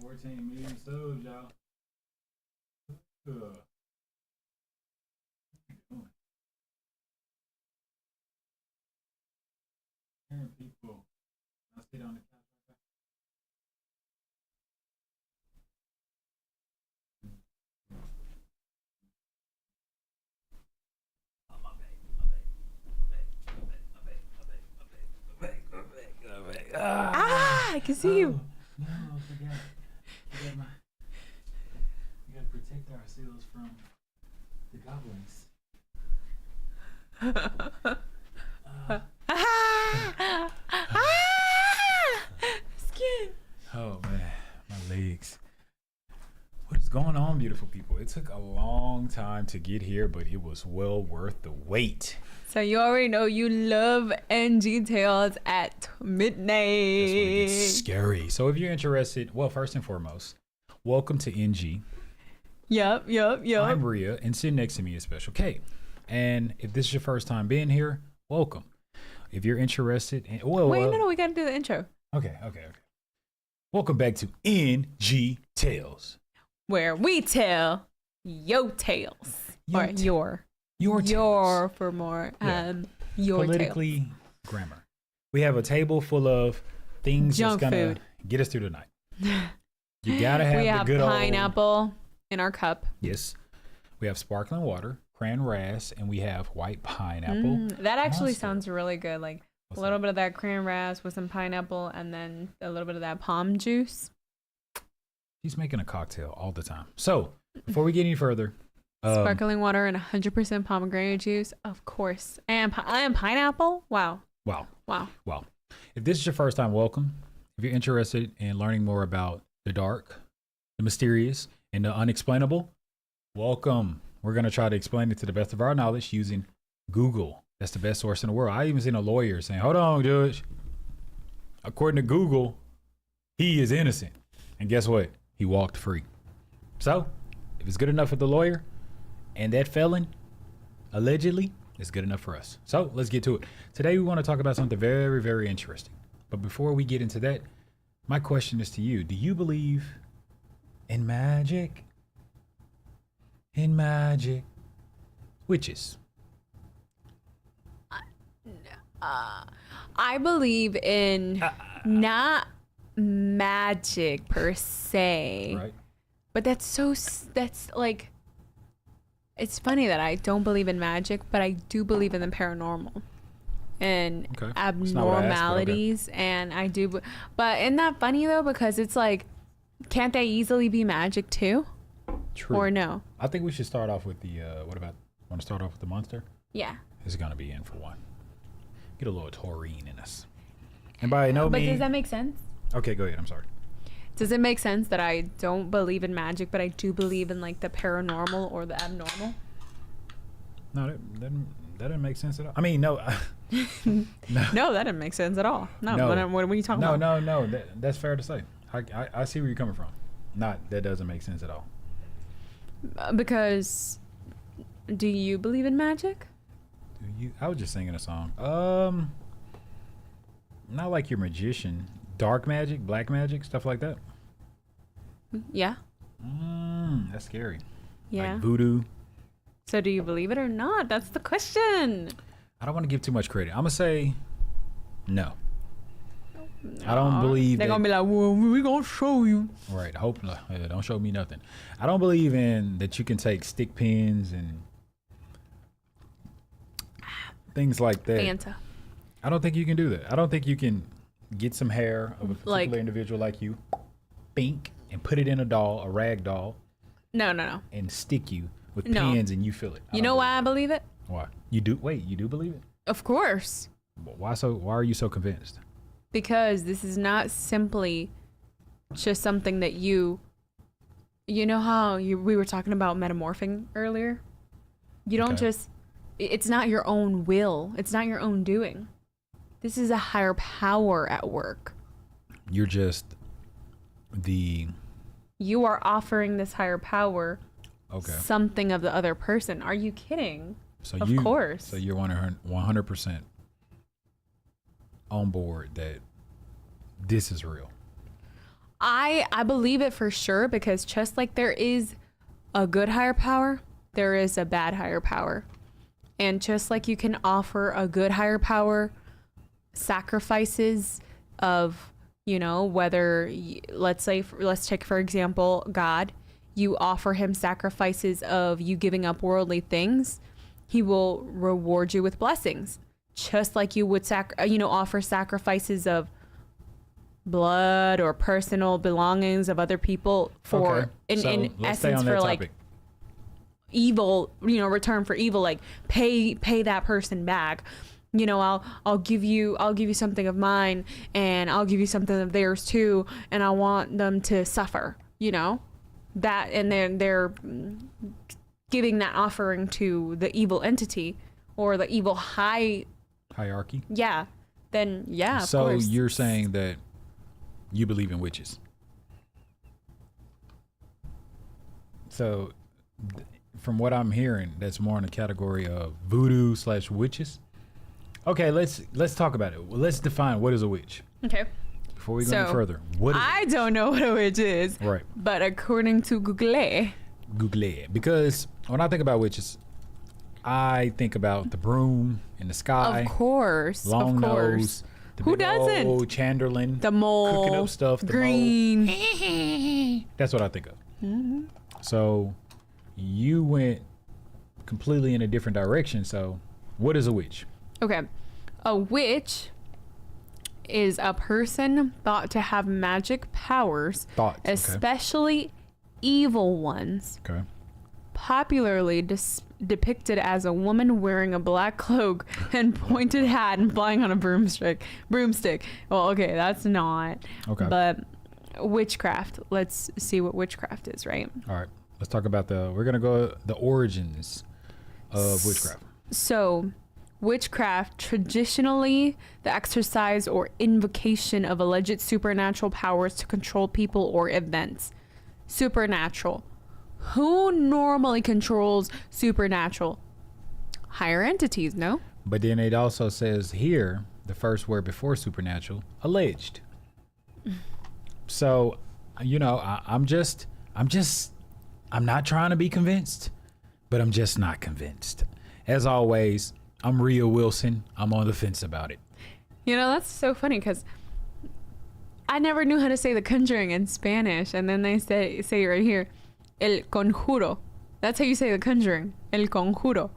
14 million subs, y'all. What you doing? Hearing people. I sit on the couch right there. Oh, my bad. I can see you. No, I forgot. We gotta protect ourselves from the goblins. Skin. Oh man, my legs. What is going on, beautiful people? It took a long time to get here, but it was well worth the wait. So you already know you love NG Tales at midnight. That's when it gets scary. So if you're interested, well, first and foremost, welcome to NG. Yep. I'm Rhea, and sitting next to me is Special K. And if this is your first time being here, welcome. If you're interested, in, no, we gotta do the intro. Okay. Welcome back to NG Tales. Where we tell your tales. Your tales. For more. Yeah. Your politically tales. grammar. We have a table full of things Junk that's gonna food. get us through the night. You gotta have we the have good pineapple in our cup. Yes. We have sparkling water, cran ras, and we have white pineapple. That actually Monster. sounds really good. Like What's a little that? bit of that cran ras with some pineapple and then a little bit of that palm juice. She's making a cocktail all the time. So before we get any further, Sparkling water and 100% pomegranate juice, of course. And pineapple? Wow. Wow. If this is your first time, welcome. If you're interested in learning more about the dark, the mysterious, and the unexplainable, welcome. We're going to try to explain it to the best of our knowledge using Google. That's the best source in the world. I even seen a lawyer saying, hold on, Judge. According to Google, he is innocent. And guess what? He walked free. So, if it's good enough for the lawyer and that felon, allegedly, it's good enough for us. So, let's get to it. Today, we want to talk about something very, very interesting. But before we get into that, my question is to you. Do you believe in magic? In magic. Witches. I believe in not magic per se. Right. But that's like, it's funny that I don't believe in magic, but I do believe in the paranormal and Okay. abnormalities. And I do, but isn't that funny though? Because it's like, can't they easily be magic too? True. Or no? I think we should start off with the, want to start off with the monster? Yeah. It's going to be in for one. Get a little taurine in us. And by no But means. does that make sense? Okay, go ahead. I'm sorry. Does it make sense that I don't believe in magic, but I do believe in like the paranormal or the abnormal? No, that didn't make sense at all. I mean, no. No, that didn't make sense at all. No. No. What are you talking about? No. That's fair to say. I see where you're coming from. That doesn't make sense at all. Because, do you believe in magic? I was just singing a song. Not like your magician. Dark magic, black magic, stuff like that. Yeah. That's scary. Yeah. Like voodoo. So do you believe it or not? That's the question. I don't want to give too much credit. I'm gonna say no. I don't believe they're that, gonna be like, well, we gonna show you. Right. Hope don't show me nothing. I don't believe in that you can take stick pins and things like that. Fanta. I don't think you can do that. I don't think you can get some hair of a particular Like- individual like you, bink, and put it in a rag doll, No. and stick you with No. pins and you feel it. You know why I believe it? Why? You do? Wait, you do believe it? Of course. Why so? Why are you so convinced? Because this is not simply just something that you know how we were talking about metamorphing earlier? You don't Okay. it's not your own will. It's not your own doing. This is a higher power at work. You're just the You are offering this higher power okay. something of the other person. Are you kidding? So Of course. So you're 100% on board that this is real. I believe it for sure, because just like there is a good higher power, there is a bad higher power. And just like you can offer a good higher power sacrifices of, you know, whether, let's take for example, God, you offer him sacrifices of you giving up worldly things, he will reward you with blessings. Just like you would offer sacrifices of blood or personal belongings of other people for in essence for like evil, you know, return for evil, like pay that person back. You know, I'll give you something of mine, and I'll give you something of theirs too, and I want them to suffer, you know, that, and then they're giving that offering to the evil entity or the evil hierarchy. Yeah. Then yeah. So of course. you're saying that you believe in witches. So from what I'm hearing, that's more in the category of voodoo / witches. Okay, let's talk about it. Well, let's define what is a witch. Okay. Before we go any further, what is I don't know what a witch is. Right. But according to Google, because when I think about witches, I think about the broom in the sky. Of course. Long of course. nose. The Who big doesn't? old Chamberlain. The mole. Cooking up stuff. The green. Mole. That's what I think of. Mm-hmm. So you went completely in a different direction. So what is a witch? Okay. A witch is a person thought to have magic powers, especially evil ones. Okay. Popularly depicted as a woman wearing a black cloak and pointed hat and flying on a broomstick. Well, okay, that's not. Okay. But witchcraft. Let's see what witchcraft is, right? All right. Let's talk about we're going to go the origins of witchcraft. So, witchcraft, traditionally the exercise or invocation of alleged supernatural powers to control people or events. Supernatural. Who normally controls supernatural? Higher entities, no? But then it also says here, the first word before supernatural, alleged. So, you know, I'm not trying to be convinced, but I'm just not convinced. As always, I'm Rhea Wilson. I'm on the fence about it. You know, that's so funny because I never knew how to say The Conjuring in Spanish, and then they say it right here, El Conjuro. That's how you say The Conjuring, El Conjuro.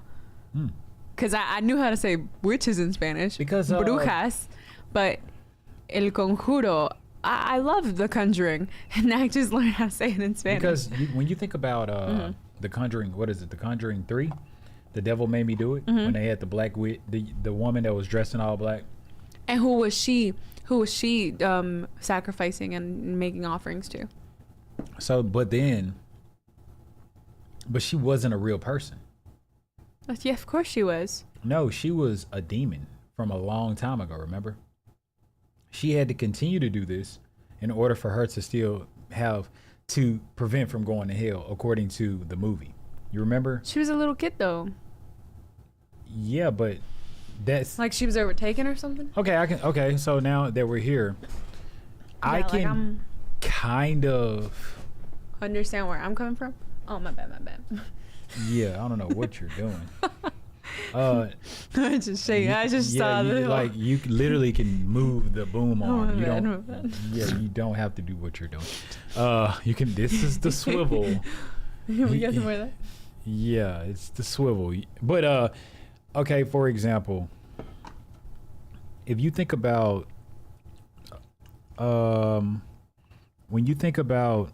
Because I knew how to say witches in Spanish, because brujas, but El Conjuro. I love The Conjuring, and I just learned how to say it in Spanish. Because when you think about The Conjuring, what is it? The Conjuring 3? The Devil Made Me Do It? When they had the black witch, the woman that was dressed in all black. And who was she sacrificing and making offerings to? So, but she wasn't a real person. Yeah, of course she was. No, she was a demon from a long time ago, remember? She had to continue to do this in order for her to still to prevent from going to hell, according to the movie. You remember? She was a little kid, though. Yeah, but that's... Like she was overtaken or something? Okay, so now that we're here, yeah, I can kind of... understand where I'm coming from? Oh, my bad. Yeah, I don't know what you're doing. I just saw the like you literally can move the boom arm. You don't. bad. Yeah, you don't have to do what you're doing. You can. This is the swivel. We got some more of that. Yeah, it's the swivel. But okay. For example, if you think about, when you think about.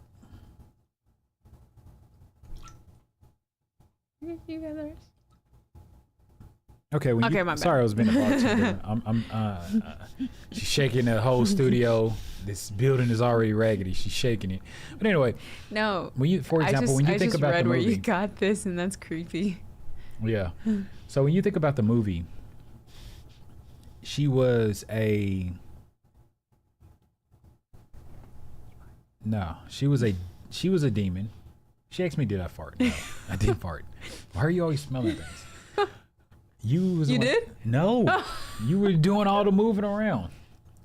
You guys are. Okay. My bad. Sorry, I was being a bartender. I'm she's shaking the whole studio. This building is already raggedy. She's shaking it. But anyway. No. When you, for example, when you think about the movie. where you got this, and that's creepy. Yeah. So when you think about the movie, she was a demon. She asked me, did I fart? No, I didn't fart. Why are you always smelling things? You did? No. You were doing all the moving around.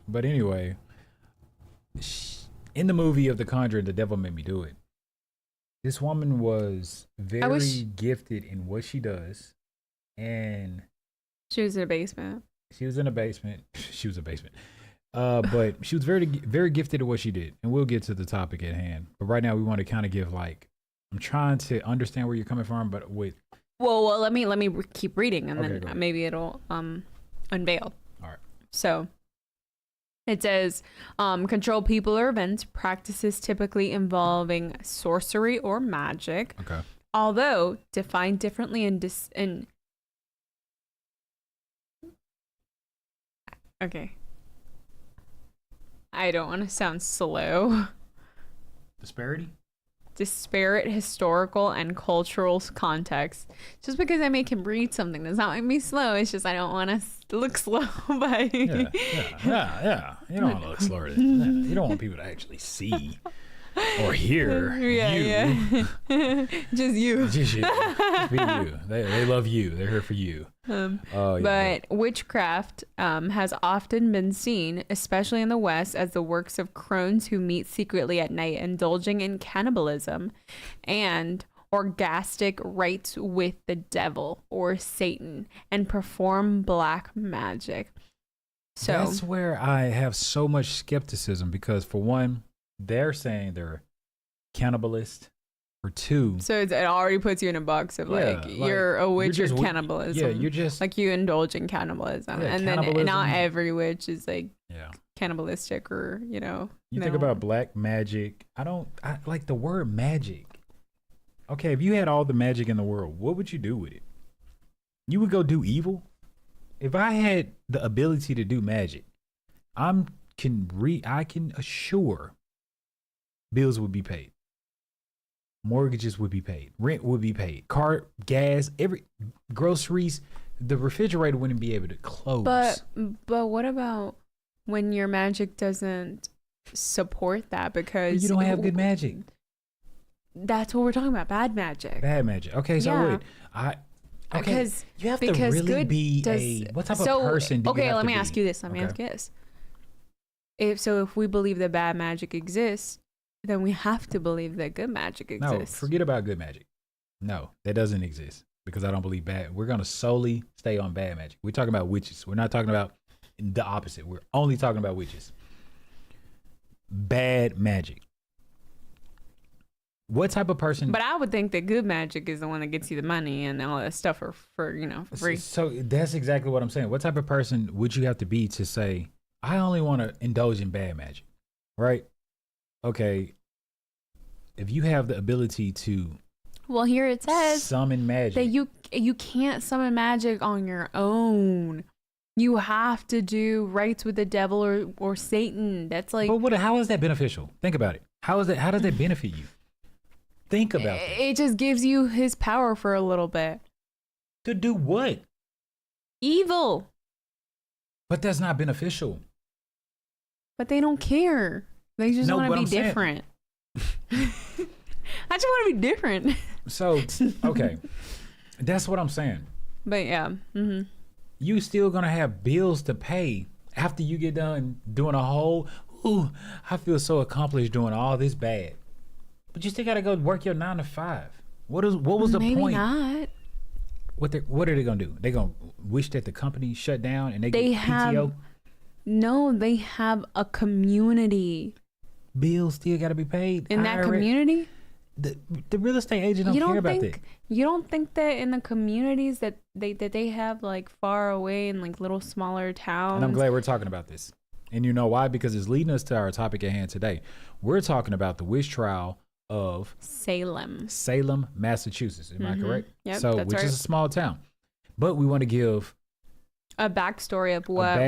But anyway, in the movie of The Conjuring, The Devil Made Me Do It. This woman was very gifted in what she does, and she was in a basement. She was in a basement. She was a basement. But she was very, very gifted at what she did, and we'll get to the topic at hand. But right now, we want to kind of give like, I'm trying to understand where you're coming from, but with. Well, let me keep reading, and then maybe it'll unveil. All right. So it says, control people or events, practices typically involving sorcery or magic. Okay. Although defined differently okay. I don't want to sound slow. Disparate historical and cultural context. Just because I make him read something does not make me slow. It's just I don't want to look slow. But yeah. You don't want to look slow. You don't want people to actually see or hear you. Just you. Just you. Be you. They love you. They're here for you. But witchcraft has often been seen, especially in the West, as the works of crones who meet secretly at night, indulging in cannibalism and orgastic rites with the devil or Satan, and perform black magic. So that's where I have so much skepticism, because for one, they're saying they're cannibalist. For two, so it already puts you in a box of like you're a witch or cannibalism. Yeah, you're just like you indulge in cannibalism, and then not every witch is like cannibalistic or You think about black magic. I like the word magic. Okay, if you had all the magic in the world, what would you do with it? You would go do evil. If I had the ability to do magic, I can assure bills would be paid. Mortgages would be paid. Rent would be paid. Car, gas, groceries. The refrigerator wouldn't be able to close. But what about when your magic doesn't support that because you don't have good magic? That's what we're talking about. Bad magic. Bad magic. Okay, so wait. Because you have to really be what type of person do you have to be? Let me ask you this. Let me ask you this. If we believe that bad magic exists, then we have to believe that good magic exists. No, forget about good magic. No, that doesn't exist, because I don't believe bad. We're going to solely stay on bad magic. We're talking about witches. We're not talking about the opposite. We're only talking about witches. Bad magic. What type of person? But I would think that good magic is the one that gets you the money and all that stuff for free. So that's exactly what I'm saying. What type of person would you have to be to say, I only want to indulge in bad magic, right? Okay, if you have the ability to, well, here it says summon magic, that you can't summon magic on your own. You have to do rites with the devil or Satan. That's like. But how is that beneficial? Think about it. How does that benefit you? Think about it. It just gives you his power for a little bit. To do what? Evil. But that's not beneficial. But they don't care. They just want to be different. I just want to be different. So, okay. That's what I'm saying. But yeah. Mm-hmm. You still going to have bills to pay after you get done doing a whole, I feel so accomplished doing all this bad. But you still got to go work your 9 to 5. What was the point? Maybe not. What are they going to do? They going to wish that the company shut down and they get PTO? No, they have a community. Bills still got to be paid. In that community? The real estate agent don't care about that. You don't think that in the communities that they have like far away in like little smaller towns? And I'm glad we're talking about this. And you know why? Because it's leading us to our topic at hand today. We're talking about the witch trial of Salem, Massachusetts. Am I correct? Yep, so, which is a small town. But we want to give a backstory of what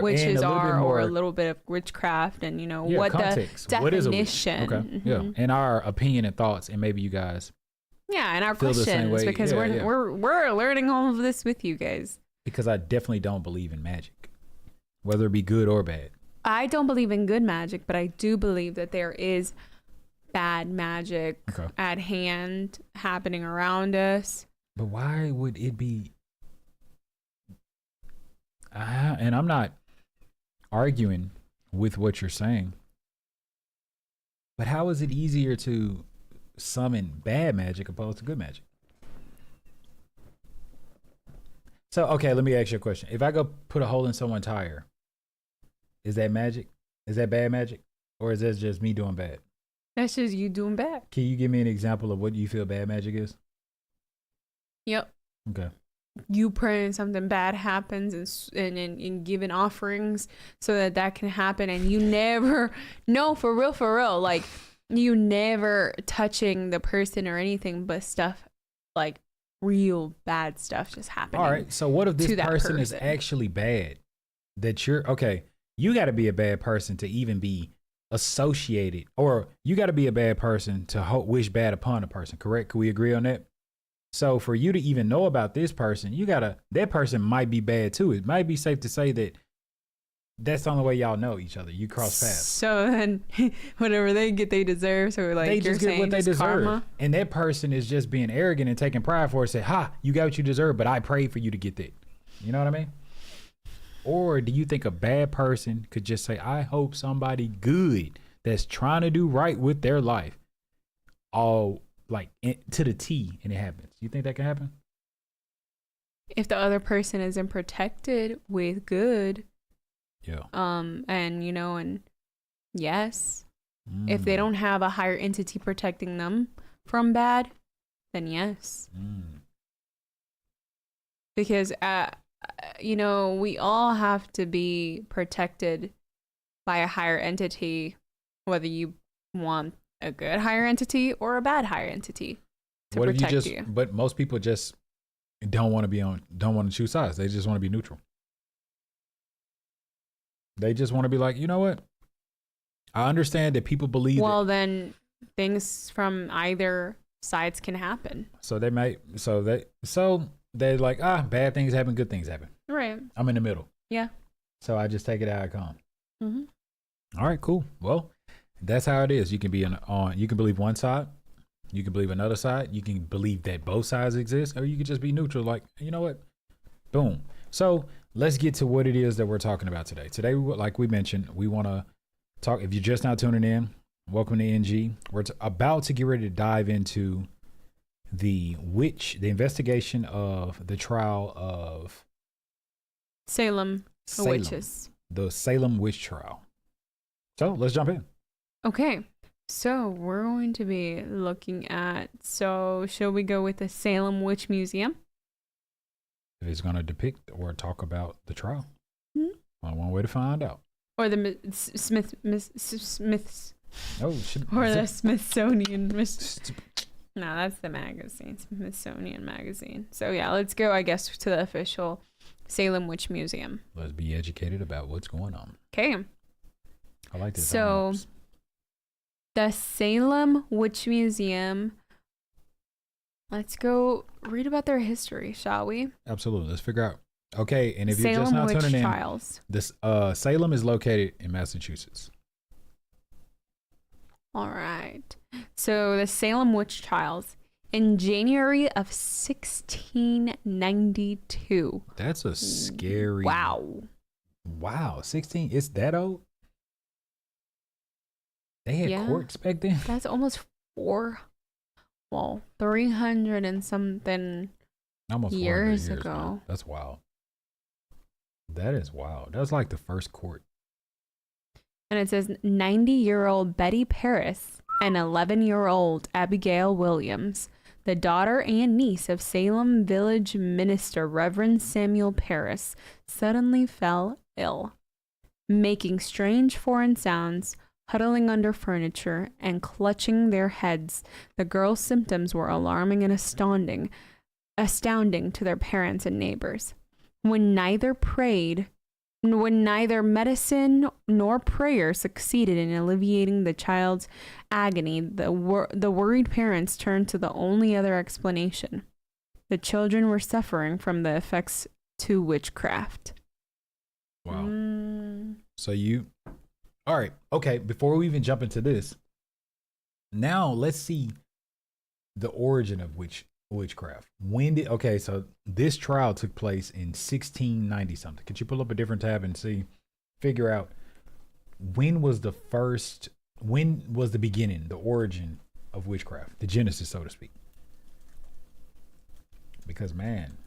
witches are, or a little bit of witchcraft, and what context. The definition. Okay. Mm-hmm. And our opinion and thoughts, and maybe you guys. Yeah, and our questions, because we're learning all of this with you guys. Because I definitely don't believe in magic, whether it be good or bad. I don't believe in good magic, but I do believe that there is bad magic at hand happening around us. But why would it be? And I'm not arguing with what you're saying, But how is it easier to summon bad magic opposed to good magic? So, okay, let me ask you a question. If I go put a hole in someone's tire, is that magic? Is that bad magic? Or is that just me doing bad? That's just you doing bad. Can you give me an example of what you feel bad magic is? Yep. Okay. You praying something bad happens and giving offerings so that can happen, and you never, no, for real, like you never touching the person or anything, but stuff like real bad stuff just happening. All right. So what if this person is actually bad? That you're okay. You got to be a bad person to even be associated, or you got to be a bad person to wish bad upon a person. Correct? Can we agree on that? So for you to even know about this person, that person might be bad too. It might be safe to say that that's the only way y'all know each other. You cross paths. So then whatever they get, they deserve. So like they just get what they deserve. Karma. And that person is just being arrogant and taking pride for it. Say, ha, you got what you deserve, but I prayed for you to get that. You know what I mean? Or do you think a bad person could just say, I hope somebody good that's trying to do right with their life, all like to the T, and it happens? You think that can happen? If the other person isn't protected with good, yeah. And yes, if they don't have a higher entity protecting them from bad, then yes. Because we all have to be protected by a higher entity, whether you want a good higher entity or a bad higher entity to protect you. But most people just don't want to choose sides. They just want to be neutral. They just want to be like, you know what? I understand that people believe. Well, then things from either sides can happen. So they're like, bad things happen, good things happen. Right. I'm in the middle. Yeah. So I just take it how it comes. Mm-hmm. All right, cool. Well, that's how it is. You can be you can believe one side, you can believe another side, you can believe that both sides exist, or you can just be neutral. Like, you know what? Boom. So let's get to what it is that we're talking about today. Today, like we mentioned, we want to talk. If you're just now tuning in, welcome to NG. We're about to get ready to dive into the investigation of the trial of Salem witches. The Salem witch trial. So let's jump in. Okay. So we're going to be looking at, shall we go with the Salem Witch Museum? If it's going to depict or talk about the trial. One way to find out. Or the Smiths. Oh, or the Smithsonian. No, that's the magazine. Smithsonian magazine. So yeah, let's go, I guess, to the official Salem Witch Museum. Let's be educated about what's going on. Okay. I like this. So the Salem Witch Museum. Let's go read about their history, shall we? Absolutely. Let's figure out. Okay, and if you're just now tuning in, trials. This Salem is located in Massachusetts. All right. So the Salem witch trials in January of 1692. That's a scary. Wow. 16. It's that old? They had courts back then? That's almost 300 and something almost years ago. Man. That's wild. That is wild. That was like the first court. And it says 90-year-old Betty Paris and 11-year-old Abigail Williams, the daughter and niece of Salem village minister Reverend Samuel Paris, suddenly fell ill, making strange foreign sounds, huddling under furniture, and clutching their heads. The girls' symptoms were alarming and astounding to their parents and neighbors. When neither medicine nor prayer succeeded in alleviating the child's agony, the worried parents turned to the only other explanation. The children were suffering from the effects to witchcraft. Wow. So all right. Okay. Before we even jump into this, now let's see the origin of witchcraft. So this trial took place in 1690 something. Could you pull up a different tab and figure out when was the first when was the beginning, the origin of witchcraft, the genesis, so to speak? Because man,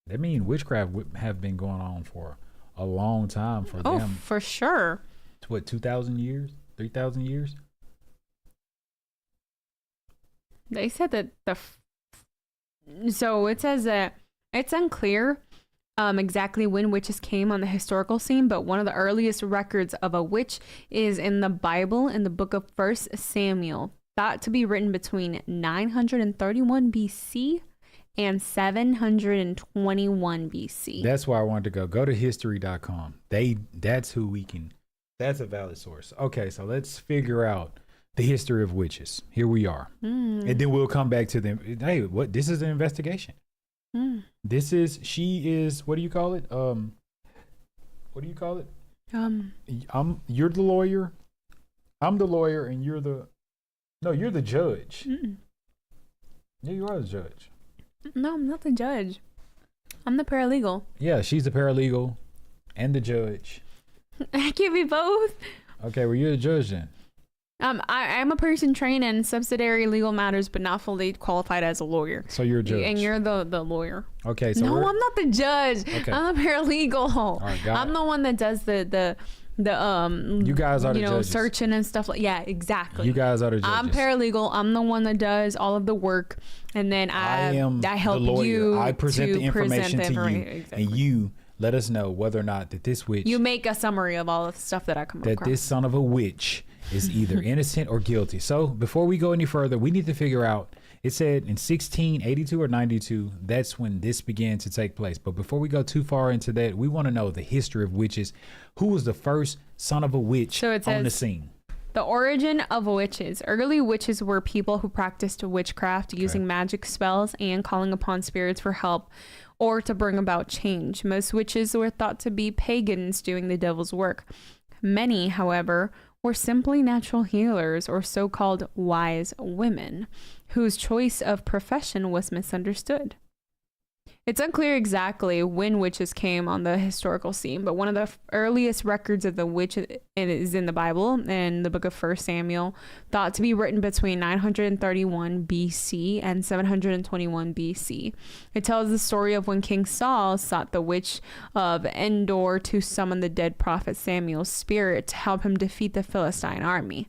that means witchcraft would have been going on for a long time for them. For sure. What, 2,000 years, 3,000 years? They said that so it says that it's unclear exactly when witches came on the historical scene, but one of the earliest records of a witch is in the Bible in the book of 1 Samuel, thought to be written between 931 BC and 721 BC. That's why I wanted to go. Go to history.com. That's who we can. That's a valid source. Okay, so let's figure out the history of witches. Here we are. And then we'll come back to them. Hey, what? This is an investigation. She is, what do you call it? What do you call it? You're the lawyer. I'm the lawyer and you're the judge. Yeah, you are the judge. No, I'm not the judge. I'm the paralegal. Yeah, she's the paralegal and the judge. I can't be both. Okay, well, you're the judge then. I'm a person trained in subsidiary legal matters, but not fully qualified as a lawyer. So you're a judge. And you're the lawyer. Okay, so no, I'm not the judge. Okay. I'm a paralegal. All right, I'm the one that does the you guys are the judges. searching and stuff like. Yeah, exactly. You guys are the judges. I'm paralegal. I'm the one that does all of the work, and then I help the lawyer. you. I present the information to you, exactly. and you let us know whether or not that this witch. You make a summary of all of the stuff that I come across. That this son of a witch is either innocent or guilty. So before we go any further, we need to figure out. It said in 1682 or 92, that's when this began to take place. But before we go too far into that, we want to know the history of witches. Who was the first son of a witch on the scene? The origin of witches. Early witches were people who practiced witchcraft using magic spells and calling upon spirits for help or to bring about change. Most witches were thought to be pagans doing the devil's work. Many, however, were simply natural healers or so-called wise women whose choice of profession was misunderstood. It's unclear exactly when witches came on the historical scene, but one of the earliest records of the witch is in the Bible, in the book of 1 Samuel, thought to be written between 931 BC and 721 BC. It tells the story of when King Saul sought the witch of Endor to summon the dead prophet Samuel's spirit to help him defeat the Philistine army.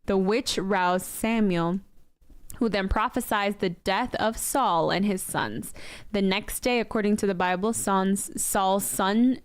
The witch roused Samuel, who then prophesied the death of Saul and his sons. The next day, according to the Bible, Saul's sons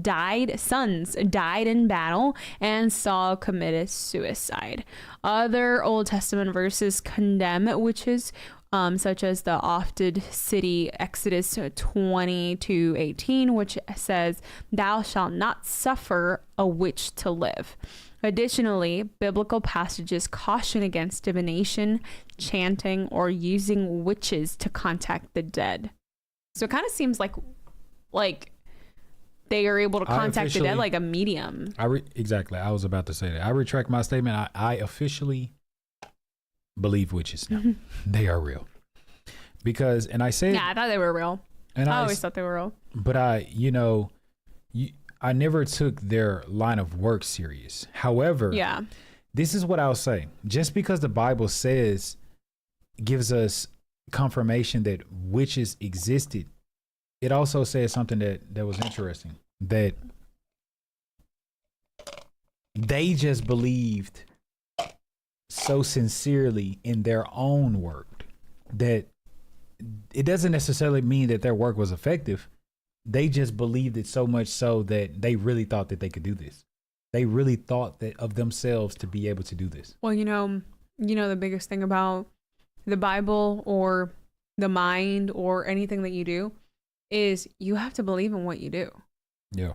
died in battle, and Saul committed suicide. Other Old Testament verses condemn witches, such as the often city Exodus 20:18, which says, "Thou shalt not suffer a witch to live." Additionally, biblical passages caution against divination, chanting, or using witches to contact the dead. So it kind of seems like they are able to contact the dead like a medium. Exactly. I was about to say that. I retract my statement. I officially believe witches now. They are real. Because, and I say... Yeah, I thought they were real. And I always thought they were real. But I never took their line of work serious. However, this is what I'll say. Just because the Bible gives us confirmation that witches existed, it also says something that was interesting, that they just believed so sincerely in their own work that it doesn't necessarily mean that their work was effective. They just believed it so much so that they really thought that they could do this. They really thought that of themselves to be able to do this. Well, the biggest thing about the Bible or the mind or anything that you do is you have to believe in what you do. Yeah.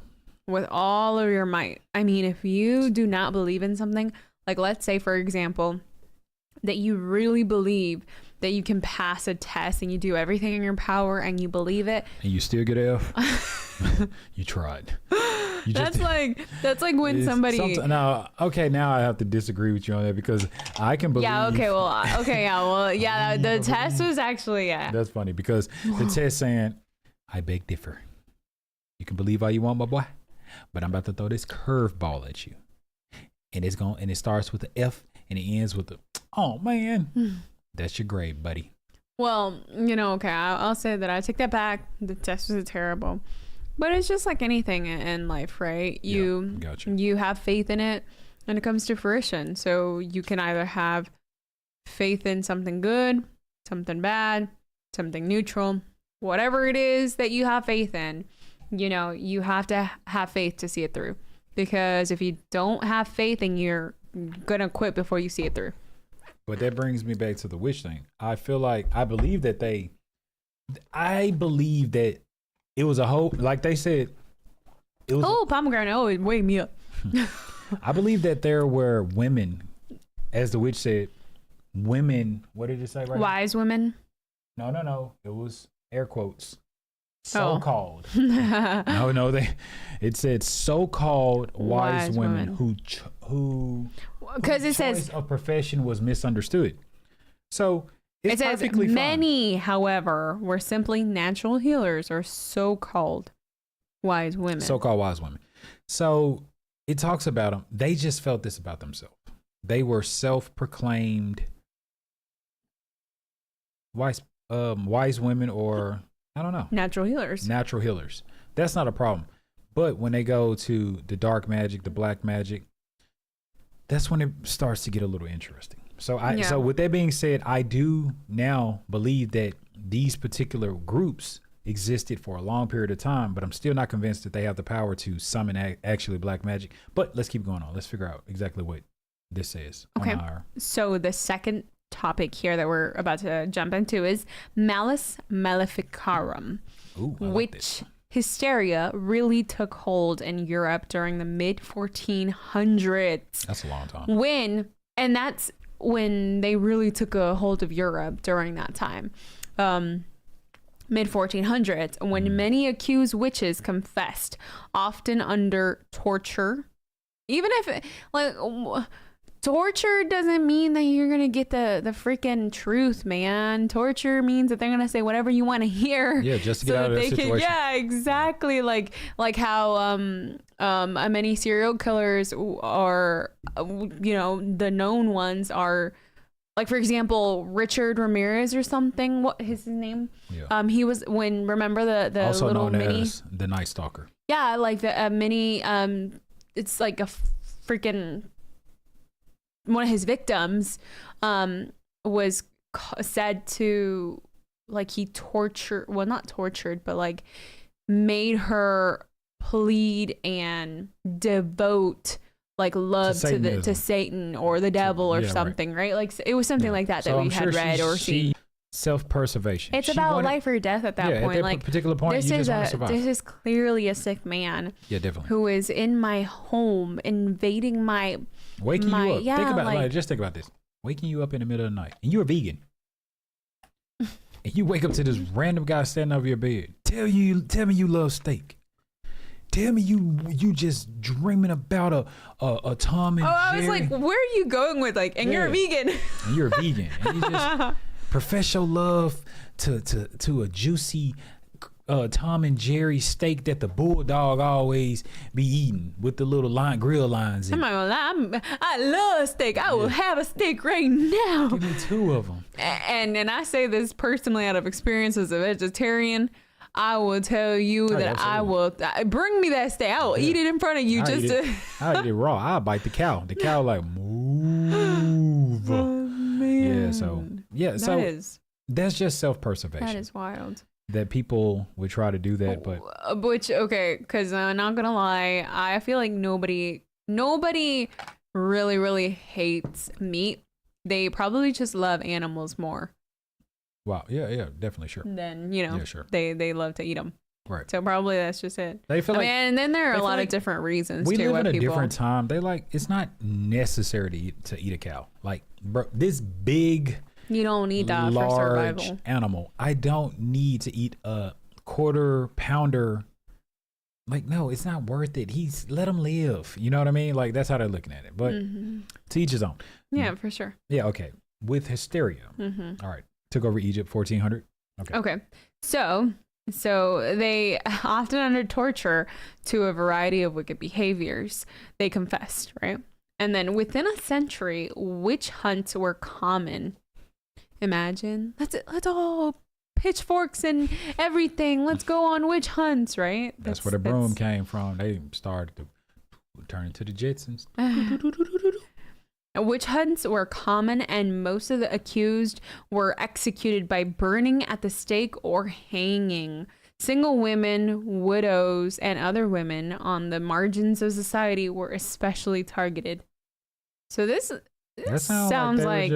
With all of your might. I mean, if you do not believe in something, like let's say, for example, that you really believe that you can pass a test and you do everything in your power and you believe it. And you still get an F? You tried. That's like when somebody... Now I have to disagree with you on that because I can believe... The test was actually, That's funny because the test saying, I beg differ. You can believe all you want, my boy, but I'm about to throw this curveball at you. and it starts with the F and it ends with the, oh man, that's your grade, buddy. Well, okay, I'll say that I take that back. The test was terrible. But it's just like anything in life, right? Gotcha. You have faith in it and it comes to fruition. So you can either have faith in something good, something bad, something neutral, whatever it is that you have faith in, you have to have faith to see it through. Because if you don't have faith, then you're going to quit before you see it through. But that brings me back to the witch thing. I believe that it was a whole, like they said, it was. Oh, pomegranate. Oh, wake me up. I believe that there were women, as the witch said, women, what did it say right Wise women? No. It was air quotes. Oh. So-called. It said so-called wise women who because it says a profession was misunderstood. So it says perfectly many, however, were simply natural healers or so-called wise women. So-called wise women. So it talks about them. They just felt this about themselves. They were self-proclaimed wise women, or I don't know. Natural healers. That's not a problem. But when they go to the dark magic, the black magic, that's when it starts to get a little interesting. So so with that being said, I do now believe that these particular groups existed for a long period of time, but I'm still not convinced that they have the power to summon actually black magic. But let's keep going on. Let's figure out exactly what this says. Okay. So the second topic here that we're about to jump into is Malus Maleficarum, which hysteria really took hold in Europe during the mid 1400s. That's a long time. That's when they really took a hold of Europe during that time. Mid 1400s, when many accused witches confessed, often under torture. Even if torture doesn't mean that you're gonna get the freaking truth, man. Torture means that they're gonna say whatever you want to hear. Yeah, just to get out of the situation. Yeah, exactly. Like how many serial killers are, the known ones are, like, for example, Richard Ramirez or something. What is his name? Yeah. He was remember the also little known mini, as the Night Stalker. Yeah, like the mini. It's like a freaking. One of his victims was said to, like, he not tortured, but like made her plead and devote like love to Satan or the devil or something, right? Like it was something like that we had read or seen. Self-preservation. It's about life or death at that point. At like particular point, you just want to survive. This is clearly a sick man. Yeah, definitely. Who is in my home, invading my waking you up. Yeah, think about just think about this. Waking you up in the middle of the night, and you're a vegan, and you wake up to this random guy standing over your bed. Tell me you love steak. Tell me you just dreaming about a Tom and Jerry. I was like, where are you going with and you're a vegan. And you're a vegan. And you just profess your love to a juicy Tom and Jerry steak that the bulldog always be eating with the little grill lines in. I'm not gonna lie, I love steak. I will have a steak right now. Give me 2 of them. And I say this personally out of experience as a vegetarian. I will tell you that absolutely. I will bring me that steak. I will eat it in front of you. I eat it raw. I'll bite the cow. The cow like move. Oh, man. That's just self-preservation. That is wild. That people would try to do that, but because I'm not gonna lie, I feel like nobody really, really hates meat. They probably just love animals more. Wow. Yeah, definitely, sure. Then sure. They love to eat them. Right. So probably that's just it. They feel and then there are a lot of different reasons. We too, live in a different time. It's not necessary to eat a cow. Like, bro, this big. You don't need that large for survival. Animal. I don't need to eat a quarter pounder. Like, no, it's not worth it. Let him live. You know what I mean? Like, that's how they're looking at it. But to each his own. Yeah, for sure. Yeah, okay. With hysteria. All right. Took over Egypt, 1400. Okay. So they often under torture to a variety of wicked behaviors. They confessed, right? And then within a century, witch hunts were common. Imagine. Let's all pitchforks and everything. Let's go on witch hunts, right? That's where the broom came from. They started to turn into the Jetsons. Witch hunts were common, and most of the accused were executed by burning at the stake or hanging. Single women, widows, and other women on the margins of society were especially targeted. So this sounds like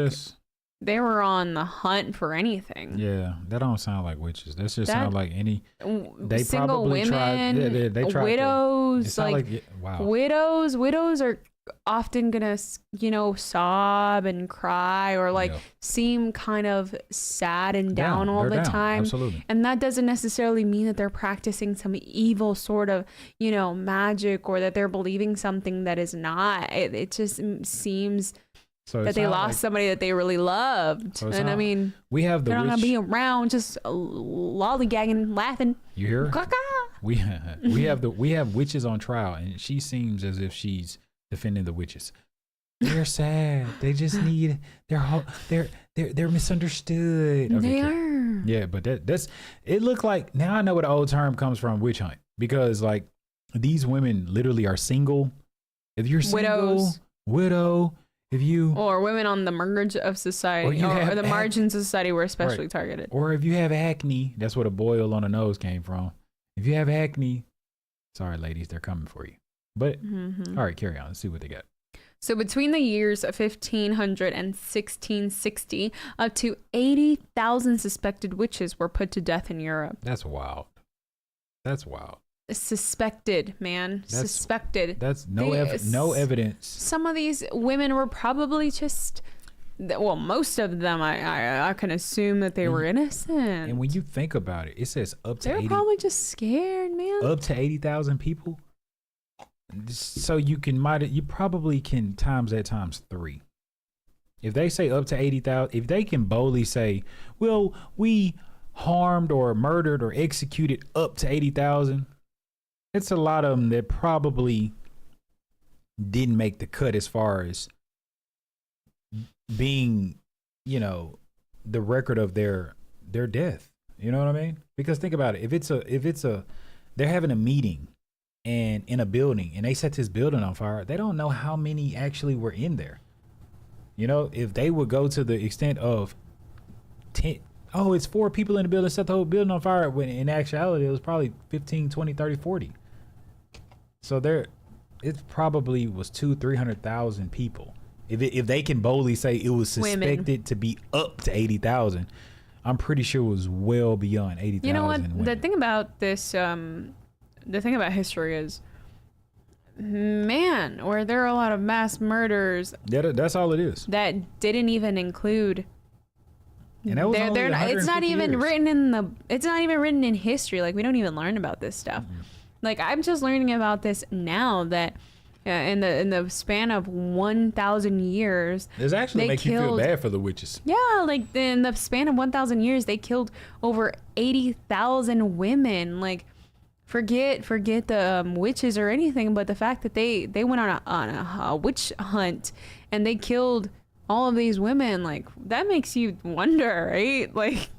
they were on the hunt for anything. Yeah, that don't sound like witches. That just sound like any. They single probably women, tried. They tried widows. Wow. Widows are often gonna, sob and cry or seem kind of sad and down all the time. Absolutely. And that doesn't necessarily mean that they're practicing some evil sort of, magic, or that they're believing something that is not. It just seems that they lost somebody that they really loved. So and I mean, we have they're not gonna be around just lollygagging, laughing. You hear? Caca. We have witches on trial, and she seems as if she's defending the witches. They're sad. They just need they're misunderstood. Okay, they are. Yeah, but that's it. Looked like now I know where the old term comes from, witch hunt, because like these women literally are single. If you're single, widow. If you or women on the margins of society, or the margins of society were especially targeted. Or if you have acne, that's where the boil on the nose came from. If you have acne, sorry ladies, they're coming for you. But all right, carry on. Let's see what they got. So between the years of 1500 and 1660, up to 80,000 suspected witches were put to death in Europe. That's wild. That's wild. Suspected, man. Suspected. That's no evidence. Some of these women were probably just, well, most of them, I can assume that they were innocent. And when you think about it, it says up to 80. They were probably just scared, man. Up to 80,000 people. So you probably can times that times 3. If they say up to 80,000, if they can boldly say, well, we harmed or murdered or executed up to 80,000, it's a lot of them that probably didn't make the cut as far as being, the record of their death. You know what I mean? Because think about it. If it's a, they're having a meeting and in a building and they set this building on fire, they don't know how many actually were in there. If they would go to the extent of 10, it's 4 people in the building, set the whole building on fire, when in actuality it was probably 15, 20, 30, 40. So it probably was 200,000-300,000 people. If they can boldly say it was suspected to be up to 80,000, I'm pretty sure it was well beyond 80,000. You know what? Women. The thing about this, the thing about history is, man, where there are a lot of mass murders. Yeah, that's all it is. That didn't even include. And that was it's not even years. It's not even written in history. Like, we don't even learn about this stuff. Mm-hmm. Like, I'm just learning about this now, that in the span of 1,000 years, this actually makes you feel bad for the witches. Yeah, like in the span of 1,000 years, they killed over 80,000 women. Like, forget the witches or anything, but the fact that they went on a witch hunt and they killed all of these women, like, that makes you wonder, right? Like,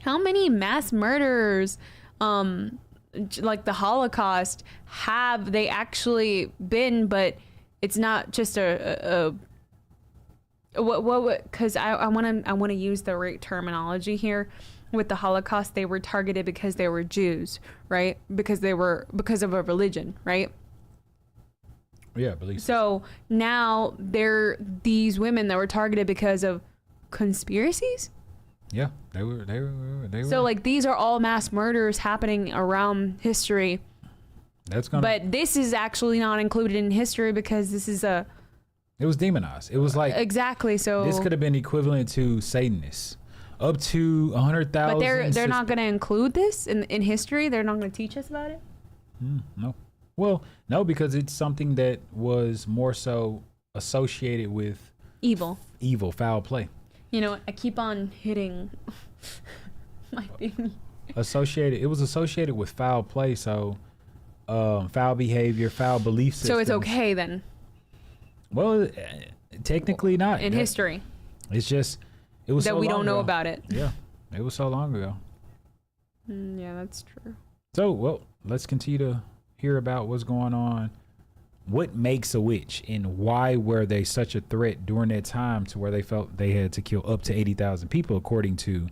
how many mass murders, like the Holocaust, have they actually been? But it's not just what because I want to use the right terminology here. With the Holocaust, they were targeted because they were Jews, right? Because of a religion, right? Yeah, I believe so. Now they're these women that were targeted because of conspiracies. Yeah, they were. So like, these are all mass murders happening around history. But this is actually not included in history because this is it was demonized. It was like exactly. So this could have been equivalent to Satanists. Up to 100,000. But they're not going to include this in history. They're not going to teach us about it. No. Well, no, because it's something that was more so associated with evil, foul play. I keep on hitting my thing. It was associated with foul play, so foul behavior, foul belief systems. So it's okay then. Well, technically not. in history It's just it was that so we long don't know ago. about it. Yeah, it was so long ago. Yeah, that's true. So, well, let's continue to hear about what's going on. What makes a witch, and why were they such a threat during that time to where they felt they had to kill up to 80,000 people, according to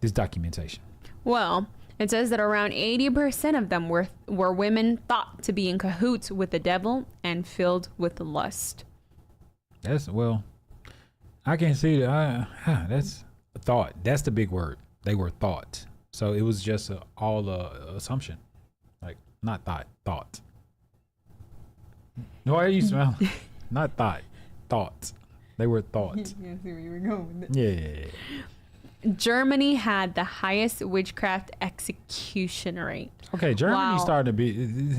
this documentation? Well, it says that around 80% of them were women thought to be in cahoots with the devil and filled with lust. Well, I can see that. That's thought. That's the big word. They were thought. So it was just all assumption, like not thought. Why are you smiling? Not thoughts. They were thoughts. Yeah, see where you were going with it. Yeah. Germany had the highest witchcraft execution rate. Okay, Germany Wow. started to be.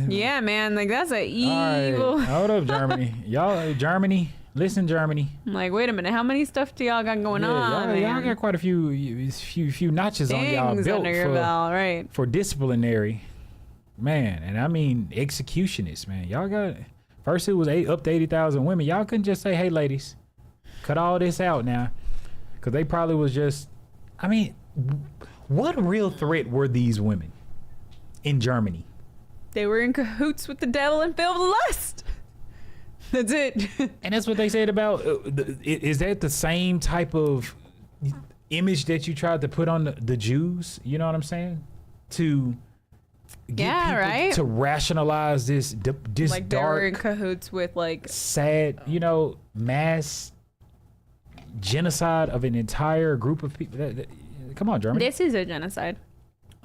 Yeah, man, like that's a evil. All right, hold up, Germany. Y'all, Germany. Listen, Germany. I'm like, wait a minute, how many stuff do y'all got going on? Y'all man? got quite a few notches on y'all Things belt under your belt, right? for disciplinary, man. And I mean executionists, man. Y'all got first it was up to 80,000 women. Y'all couldn't just say, hey, ladies, cut all this out now, because they probably was just. I mean, what real threat were these women in Germany? They were in cahoots with the devil and filled with lust. That's it. And that's what they said about. Is that the same type of image that you tried to put on the Jews? You know what I'm saying? To get Yeah, people right. to rationalize this Like they were in dark, cahoots with like. sad, mass genocide of an entire group of people. Come on, Germany. This is a genocide.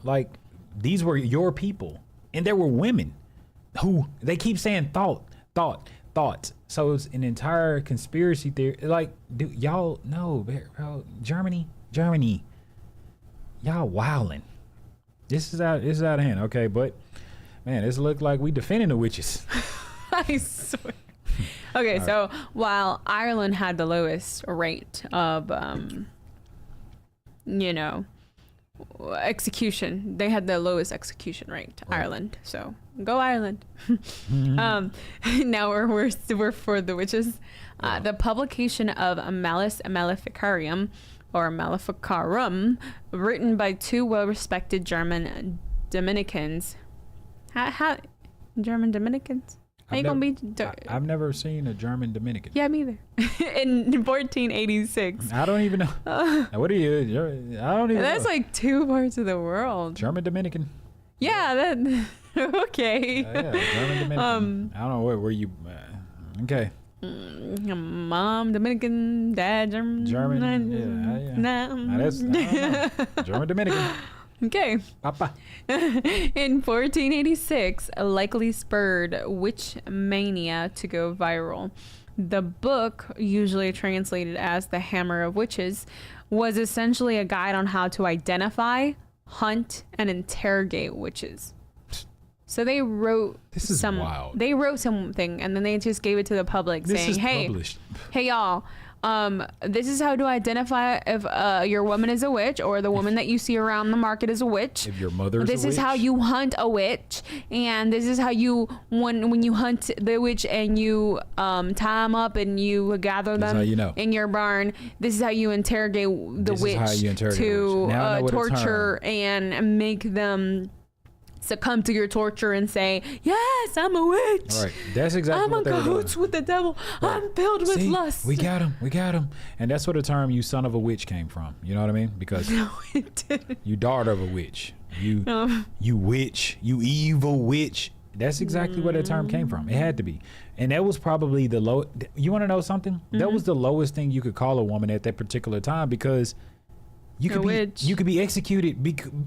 Like, these were your people, and there were women who they keep saying thoughts. So it's an entire conspiracy theory. Like, dude, y'all know, bro, Germany, y'all wilding. This is out of hand. Okay, but man, this look like we defending the witches. I swear. Okay, so while Ireland had the lowest rate of, execution, they had the lowest execution rate. Right. Ireland. So go Ireland. Now we're for the witches. The publication of Malleus Maleficarum or Maleficarum, written by two well-respected German Dominicans. How German Dominicans? How you gonna be? I've never seen a German Dominican. Yeah, me either. In 1486. I don't even know. What are you? I don't even That's know. like two parts of the world. German Dominican. Yeah, that. Okay. Yeah, German Dominican. I don't know where you. Okay. Mom Dominican, dad German. German. Yeah. Now that's I don't know. German Dominican. Okay. Papa. In 1486, likely spurred witch mania to go viral. The book, usually translated as The Hammer of Witches, was essentially a guide on how to identify, hunt, and interrogate witches. So they wrote wild. They wrote something and then they just gave it to the public saying, Published. hey y'all, this is how to identify if your woman is a witch or the woman that you see around the market is a witch. If your mother is This a is witch. how you hunt a witch, and this is how you when you hunt the witch and you tie them up and you gather This is them how you know. in your barn. This is how you interrogate the This is witch how you interrogate a to witch. Now I know what a torture and make them succumb to your torture and say, yes, I'm a witch. All right. That's exactly I'm what in they were doing. cahoots with the devil. Right. I'm filled with See, lust. We got him. And that's where the term "you son of a witch" came from. You know what I mean? Because No, it didn't. you daughter of a witch. You witch. You evil witch. That's exactly where that term came from. It had to be. And that was probably the low. You want to know something? That was the lowest thing you could call a woman at that particular time, because you could be executed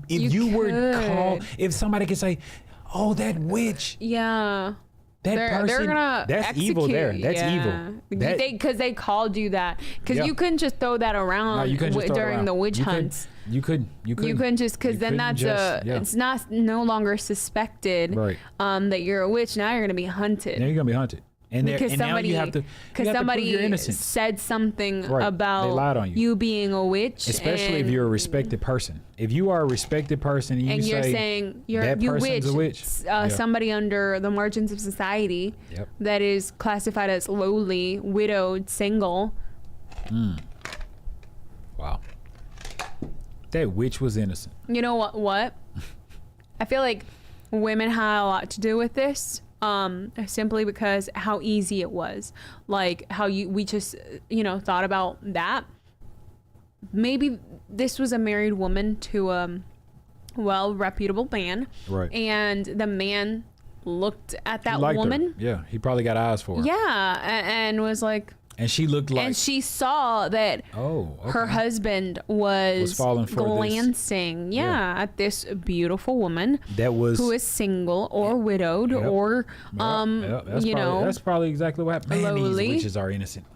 if you were called. If somebody could say, "Oh, that witch." Yeah. That person, they're gonna that's execute, evil there. That's yeah. evil. That, Because they called you that. Because Yeah. you couldn't just throw that around No, you couldn't just throw it during around. the witch You hunts. You couldn't You couldn't just, because then couldn't that's just- yeah. it's not no longer suspected Right. that you're a witch. Now you're gonna be hunted. Now you're gonna be hunted. And because and now you have to because prove your somebody innocence. said something Right. They about lied on you. being a witch, Especially if and- you're a respected person. If you are a respected person and and you you're say saying that you person's a witch. Yeah. somebody under the margins of society Yep. that is classified as lowly, widowed, single. Wow. That witch was innocent. You know what? I feel like women had a lot to do with this. Simply because how easy it was, like how we just thought about that. Maybe this was a married woman to a reputable man, Right. and the man looked at that He liked her. woman, Yeah. He probably got eyes for her. yeah, and was like, And she looked like and she saw that oh, okay. her husband was falling for this. glancing, at this beautiful woman that was who is single or widowed Yep. or that's probably exactly what happened. Man, lowly. these witches are innocent.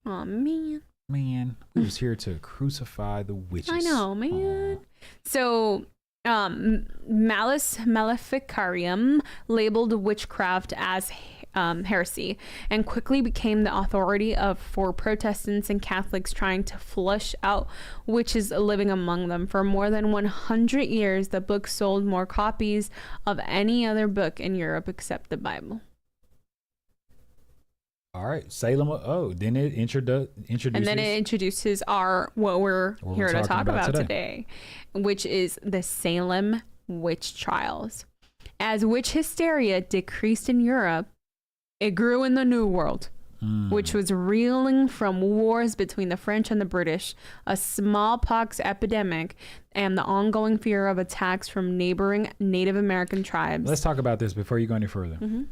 oh man, We was here to crucify the witches. I know, man. So Malus Maleficarium labeled witchcraft as heresy and quickly became the authority for Protestants and Catholics trying to flush out witches living among them. For more than 100 years, the book sold more copies of any other book in Europe except the Bible. All right, Salem. Oh, then it introduces. And then it introduces what we're here to talk about today, which is the Salem witch trials. As witch hysteria decreased in Europe, it grew in the New World, which was reeling from wars between the French and the British, a smallpox epidemic, and the ongoing fear of attacks from neighboring Native American tribes. Let's talk about this before you go any further. Mm-hmm.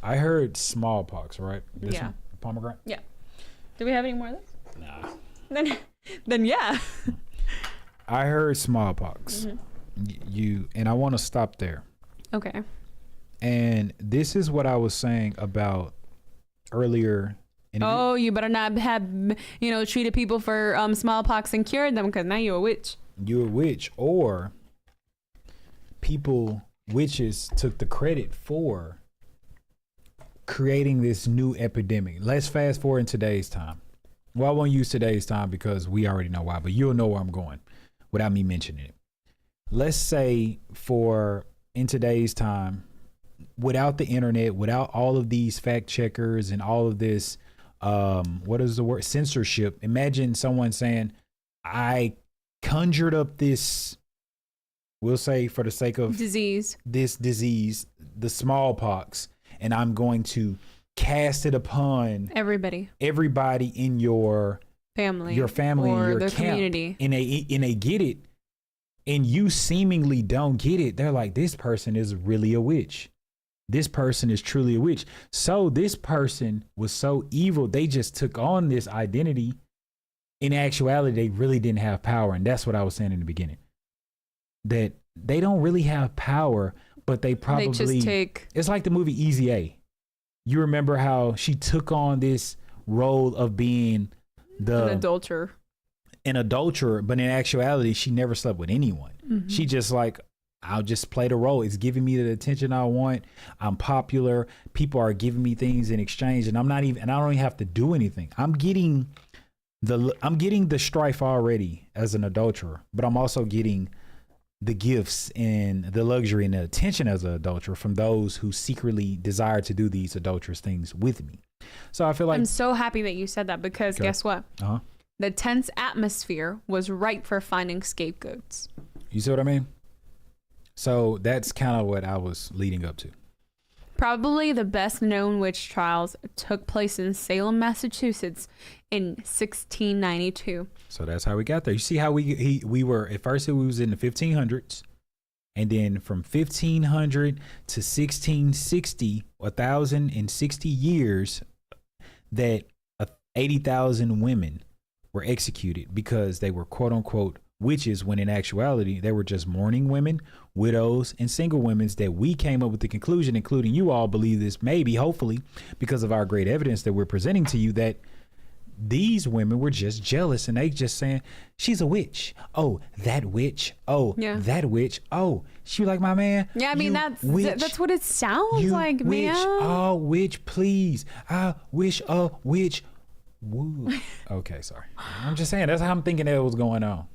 I heard smallpox, right? This Yeah. one, pomegranate. Yeah. Do we have any more of this? Nah. Then yeah. I heard smallpox. And I want to stop there. Okay. And this is what I was saying about earlier. Oh, you better not have, treated people for smallpox and cured them, because now you're a witch. You're a witch, or witches took the credit for creating this new epidemic. Let's fast forward in today's time. Well, I won't use today's time because we already know why, but you'll know where I'm going without me mentioning it. Let's say in today's time, without the internet, without all of these fact checkers and all of this, what is the word? Censorship. Imagine someone saying, I conjured up this, we'll say for the sake of this disease, the smallpox, and I'm going to cast it upon everybody in your family, or your their camp, community. And they get it. And you seemingly don't get it. They're like, this person is really a witch. This person is truly a witch. So this person was so evil, they just took on this identity. In actuality, they really didn't have power. And that's what I was saying in the beginning. That they don't really have power, but they probably it's like the movie Easy A. You remember how she took on this role of being an adulterer, but in actuality, she never slept with anyone. Mm-hmm. She just like, I'll just play the role. It's giving me the attention I want. I'm popular. People are giving me things in exchange, and I don't even have to do anything. I'm getting the strife already as an adulterer, but I'm also getting the gifts and the luxury and the attention as an adulterer from those who secretly desire to do these adulterous things with me. So I feel like I'm so happy that you said that, because guess what? The tense atmosphere was ripe for finding scapegoats. You see what I mean? So that's kind of what I was leading up to. Probably the best known witch trials took place in Salem, Massachusetts in 1692. So that's how we got there. You see how we were, at first we was in the 1500s, and then from 1500 to 1660, 1,060 years, that 80,000 women were executed because they were quote unquote witches, when in actuality they were just mourning women, widows, and single women that we came up with the conclusion, including you all believe this, maybe, hopefully, because of our great evidence that we're presenting to you, that these women were just jealous and they just saying, she's a witch. Oh, that witch. Oh, Yeah. that witch. Oh, she like my man. Yeah, I mean, You witch. that's what it sounds You like, witch. man. Oh, witch, please. I wish a witch would. Okay, sorry. I'm just saying, that's how I'm thinking that was going on.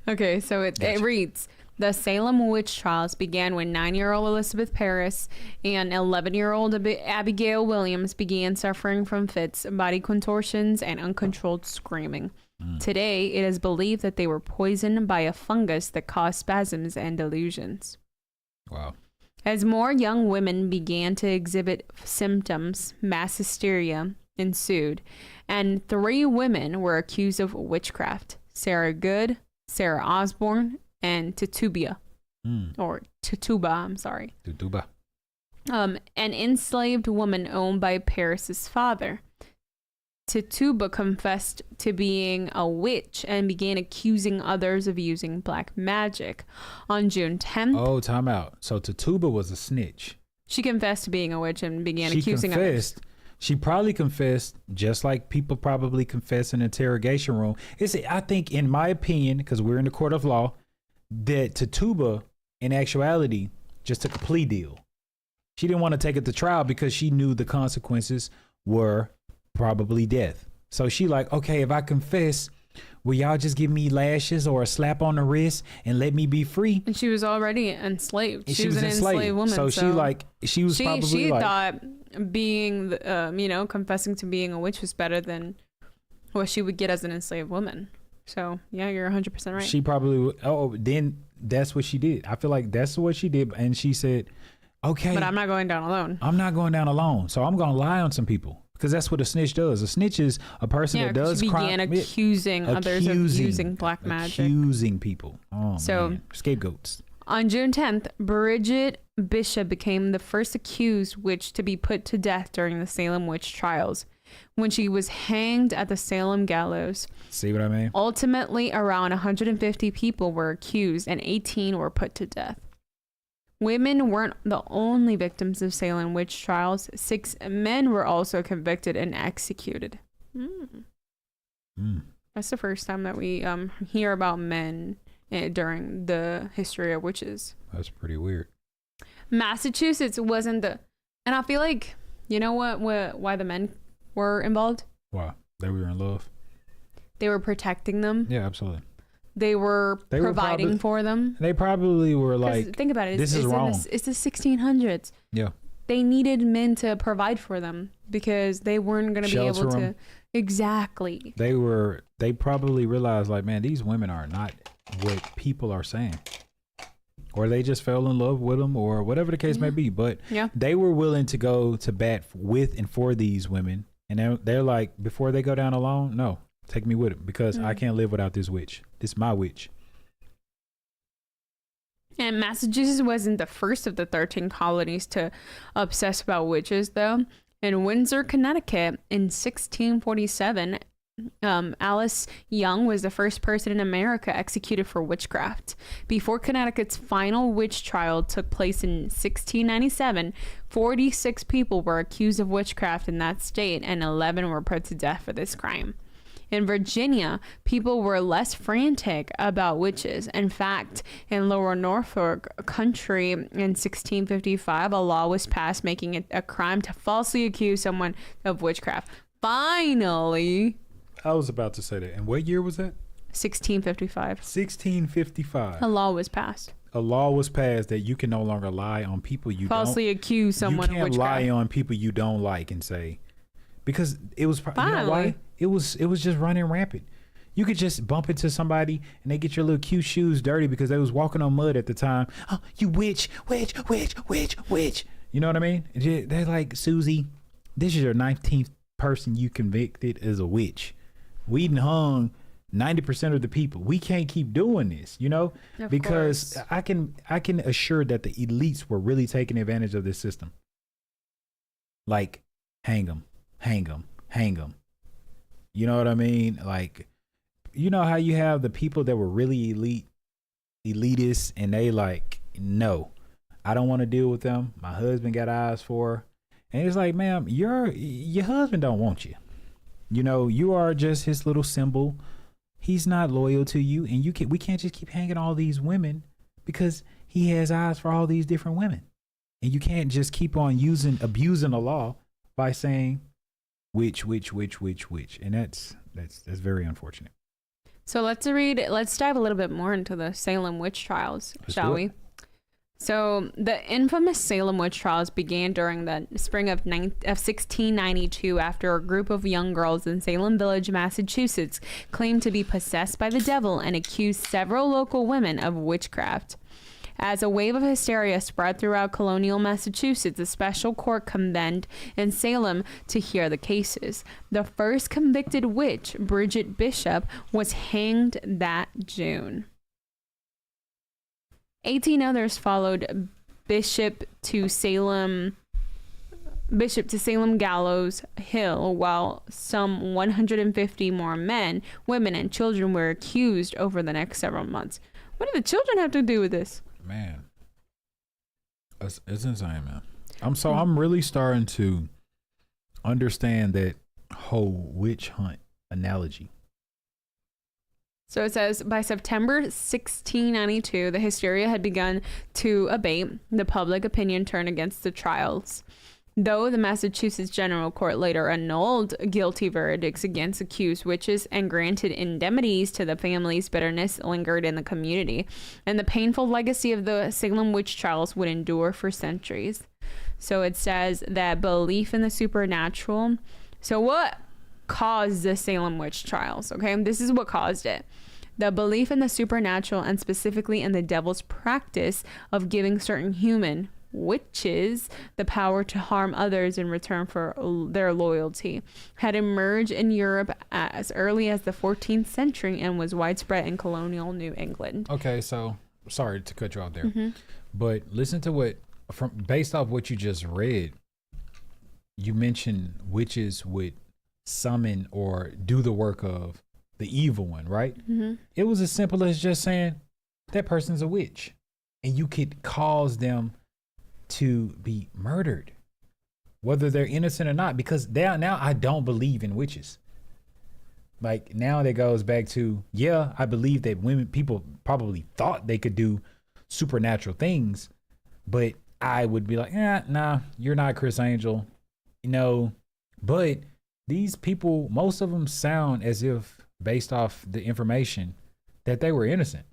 Okay, so it reads, the Salem witch trials began when 9-year-old Elizabeth Parris and 11-year-old Abigail Williams began suffering from fits, body contortions, and uncontrolled screaming. Today, it is believed that they were poisoned by a fungus that caused spasms and delusions. Wow. As more young women began to exhibit symptoms, mass hysteria ensued, and 3 women were accused of witchcraft: Sarah Good, Sarah Osborne, and Tituba, I'm sorry. Tituba. An enslaved woman owned by Paris's father. Tituba confessed to being a witch and began accusing others of using black magic. On June 10th, Oh, time out. So Tituba was a snitch. she confessed to being a witch and began She accusing confessed. She probably confessed, just like people probably confess in an interrogation room. I think, in my opinion, because we're in the court of law, that Tituba, in actuality, just took a plea deal. She didn't want to take it to trial because she knew the consequences were probably death. So she like, okay, if I confess, will y'all just give me lashes or a slap on the wrist and let me be free? And she was already enslaved. And She was an enslaved woman. So she was probably she like, thought being, confessing to being a witch was better than what she would get as an enslaved woman. So yeah, you're 100% right. she probably, then that's what she did. I feel like that's what she did. And she said, okay, But I'm not going down alone. I'm not going down alone. So I'm going to lie on some people. Because that's what a snitch does. A snitch is a person that does she crime. began accusing others of using black magic. Accusing people. Oh, So- man. Scapegoats. On June 10th, Bridget Bishop became the first accused witch to be put to death during the Salem witch trials, when she was hanged at the Salem gallows. See what I mean? Ultimately, around 150 people were accused and 18 were put to death. Women weren't the only victims of Salem witch trials. 6 men were also convicted and executed. That's the first time that we hear about men during the history of witches. That's pretty weird. Massachusetts wasn't the... And I feel like, you know why the men were involved? Wow. They were in love. They were protecting them. Yeah, absolutely. They were providing for them. They probably were like, think about it. this is wrong. It's the 1600s. Yeah. They needed men to provide for them because they weren't going to be able Shelter to. 'em. Exactly. They probably realized like, man, these women are not what people are saying. Or they just fell in love with them or whatever the case may be. But Yeah. they were willing to go to bat with and for these women. And they're like, before they go down alone, no, take me with them because I can't live without this witch. This is my witch. And Massachusetts wasn't the first of the 13 colonies to obsess about witches, though. In Windsor, Connecticut, in 1647, Alice Young was the first person in America executed for witchcraft. Before Connecticut's final witch trial took place in 1697, 46 people were accused of witchcraft in that state, and 11 were put to death for this crime. In Virginia, people were less frantic about witches. In fact, in Lower Norfolk Country in 1655, a law was passed making it a crime to falsely accuse someone of witchcraft. Finally, I was about to say that. And what year was that? 1655. 1655. A law was passed. A law was passed that you can no longer lie on people you Falsely don't. accuse someone You of can't witchcraft. lie on people you don't like and say, because it was, you know Finally. why? It was just running rampant. You could just bump into somebody and they get your little cute shoes dirty because they was walking on mud at the time. Oh, you witch, witch, witch, witch, witch. You know what I mean? They're like, Susie, this is your 19th person you convicted as a witch. We done hung 90% of the people. We can't keep doing this, you know, Of because course. I can assure that the elites were really taking advantage of this system. Like, hang them, hang them, hang them. You know what I mean? Like, you know how you have the people that were really elitist, and they like, no, I don't want to deal with them. My husband got eyes for her. And it's like, ma'am, your husband don't want you. You are just his little symbol. He's not loyal to you, and we can't just keep hanging all these women because he has eyes for all these different women. And you can't just keep on abusing the law by saying which. And that's very unfortunate. So let's dive a little bit more into the Salem witch trials, shall we? So the infamous Salem witch trials began during the spring of 1692 after a group of young girls in Salem Village, Massachusetts, claimed to be possessed by the devil and accused several local women of witchcraft. As a wave of hysteria spread throughout colonial Massachusetts, a special court convened in Salem to hear the cases. The first convicted witch, Bridget Bishop, was hanged that June. 18 others followed Bishop to Salem Gallows Hill, while some 150 more men, women, and children were accused over the next several months. What do the children have to do with this? Man, it's insane, man. I'm really starting to understand that whole witch hunt analogy. So it says, by September 1692, the hysteria had begun to abate. The public opinion turned against the trials. Though the Massachusetts General Court later annulled guilty verdicts against accused witches and granted indemnities to the families, bitterness lingered in the community, and the painful legacy of the Salem witch trials would endure for centuries. So it says that belief in the supernatural. So what caused the Salem witch trials? Okay, this is what caused it. The belief in the supernatural, and specifically in the devil's practice of giving certain human witches the power to harm others in return for their loyalty, had emerged in Europe as early as the 14th century and was widespread in colonial New England. Okay, so sorry to cut you off there, but listen to based off what you just read, you mentioned witches would summon or do the work of the evil one, right? It was as simple as just saying that person's a witch, and you could cause them to be murdered, whether they're innocent or not, because now I don't believe in witches. Like, now that goes back to, I believe that people probably thought they could do supernatural things, but I would be like, nah, you're not Chris Angel, but these people, most of them sound as if, based off the information, that they were innocent.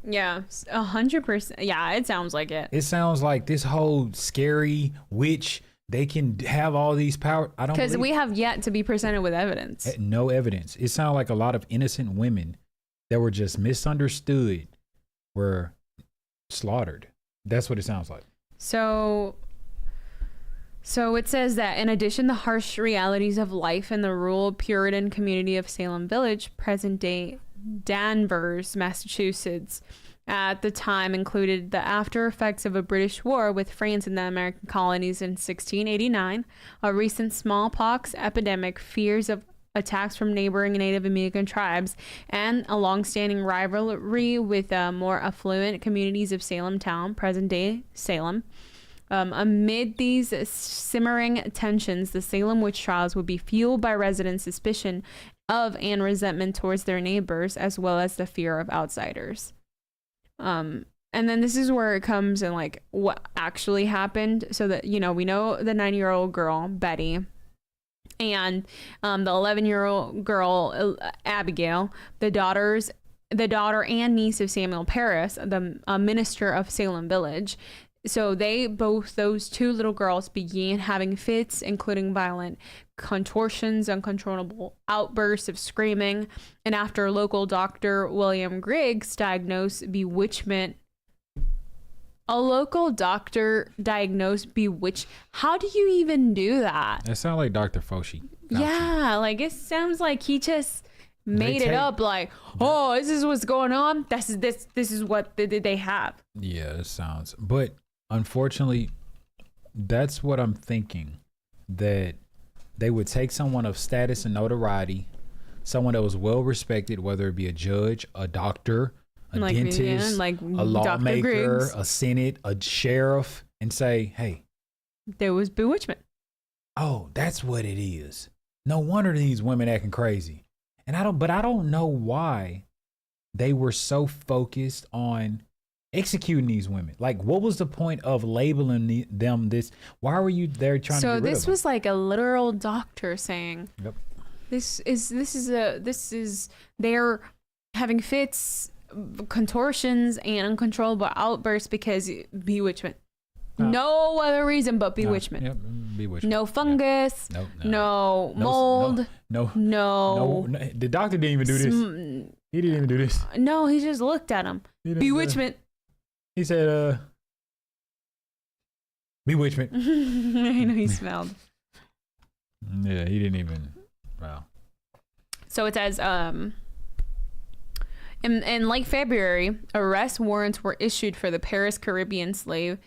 Yeah, 100%. Yeah, it sounds like it. It sounds like this whole scary witch, they can have all these power. I don't, because we have yet to be presented with evidence. No evidence. It sounds like a lot of innocent women that were just misunderstood were slaughtered. That's what it sounds like. So it says that in addition, the harsh realities of life in the rural Puritan community of Salem Village, present-day Danvers, Massachusetts, at the time included the after effects of a British war with France in the American colonies in 1689, a recent smallpox epidemic, fears of attacks from neighboring Native American tribes, and a long-standing rivalry with more affluent communities of Salem town, present-day Salem. Amid these simmering tensions, the Salem witch trials would be fueled by residents' suspicion of and resentment towards their neighbors, as well as the fear of outsiders. And then this is where it comes in, like, what actually happened. So that, we know the 9-year-old girl, Betty, and the 11-year-old girl, Abigail, the daughter and niece of Samuel Parris, the minister of Salem Village. So those two little girls began having fits, including violent contortions, uncontrollable outbursts of screaming. And after local doctor William Griggs diagnosed bewitchment, how do you even do that? It sounds like Dr. Fauci. Yeah, like it sounds like he just made it up, like, oh, this is what's going on. This is what they have. Yeah, it sounds, but unfortunately, that's what I'm thinking, that they would take someone of status and notoriety, someone that was well respected, whether it be a judge, a doctor, a dentist, a lawmaker, a senate, a sheriff, and say, hey, there was bewitchment. Oh, that's what it is. No wonder these women acting crazy. And I don't know why they were so focused on executing these women. Like, what was the point of labeling them this? Why were you there trying to get rid of them? So this was like a literal doctor saying, Yep. this is they're having fits, contortions, and uncontrollable outbursts because bewitchment. No other reason but bewitchment. Yep, bewitchment. No fungus. Yep. No mold. No. The doctor didn't even do this. He didn't even do this. No, he just looked at him. Bewitchment. He said, bewitchment. I know he smelled. Yeah, he didn't even. Wow. So it says, in late February, arrest warrants were issued for the Paris Caribbean slave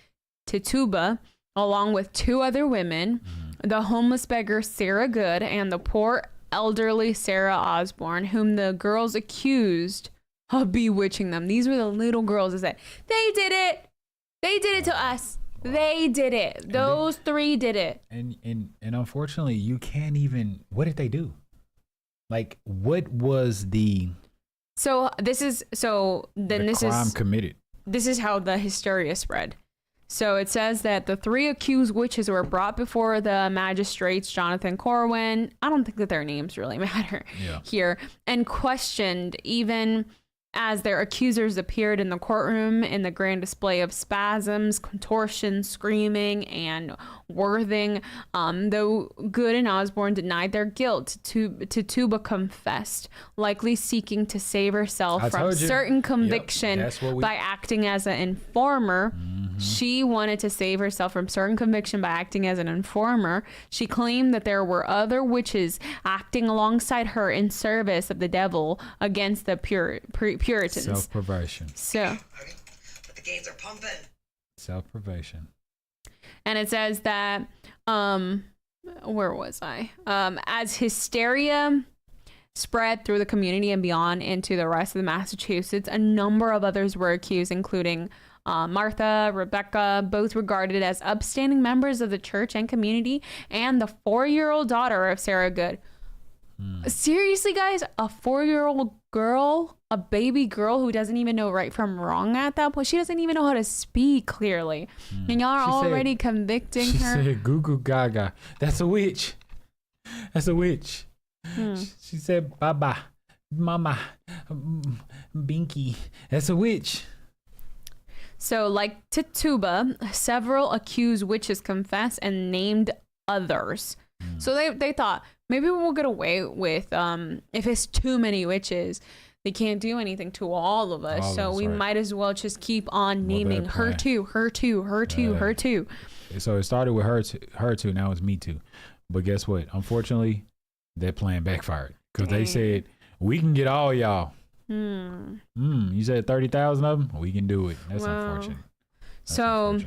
Tituba, along with 2 other women, the homeless beggar Sarah Good and the poor elderly Sarah Osborne, whom the girls accused of bewitching them. These were the little girls that said, they did it. They did it to us. They did it. Those 3 did it. And unfortunately, you can't even. What did they do? Like, what was the? So this is crime committed. This is how the hysteria spread. So it says that the 3 accused witches were brought before the magistrates, Jonathan Corwin. I don't think that their names really matter here, and questioned even as their accusers appeared in the courtroom in the grand display of spasms, contortions, screaming, and worthing. Though Good and Osborne denied their guilt, Tituba confessed, likely seeking to save herself from certain conviction by acting as an informer. She wanted to save herself from certain conviction by acting as an informer. She claimed that there were other witches acting alongside her in service of the devil against the Puritans. Self-perversion. So, but the gates are pumping. Self-perversion. And it says that, where was I? As hysteria spread through the community and beyond into the rest of the Massachusetts, a number of others were accused, including Martha, Rebecca, both regarded as upstanding members of the church and community, and the 4-year-old daughter of Sarah Good. Seriously, guys, a 4-year-old girl, a baby girl who doesn't even know right from wrong at that point. She doesn't even know how to speak clearly. And y'all are already convicting her. She said, Goo Goo Gaga. That's a witch. That's a witch. She said, Baba, Mama, Binky. That's a witch. So, like Tituba, several accused witches confessed and named others. So they thought, maybe we'll get away with, if it's too many witches, they can't do anything to all of us. So we might as well just keep on naming her too, her too, her too, her too. So it started with her too, now it's me too. But guess what? Unfortunately, that plan backfired. Because they said, we can get all y'all. You said 30,000 of them? We can do it. That's unfortunate. So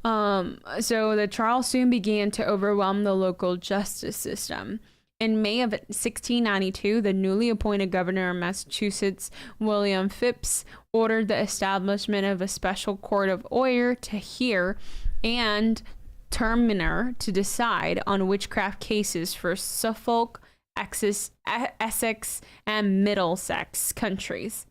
the trial soon began to overwhelm the local justice system. In May of 1692, the newly appointed governor of Massachusetts, William Phips, ordered the establishment of a special court of oyer to hear and terminer to decide on witchcraft cases for Suffolk, Essex, and Middlesex counties.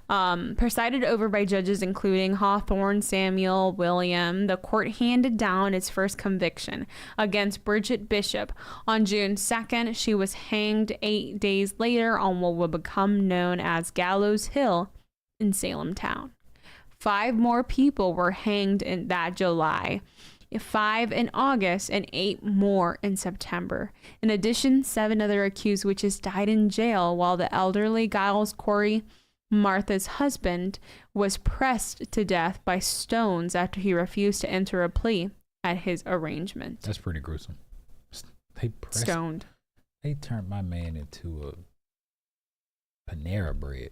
Presided over by judges including Hawthorne, Samuel, William, the court handed down its first conviction against Bridget Bishop. On June 2nd, she was hanged 8 days later on what would become known as Gallows Hill in Salem town. 5 more people were hanged in that July, 5 in August, and 8 more in September. In addition, 7 other accused witches died in jail, while the elderly Giles Corey, Martha's husband, was pressed to death by stones after he refused to enter a plea at his arraignment. That's pretty gruesome. Stoned. They turned my man into a Panera Bread.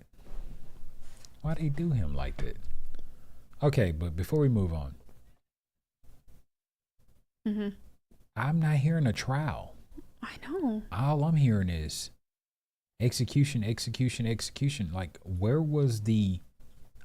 Why'd they do him like that? Okay, but before we move on, I'm not hearing a trial. I know. All I'm hearing is execution. Like, where was the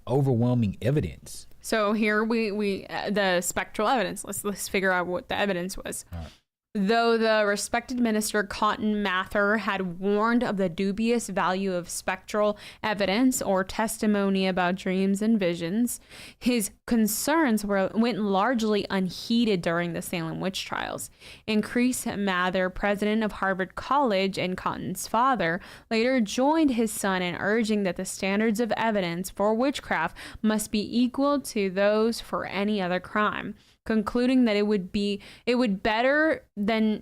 overwhelming evidence? So here we the spectral evidence. Let's figure out what the evidence was. All right. Though the respected minister Cotton Mather had warned of the dubious value of spectral evidence or testimony about dreams and visions, his concerns went largely unheeded during the Salem witch trials. Increase Mather, president of Harvard College and Cotton's father, later joined his son in urging that the standards of evidence for witchcraft must be equal to those for any other crime, concluding that it would better than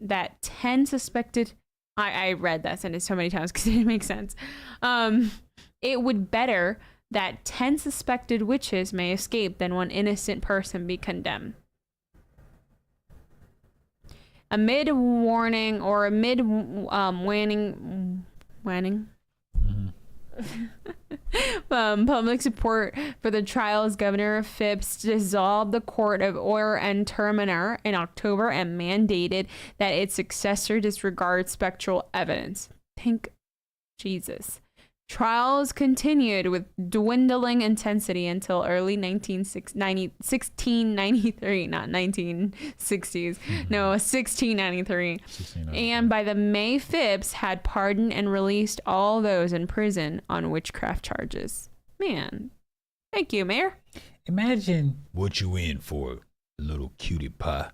that 10 suspected. I read that sentence so many times because it didn't make sense. It would better that 10 suspected witches may escape than one innocent person be condemned. Amid warning or amid waning. Public support for the trials, Governor Phipps dissolved the Court of Oyer and Terminer in October and mandated that its successor disregard spectral evidence. Thank Jesus. Trials continued with dwindling intensity until early 1693, not 1960s. No, 1693. And by the May, Phipps had pardoned and released all those in prison on witchcraft charges. Man, thank you, Mayor. Imagine what you in for, little cutie pie.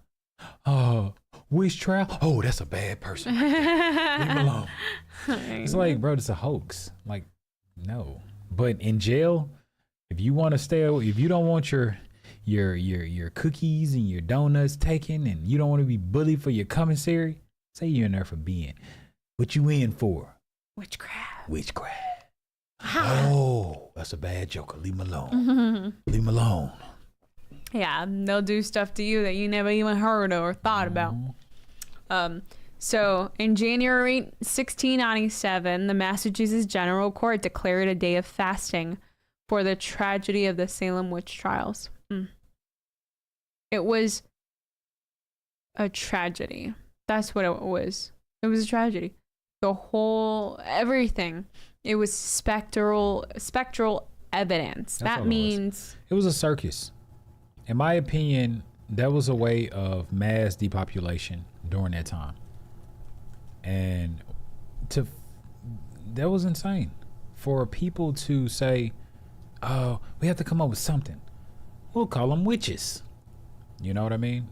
Oh, witch trial? Oh, that's a bad person. Leave him alone. It's like, bro, it's a hoax. Like, no. But in jail, if you want to stay, if you don't want your cookies and your donuts taken, and you don't want to be bullied for your commissary, say you're in there for being. What you in for? Witchcraft. Oh, that's a bad joker. Leave him alone. Leave him alone. Yeah, they'll do stuff to you that you never even heard or thought about. So in January 1697, the Massachusetts General Court declared a day of fasting for the tragedy of the Salem witch trials. It was a tragedy. That's what it was. It was a tragedy. The whole, everything. It was spectral evidence. That means it was a circus. In my opinion, that was a way of mass depopulation during that time. And that was insane for people to say, oh, we have to come up with something. We'll call them witches. You know what I mean?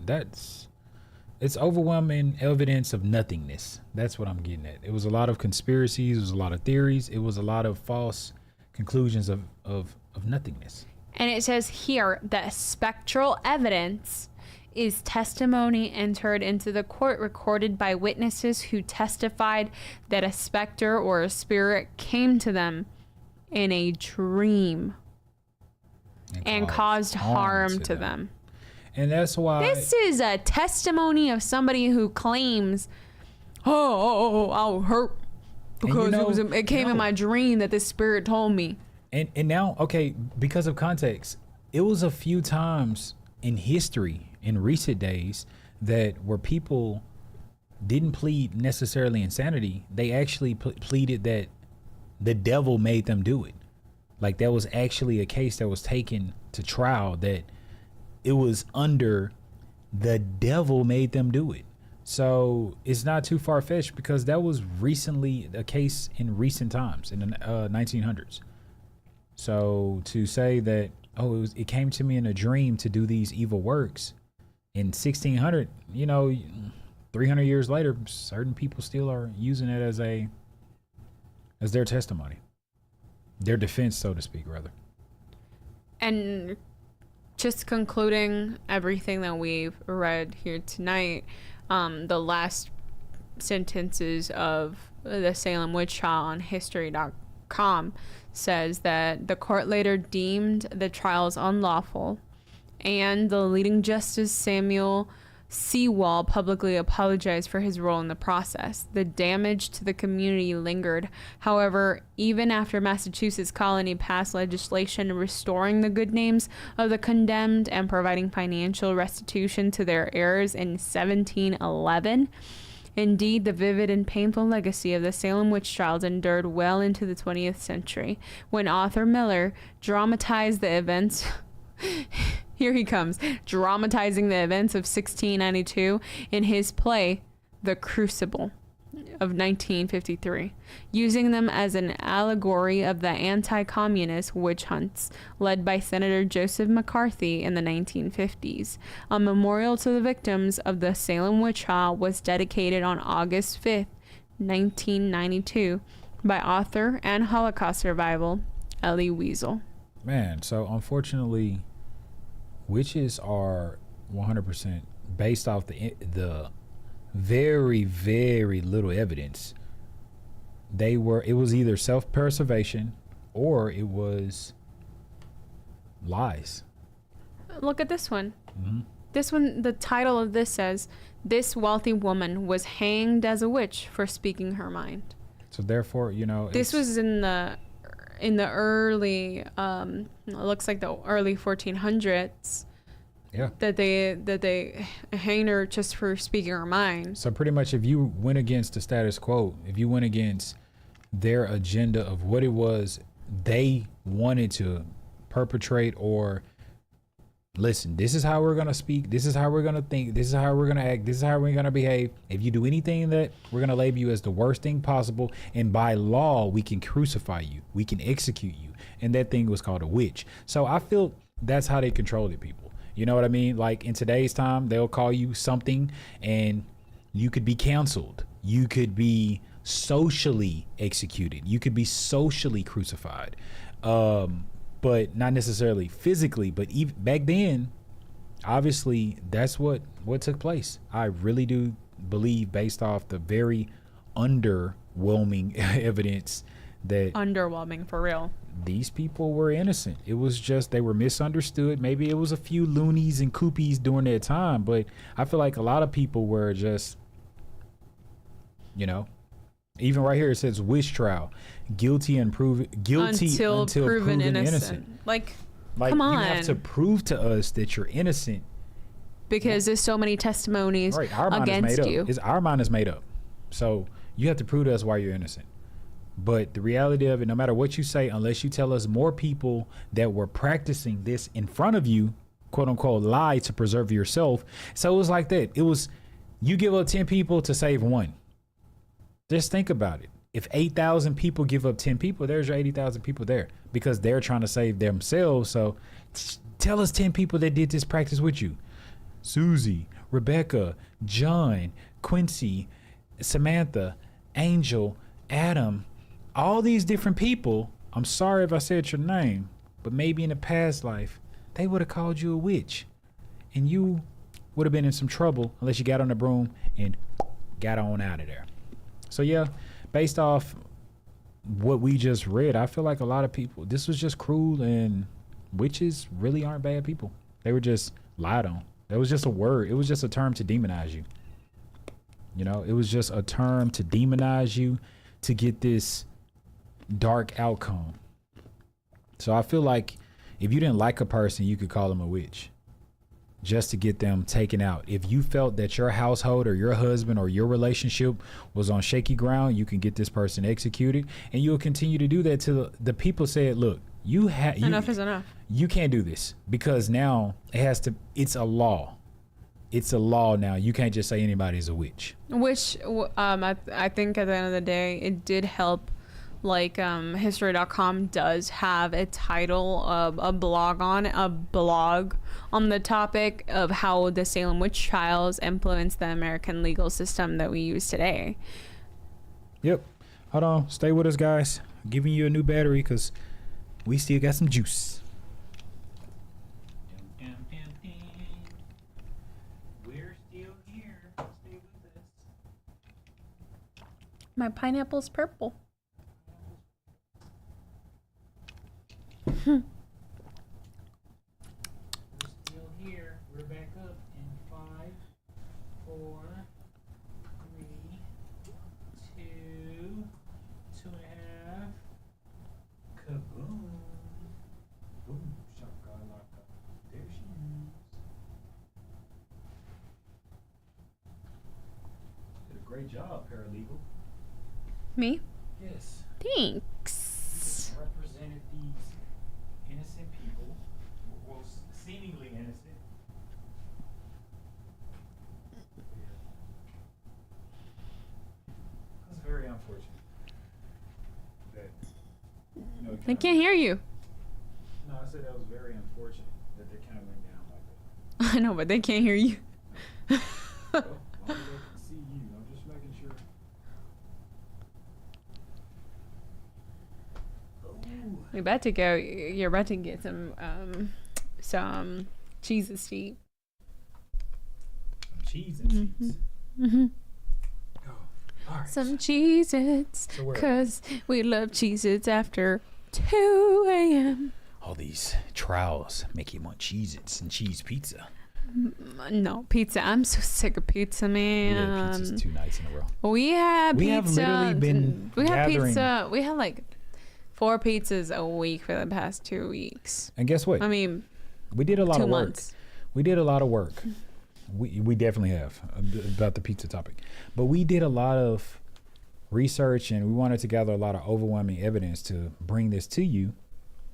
It's overwhelming evidence of nothingness. That's what I'm getting at. It was a lot of conspiracies. It was a lot of theories. It was a lot of false conclusions of nothingness. And it says here that spectral evidence is testimony entered into the court recorded by witnesses who testified that a specter or a spirit came to them in a dream and caused harm to them. And that's why this is a testimony of somebody who claims, I was hurt because it came in my dream that this spirit told me. And now, okay, because of context, it was a few times in history, in recent days, that where people didn't plead necessarily insanity. They actually pleaded that the devil made them do it. Like, that was actually a case that was taken to trial, that it was under the devil made them do it. So it's not too far-fetched, because that was recently a case in recent times, in the 1900s. So to say that, it came to me in a dream to do these evil works in 1600, 300 years later, certain people still are using it as their testimony, their defense, so to speak, rather. And just concluding everything that we've read here tonight, the last sentences of the Salem witch trial on history.com says that the court later deemed the trials unlawful, and the leading justice Samuel Sewall publicly apologized for his role in the process. The damage to the community lingered. However, even after Massachusetts colony passed legislation restoring the good names of the condemned and providing financial restitution to their heirs in 1711, indeed, the vivid and painful legacy of the Salem witch trials endured well into the 20th century, when Arthur Miller dramatized the events Here he comes, dramatizing the events of 1692 in his play, The Crucible of 1953, using them as an allegory of the anti-communist witch hunts led by Senator Joseph McCarthy in the 1950s. A memorial to the victims of the Salem witch trial was dedicated on August 5th, 1992, by author and Holocaust survivor Elie Wiesel. Man, so unfortunately, witches are 100% based off the very, very little evidence. It was either self-preservation or it was lies. Look at this one. This one, the title of this says, "This wealthy woman was hanged as a witch for speaking her mind." So therefore, This was in the early, it looks like the early 1400s. Yeah. That they hanged her just for speaking her mind. So pretty much, if you went against the status quo, if you went against their agenda of what it was they wanted to perpetrate, or listen, this is how we're going to speak, this is how we're going to think, this is how we're going to act, this is how we're going to behave. If you do anything that, we're going to label you as the worst thing possible. And by law, we can crucify you. We can execute you. And that thing was called a witch. So I feel that's how they controlled it, people. You know what I mean? Like in today's time, they'll call you something and you could be canceled. You could be socially executed. You could be socially crucified. But not necessarily physically, but even back then, obviously that's what took place. I really do believe, based off the very underwhelming evidence, that Underwhelming, for real. these people were innocent. It was just they were misunderstood. Maybe it was a few loonies and koopies during their time, but I feel like a lot of people were just, even right here it says witch trial, guilty until proven innocent. Like Like, come on, you have to prove to us that you're innocent. because there's so many testimonies Right, our mind is against made you. up. Our mind is made up. So you have to prove to us why you're innocent. But the reality of it, no matter what you say, unless you tell us more people that were practicing this in front of you, quote unquote, lie to preserve yourself. So it was like that. It was, you give up 10 people to save one. Just think about it. If 8,000 people give up 10 people, there's your 80,000 people there because they're trying to save themselves. So tell us 10 people that did this practice with you. Susie, Rebecca, John, Quincy, Samantha, Angel, Adam, all these different people. I'm sorry if I said your name, but maybe in a past life, they would have called you a witch and you would have been in some trouble unless you got on the broom and got on out of there. So yeah, based off what we just read, I feel like a lot of people, this was just cruel, and witches really aren't bad people. They were just lied on. That was just a word. It was just a term to demonize you. It was just a term to demonize you to get this dark outcome. So I feel like if you didn't like a person, you could call them a witch just to get them taken out. If you felt that your household or your husband or your relationship was on shaky ground, you can get this person executed, and you'll continue to do that till the people said, look, enough is enough. You can't do this, because now it's a law. It's a law now. You can't just say anybody's a witch. Which I think at the end of the day, it did help. Like history.com does have a title of a blog on the topic of how the Salem witch trials influenced the American legal system that we use today. Yep. Hold on. Stay with us, guys. I'm giving you a new battery because we still got some juice. We're still here. Stay with us. My pineapple's purple. We're still here. We're back up in 5, 4, 3, 2, 2.5. Kaboom. Boom. Shakalaka. There she is. Did a great job, paralegal. Me? Yes. Thanks. Represented these innocent people, well, seemingly innocent unfortunate that They can't hear you. No, I said that was very unfortunate that they kind of went down like that. I know, but they can't hear you. Well, as long as they can see you, I'm just making sure. You're about to go. You're about to get some cheeses to eat. Some cheese and cheese. Mm-hmm. Oh, all right. Some Cheez-Its, So where- cause we love Cheez-Its after 2 a.m. All these trials make you want Cheez-Its and cheese pizza. No, pizza. I'm so sick of pizza, man. Yeah, pizza's 2 nights in a row. We had We have pizza. literally been we had gathering- pizza. We had like 4 pizzas a week for the past 2 weeks. And guess what? I mean, We did a lot 2 of work. months. We did a lot of work. We definitely have about the pizza topic. But we did a lot of research and we wanted to gather a lot of overwhelming evidence to bring this to you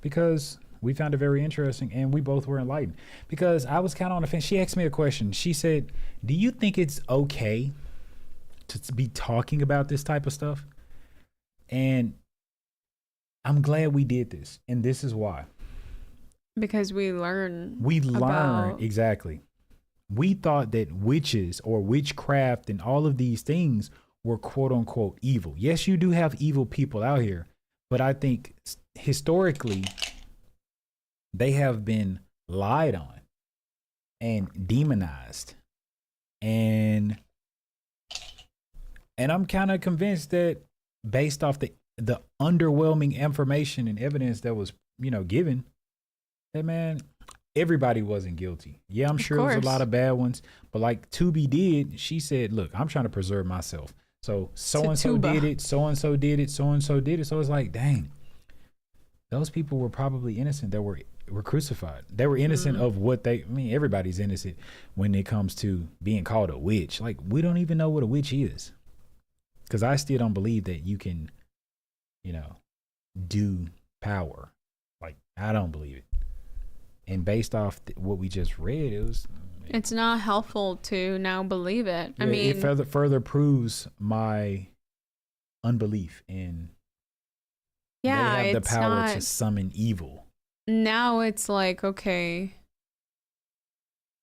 because we found it very interesting and we both were enlightened. Because I was kind of on the fence. She asked me a question. She said, "Do you think it's okay to be talking about this type of stuff?" And I'm glad we did this. And this is why. Because we learn. We learn about- exactly. We thought that witches or witchcraft and all of these things were quote unquote evil. Yes, you do have evil people out here, but I think historically they have been lied on and demonized. And I'm kind of convinced that based off the underwhelming information and evidence that was, given, that man, everybody wasn't guilty. Yeah, I'm sure there's a lot of bad ones, but like Tubi did, she said, "Look, I'm trying to preserve myself. So and so did it, so and so did it, so and so did it." So it's like, dang, those people were probably innocent that were crucified. They were innocent of what everybody's innocent when it comes to being called a witch. Like, we don't even know what a witch is. Because I still don't believe that you can, do power. Like, I don't believe it. And based off what we just read, It's not helpful to now believe it. I mean, it further proves my unbelief in yeah, they have the it's power not. to summon evil. Now it's like, okay,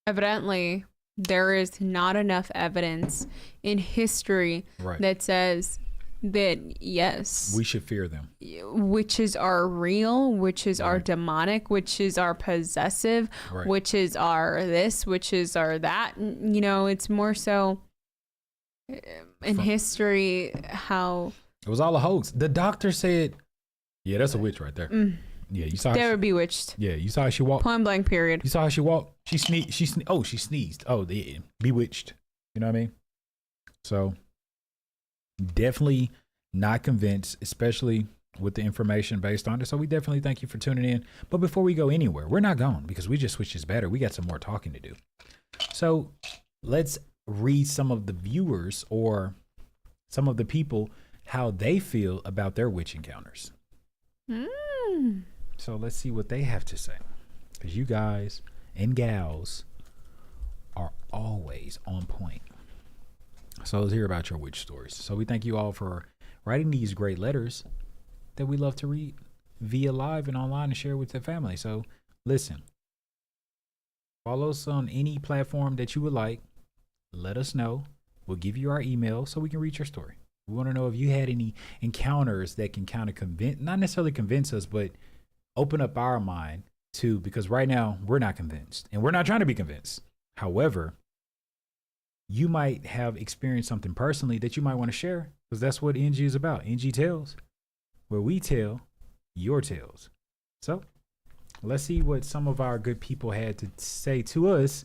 evidently there is not enough evidence in history Right. that says that yes, We should fear them. witches are real, witches are Right. demonic, witches are possessive, Right. witches are this, witches are that. It's more so in From- history how It was all a hoax. The doctor said, "Yeah, that's a witch right there." Yeah, you saw. they How were bewitched. you saw how she walked. Point blank period. You saw how she walked. She sneezed. She sneezed. Oh, yeah, bewitched. You know what I mean? So definitely not convinced, especially with the information based on it. So we definitely thank you for tuning in. But before we go anywhere, we're not going because we just switched this better. We got some more talking to do. So let's read some of the viewers or some of the people how they feel about their witch encounters. So let's see what they have to say. Because you guys and gals are always on point. So let's hear about your witch stories. So we thank you all for writing these great letters that we love to read via live and online and share with the family. So listen, follow us on any platform that you would like. Let us know. We'll give you our email so we can read your story. We want to know if you had any encounters that can kind of not necessarily convince us, but open up our mind too, because right now we're not convinced and we're not trying to be convinced. However, you might have experienced something personally that you might want to share, because that's what NG is about. NG Tales, where we tell your tales. So let's see what some of our good people had to say to us.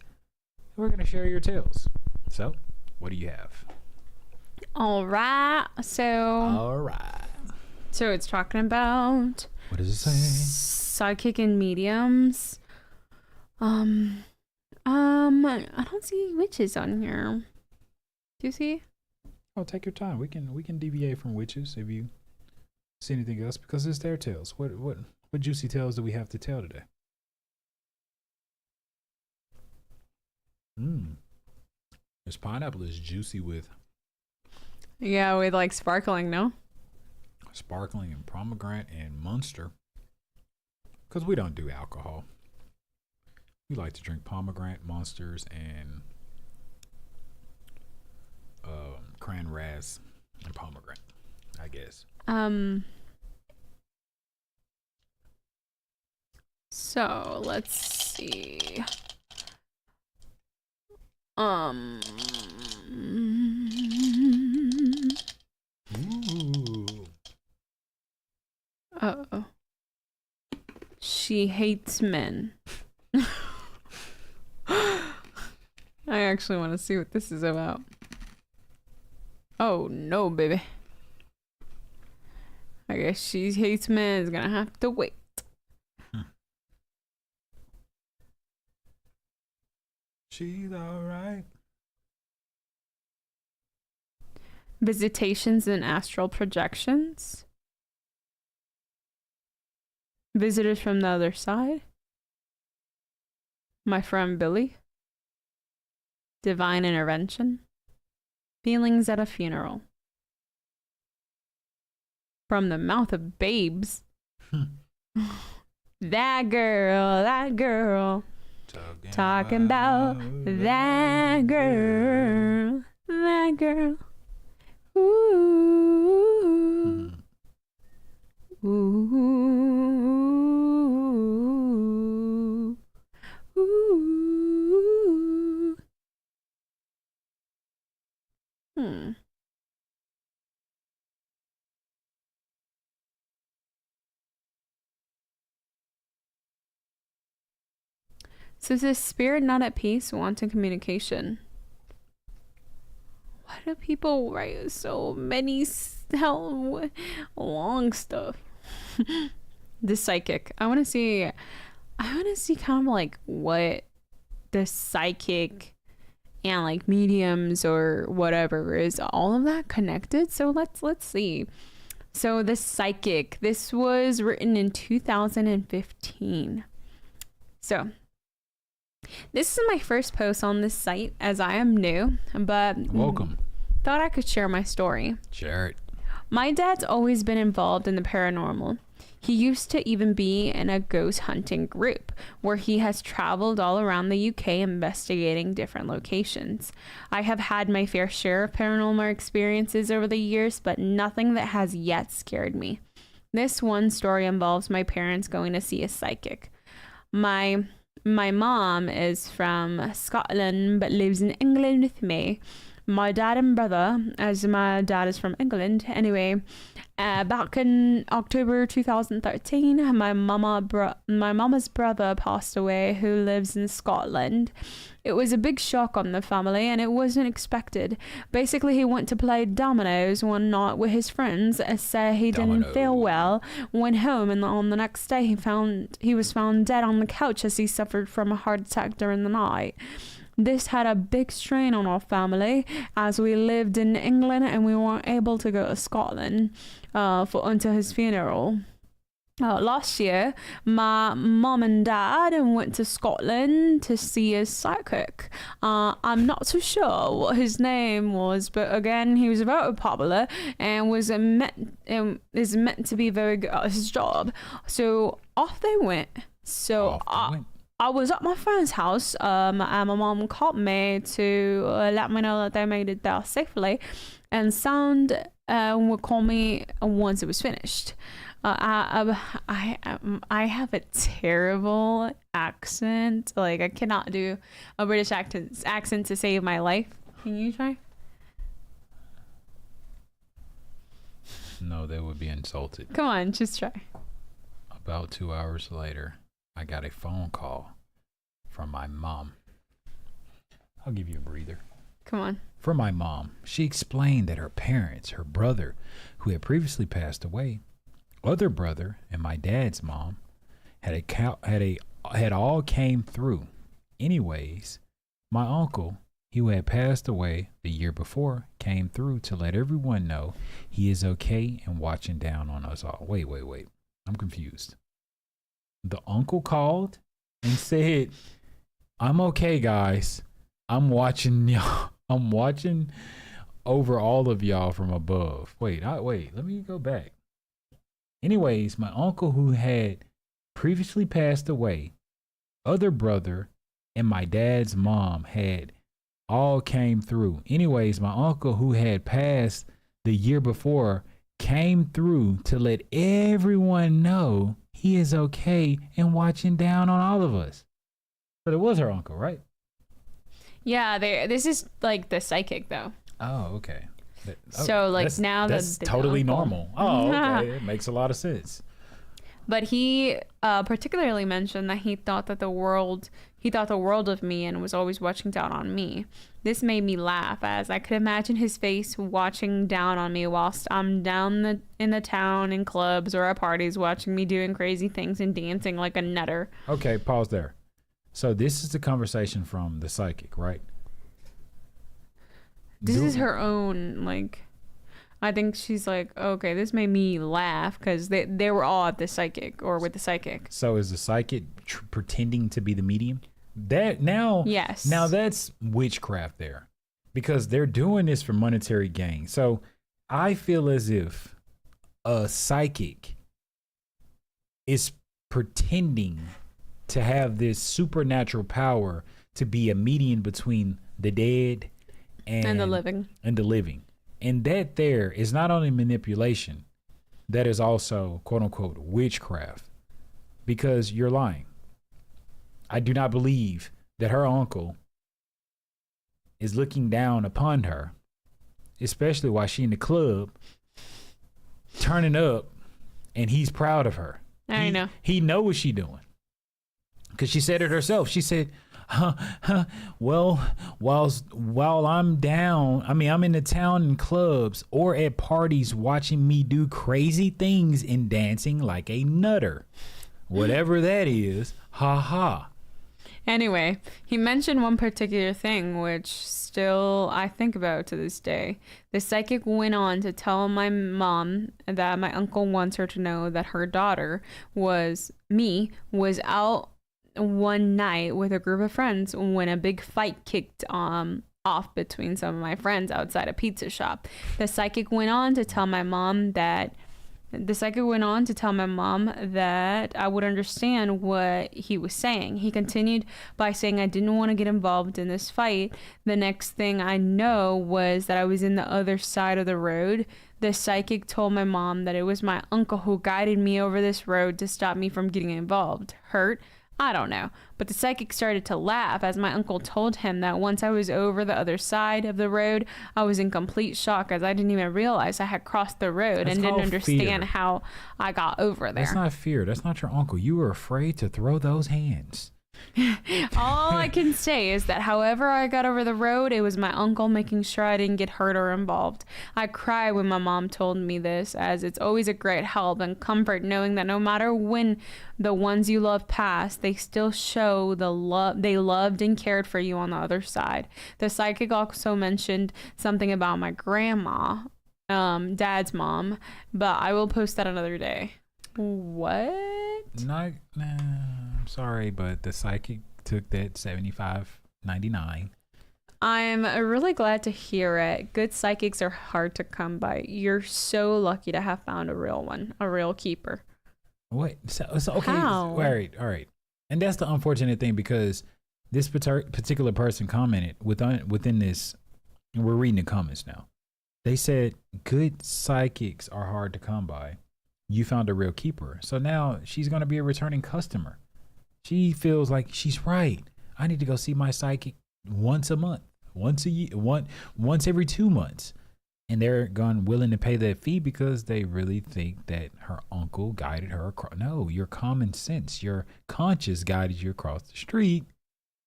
We're going to share your tales. So what do you have? All right. All right. So it's talking about What does it say? psychic and mediums. I don't see witches on here. Do you see? Oh, take your time. We can deviate from witches if you see anything else, because it's their tales. What juicy tales do we have to tell today? This pineapple is juicy with Yeah, with like sparkling, no? Sparkling and pomegranate and Munster. Because we don't do alcohol. We like to drink pomegranate, Monsters, and cran ras and pomegranate, I guess. So let's see. Ooh. Uh-oh. She hates men. I actually want to see what this is about. Oh no, baby. I guess she hates men is gonna have to wait. She's alright. Visitations and astral projections. Visitors from the other side. My friend Billy. Divine intervention. Feelings at a funeral. From the mouth of babes. That girl. Talking about that girl. That girl. Ooh. Ooh. Ooh. So is this spirit not at peace, wanting communication? Why do people write so many long stuff? The psychic. I want to see kind of like what the psychic and like mediums or whatever is all of that connected. So let's see. So the psychic. This was written in 2015. So this is my first post on this site as I am new, but Welcome. Thought I could share my story. Share it. My dad's always been involved in the paranormal. He used to even be in a ghost hunting group where he has traveled all around the UK investigating different locations. I have had my fair share of paranormal experiences over the years, but nothing that has yet scared me. This one story involves my parents going to see a psychic. My mom is from Scotland but lives in England with me. My dad and brother, as my dad is from England, anyway, back in October 2013, my mama's brother passed away, who lives in Scotland. It was a big shock on the family, and it wasn't expected. Basically, he went to play dominoes one night with his friends, said he didn't feel well, went home, and on the next day he was found dead on the couch as he suffered from a heart attack during the night. This had a big strain on our family as we lived in England and we weren't able to go to Scotland until his funeral. Last year, my mom and dad went to Scotland to see a psychic. I'm not too sure what his name was, but again, he was very popular and is meant to be very good at his job. So off they went. I was at my friend's house, and my mom called me to let me know that they made it there safely, and sound would call me once it was finished. I have a terrible accent. Like, I cannot do a British accent to save my life. Can you try? No, they would be insulted. Come on, just try. About 2 hours later, I got a phone call from my mom. I'll give you a breather. Come on. From my mom. She explained that her parents, her brother, who had previously passed away, other brother, and my dad's mom had all came through. Anyways, my uncle, who had passed away the year before, came through to let everyone know he is okay and watching down on us all. Wait. I'm confused. The uncle called and said, "I'm okay, guys. I'm watching y'all. I'm watching over all of y'all from above. Wait, let me go back. Anyways, my uncle who had previously passed away, other brother, and my dad's mom had all came through. Anyways, my uncle who had passed the year before came through to let everyone know he is okay and watching down on all of us. But it was her uncle, right? Yeah, this is like the psychic though. Oh, okay. So like now that's the totally uncle. normal. Oh, okay. It makes a lot of sense. But he particularly mentioned that he thought the world of me and was always watching down on me. This made me laugh as I could imagine his face watching down on me whilst I'm down in the town in clubs or at parties watching me doing crazy things and dancing like a nutter. Okay, pause there. So this is the conversation from the psychic, right? This is her own, like, I think she's like, okay, this made me laugh because they were all at the psychic or with the psychic. So is the psychic pretending to be the medium? That now, yes. Now that's witchcraft there, because they're doing this for monetary gain. So I feel as if a psychic is pretending to have this supernatural power to be a median between the dead and the living. And that there is not only manipulation, that is also quote unquote witchcraft, because you're lying. I do not believe that her uncle is looking down upon her, especially while she in the club turning up, and he's proud of her. I know. He know what she doing, because she said it herself. She said, well, while I'm down, I'm in the town in clubs or at parties watching me do crazy things and dancing like a nutter. Whatever that is, ha ha. Anyway, he mentioned one particular thing which still I think about to this day. The psychic went on to tell my mom that my uncle wants her to know that her daughter was out one night with a group of friends when a big fight kicked off between some of my friends outside a pizza shop. The psychic went on to tell my mom that I would understand what he was saying. He continued by saying I didn't want to get involved in this fight. The next thing I know was that I was in the other side of the road. The psychic told my mom that it was my uncle who guided me over this road to stop me from getting involved. Hurt? I don't know. But the psychic started to laugh as my uncle told him that once I was over the other side of the road, I was in complete shock as I didn't even realize I had crossed the road and didn't understand how I got over there. That's not fear. That's not your uncle. You were afraid to throw those hands. All I can say is that however I got over the road, it was my uncle making sure I didn't get hurt or involved. I cried when my mom told me this, as it's always a great help and comfort knowing that no matter when the ones you love pass, they still show the love they loved and cared for you on the other side. The psychic also mentioned something about my grandma, Dad's mom, but I will post that another day. What? I'm sorry, but the psychic took that $75.99. I'm really glad to hear it. Good psychics are hard to come by. You're so lucky to have found a real one, a real keeper. What? So okay. How? All right. And that's the unfortunate thing, because this particular person commented within this, and we're reading the comments now. They said good psychics are hard to come by. You found a real keeper. So now she's going to be a returning customer. She feels like she's right. I need to go see my psychic once a month, once a year, once every 2 months. And they're willing to pay that fee because they really think that her uncle guided her across. No, your common sense, your conscience guided you across the street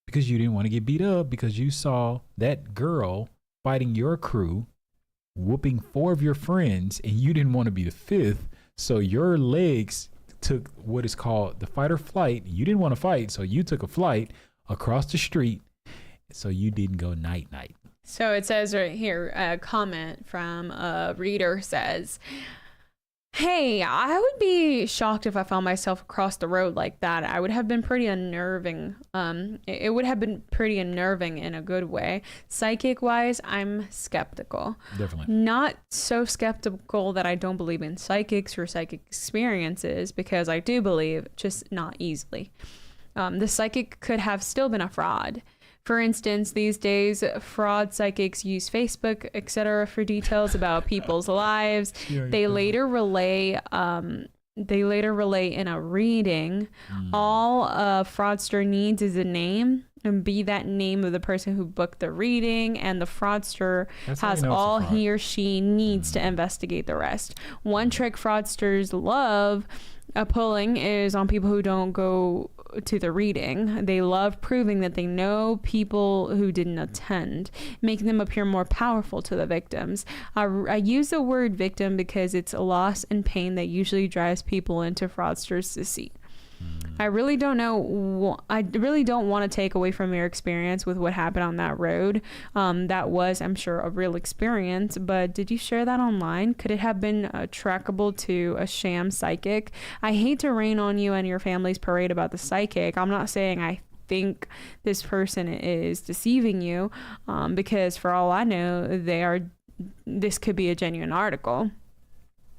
because you didn't want to get beat up, because you saw that girl fighting your crew, whooping 4 of your friends, and you didn't want to be the 5th. So your legs took what is called the fight or flight. You didn't want to fight, so you took a flight across the street, so you didn't go night-night. So it says right here, a comment from a reader says, Hey, I would be shocked if I found myself across the road like that. I would have been pretty unnerving. It would have been pretty unnerving in a good way. Psychic wise, I'm skeptical. Definitely. Not so skeptical that I don't believe in psychics or psychic experiences, because I do believe, just not easily. The psychic could have still been a fraud. For instance, these days, fraud psychics use Facebook, etc., for details about people's lives. They later relay in a reading. All a fraudster needs is a name, and be that name of the person who booked the reading, and the fraudster has all he or she needs to investigate the rest. One trick fraudsters love pulling is on people who don't go to the reading. They love proving that they know people who didn't attend, making them appear more powerful to the victims. I use the word victim because it's a loss and pain that usually drives people into fraudsters' deceit. I really don't know. I really don't want to take away from your experience with what happened on that road. That was, I'm sure, a real experience. But did you share that online? Could it have been trackable to a sham psychic? I hate to rain on you and your family's parade about the psychic. I'm not saying I think this person is deceiving you, because for all I know, this could be a genuine article.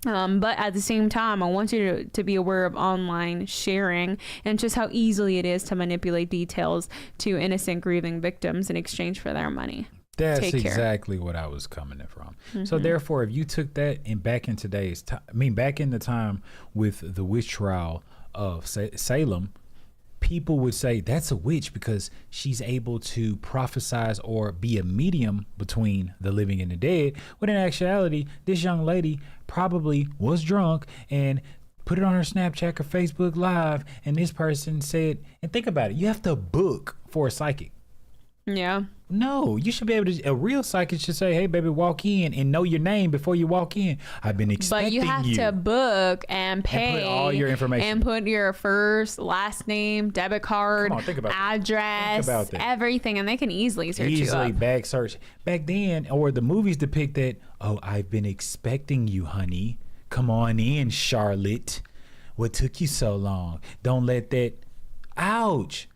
But at the same time, I want you to be aware of online sharing and just how easily it is to manipulate details to innocent grieving victims in exchange for their money. That's exactly what I was coming from. Mm-hmm. So therefore, if you took that and back in today's time, back in the time with the witch trial of Salem, people would say that's a witch because she's able to prophesize or be a medium between the living and the dead. When in actuality, this young lady probably was drunk and put it on her Snapchat or Facebook Live, and this person said, and think about it, you have to book for a psychic. Yeah. No, you should be able to. A real psychic should say, "Hey, baby, walk in and know your name before you walk in. I've been expecting you." But you have to book and pay and put all your information and put your first, last name, debit card, address, everything, and they can easily search you up. Back search. Back then, or the movies depict that. Oh, I've been expecting you, honey. Come on in, Charlotte. What took you so long? Don't let that. Ouch.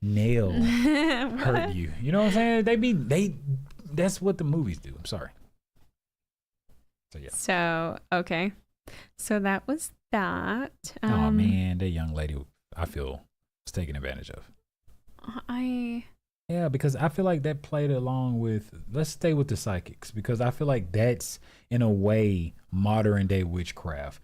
Nail hurt you. You know what I'm saying? That's what the movies do. I'm sorry. So yeah. So okay. So that was that. Oh man, that young lady, I feel, was taken advantage of. Yeah, because I feel like that played along with, let's stay with the psychics, because I feel like that's in a way modern day witchcraft.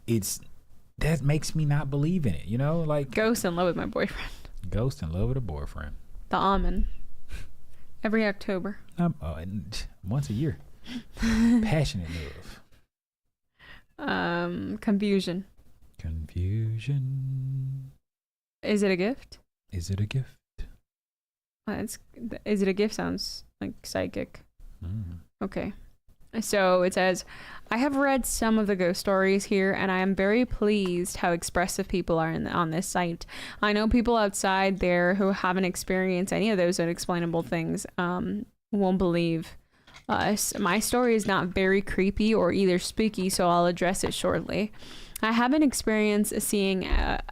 That makes me not believe in it, you know? Like Ghost in Love with My Boyfriend. Ghost in Love with a Boyfriend. The Almond. Every October. Once a year. Passionate Love. Confusion. Confusion. Is it a gift? Is it a gift? Is it a gift? Sounds like psychic. Okay. So it says, I have read some of the ghost stories here, and I am very pleased how expressive people are on this site. I know people outside there who haven't experienced any of those unexplainable things won't believe us. My story is not very creepy or either spooky, so I'll address it shortly. I haven't experienced seeing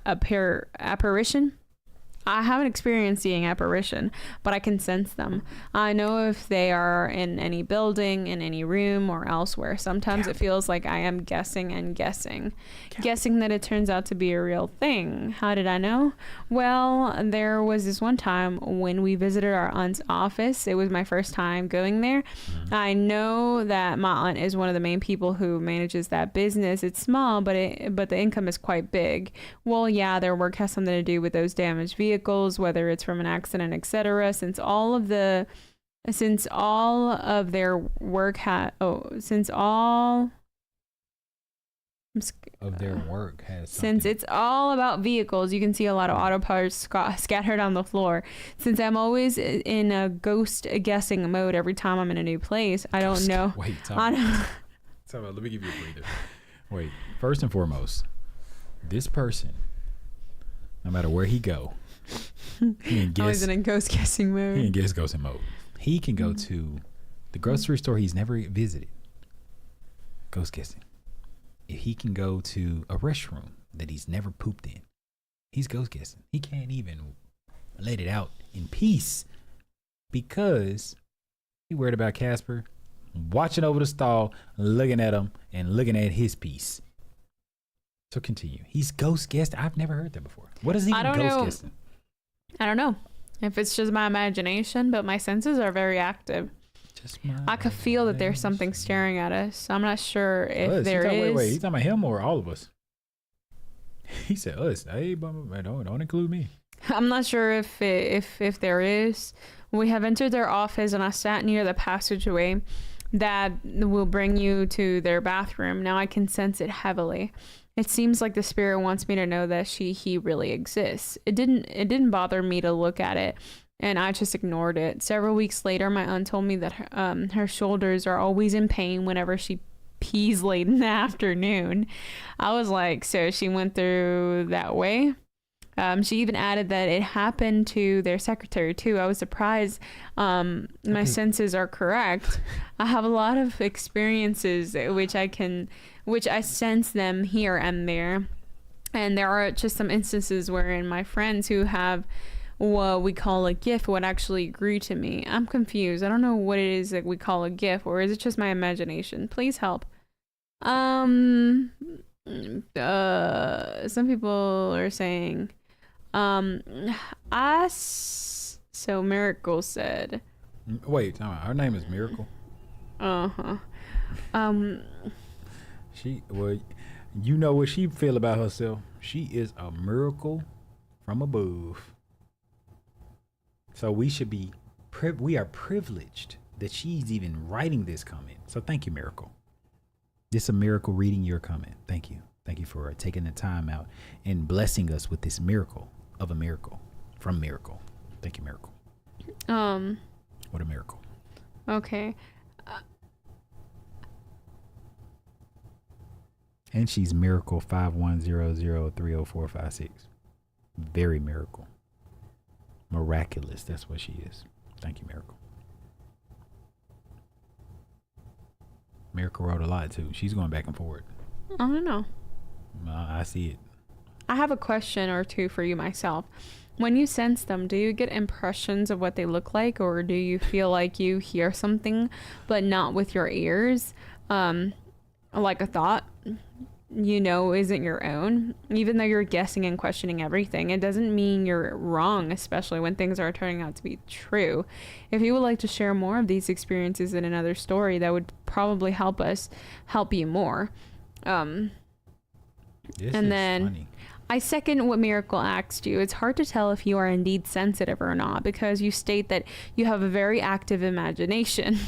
apparition. I haven't experienced seeing apparition, but I can sense them. I know if they are in any building, in any room, or elsewhere. Sometimes it feels like I am guessing and guessing that it turns out to be a real thing. How did I know? Well, there was this one time when we visited our aunt's office. It was my first time going there. I know that my aunt is one of the main people who manages that business. It's small, but the income is quite big. Well, yeah, their work has something to do with those damaged vehicles, whether it's from an accident, etc. Since all of their work has since it's all about vehicles, you can see a lot of auto parts scattered on the floor. Since I'm always in a ghost guessing mode every time I'm in a new place, I don't know. Wait, let me give you a breather. Wait, first and foremost, this person, no matter where he go, he can always in a ghost guessing mode. He can guess ghost mode. He can go to the grocery store he's never visited. Ghost guessing. if he can go to a restroom that he's never pooped in, he's ghost guessing. He can't even let it out in peace because he worried about Casper watching over the stall, looking at him and looking at his piece. So continue. He's ghost guessed. I've never heard that before. What is he ghost guessing? I don't know if it's just my imagination, but my senses are very active. I could feel that there's something staring at us. I'm not sure if there is. Wait, he's talking about him or all of us? He said us. Hey, don't include me. I'm not sure if there is. We have entered their office and I sat near the passageway that will bring you to their bathroom. Now I can sense it heavily. It seems like the spirit wants me to know that he really exists. It didn't bother me to look at it, and I just ignored it. Several weeks later, my aunt told me that her shoulders are always in pain whenever she pees late in the afternoon. I was like, so she went through that way? She even added that it happened to their secretary too. I was surprised. My senses are correct. I have a lot of experiences which I sense them here and there. And there are just some instances wherein my friends who have what we call a gift would actually agree to me. I'm confused. I don't know what it is that we call a gift, or is it just my imagination? Please help. Some people are saying so Miracle said, wait, her name is Miracle. Well, you know what she feel about herself. She is a miracle from above. So we are privileged that she's even writing this comment. So thank you, Miracle. This is a miracle reading your comment. Thank you. Thank you for taking the time out and blessing us with this miracle of a miracle from Miracle. Thank you, Miracle. What a miracle. Okay. And she's Miracle 5100300456. Very miracle. Miraculous. That's what she is. Thank you, Miracle. Miracle wrote a lot too. She's going back and forward. I don't know. I see it. I have a question or two for you myself. When you sense them, do you get impressions of what they look like, or do you feel like you hear something but not with your ears? Like a thought isn't your own. Even though you're guessing and questioning everything, it doesn't mean you're wrong, especially when things are turning out to be true. If you would like to share more of these experiences in another story, that would probably help you more. Funny. I second what Miracle asked you. It's hard to tell if you are indeed sensitive or not, because you state that you have a very active imagination.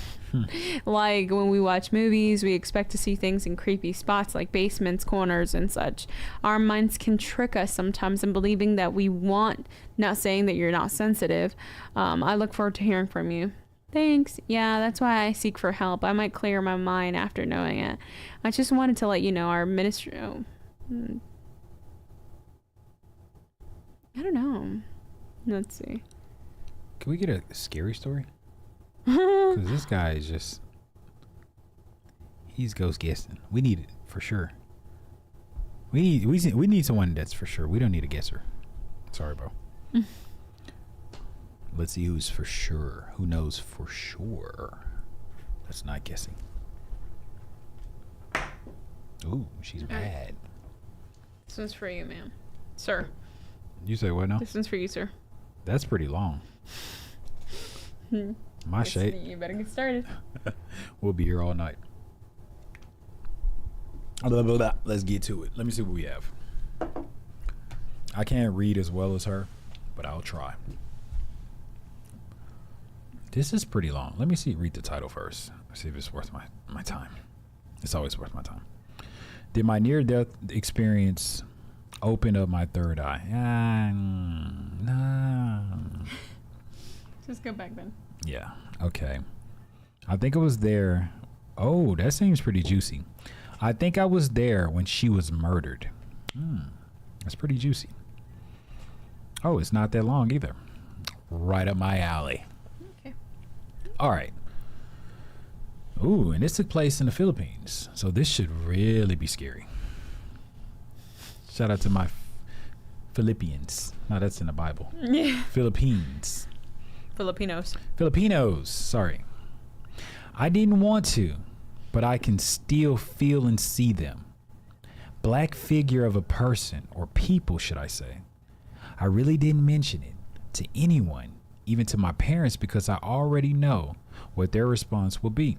Like when we watch movies, we expect to see things in creepy spots like basements, corners, and such. Our minds can trick us sometimes in believing that we want, not saying that you're not sensitive. I look forward to hearing from you. Thanks. Yeah, that's why I seek for help. I might clear my mind after knowing it. I just wanted to let you know our ministry... I don't know. Let's see. Can we get a scary story? Because this guy is just... He's ghost guessing. We need it for sure. We need someone that's for sure. We don't need a guesser. Sorry, bro. Let's see who's for sure. Who knows for sure? That's not guessing. Ooh, she's bad. This one's for you, ma'am. Sir. You say what now? This one's for you, sir. That's pretty long. My shape. You better get started. We'll be here all night. Let's get to it. Let me see what we have. I can't read as well as her, but I'll try. This is pretty long. Let me read the title first. See if it's worth my time. It's always worth my time. Did my near-death experience open up my third eye? No. Just go back then. Yeah. Okay. I think I was there. Oh, that seems pretty juicy. I think I was there when she was murdered. That's pretty juicy. Oh, it's not that long either. Right up my alley. Okay. All right. Ooh, and this took place in the Philippines. So this should really be scary. Shout out to my Philippians. No, that's in the Bible. Yeah. Philippines. Filipinos. Sorry. I didn't want to, but I can still feel and see them. Black figure of a person, or people, should I say. I really didn't mention it to anyone, even to my parents, because I already know what their response will be.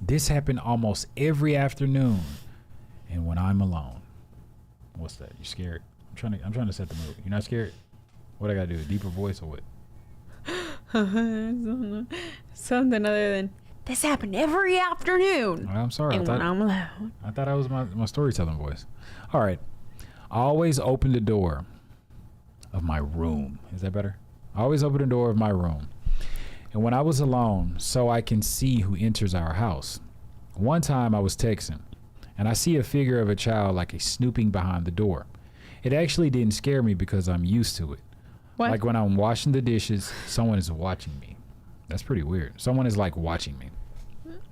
This happened almost every afternoon, and when I'm alone. What's that? You scared? I'm trying to set the mood. You're not scared? What I gotta do? A deeper voice or what? Something other than this happened every afternoon. I'm sorry. And when I'm alone. I thought that was my storytelling voice. All right. I always open the door of my room. Is that better? I always open the door of my room. And when I was alone, so I can see who enters our house. One time I was texting, and I see a figure of a child like a snooping behind the door. It actually didn't scare me because I'm used to it. What? Like when I'm washing the dishes, someone is watching me. That's pretty weird. Someone is like watching me.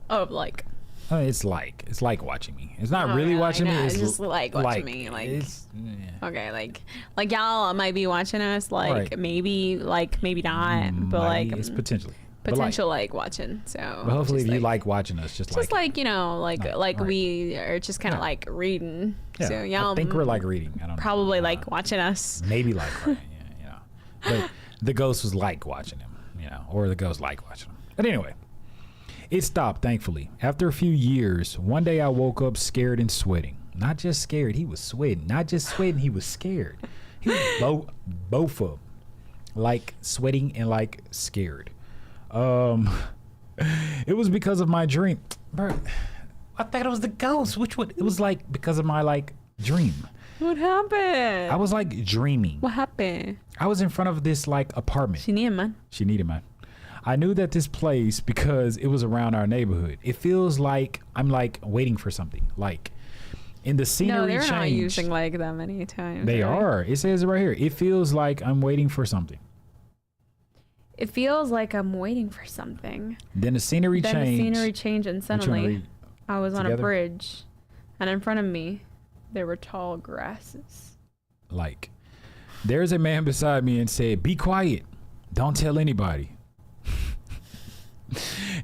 Oh, like. It's like watching me. It's not really yeah, watching me. no, It's just like watching me. Like, it's, yeah. okay, like y'all might be watching us. Like Right. maybe not, but Might like be. It's potentially. But potential like watching. So. But hopefully, just if you like like watching us, just like No, right. we are just kind of Yeah. like reading. yeah, So y'all I think we're like reading. I don't know. probably like watching us. Maybe like right, yeah. But the ghost was like watching him, or the ghost like watching him. But anyway, it stopped, thankfully. After a few years, one day I woke up scared and sweating. Not just scared, he was sweating. Not just sweating, he was scared. He was both of them. Like sweating and like scared. It was because of my dream. Bro, I thought it was the ghost. Which one? It was like because of my like dream. What happened? I was like dreaming. What happened? I was in front of this like apartment. She needed man. She needed mine. I knew that this place because it was around our neighborhood. It feels like I'm like waiting for something. Like in the scenery No, they're change. not using like that many times. They right? are. It says it right here. It feels like I'm waiting for something. It feels like I'm waiting for something. Then the scenery Then change. the scenery changed, and Which one are suddenly we- I was on a together? bridge, and in front of me there were tall grasses. Like there's a man beside me and said, "Be quiet. Don't tell anybody."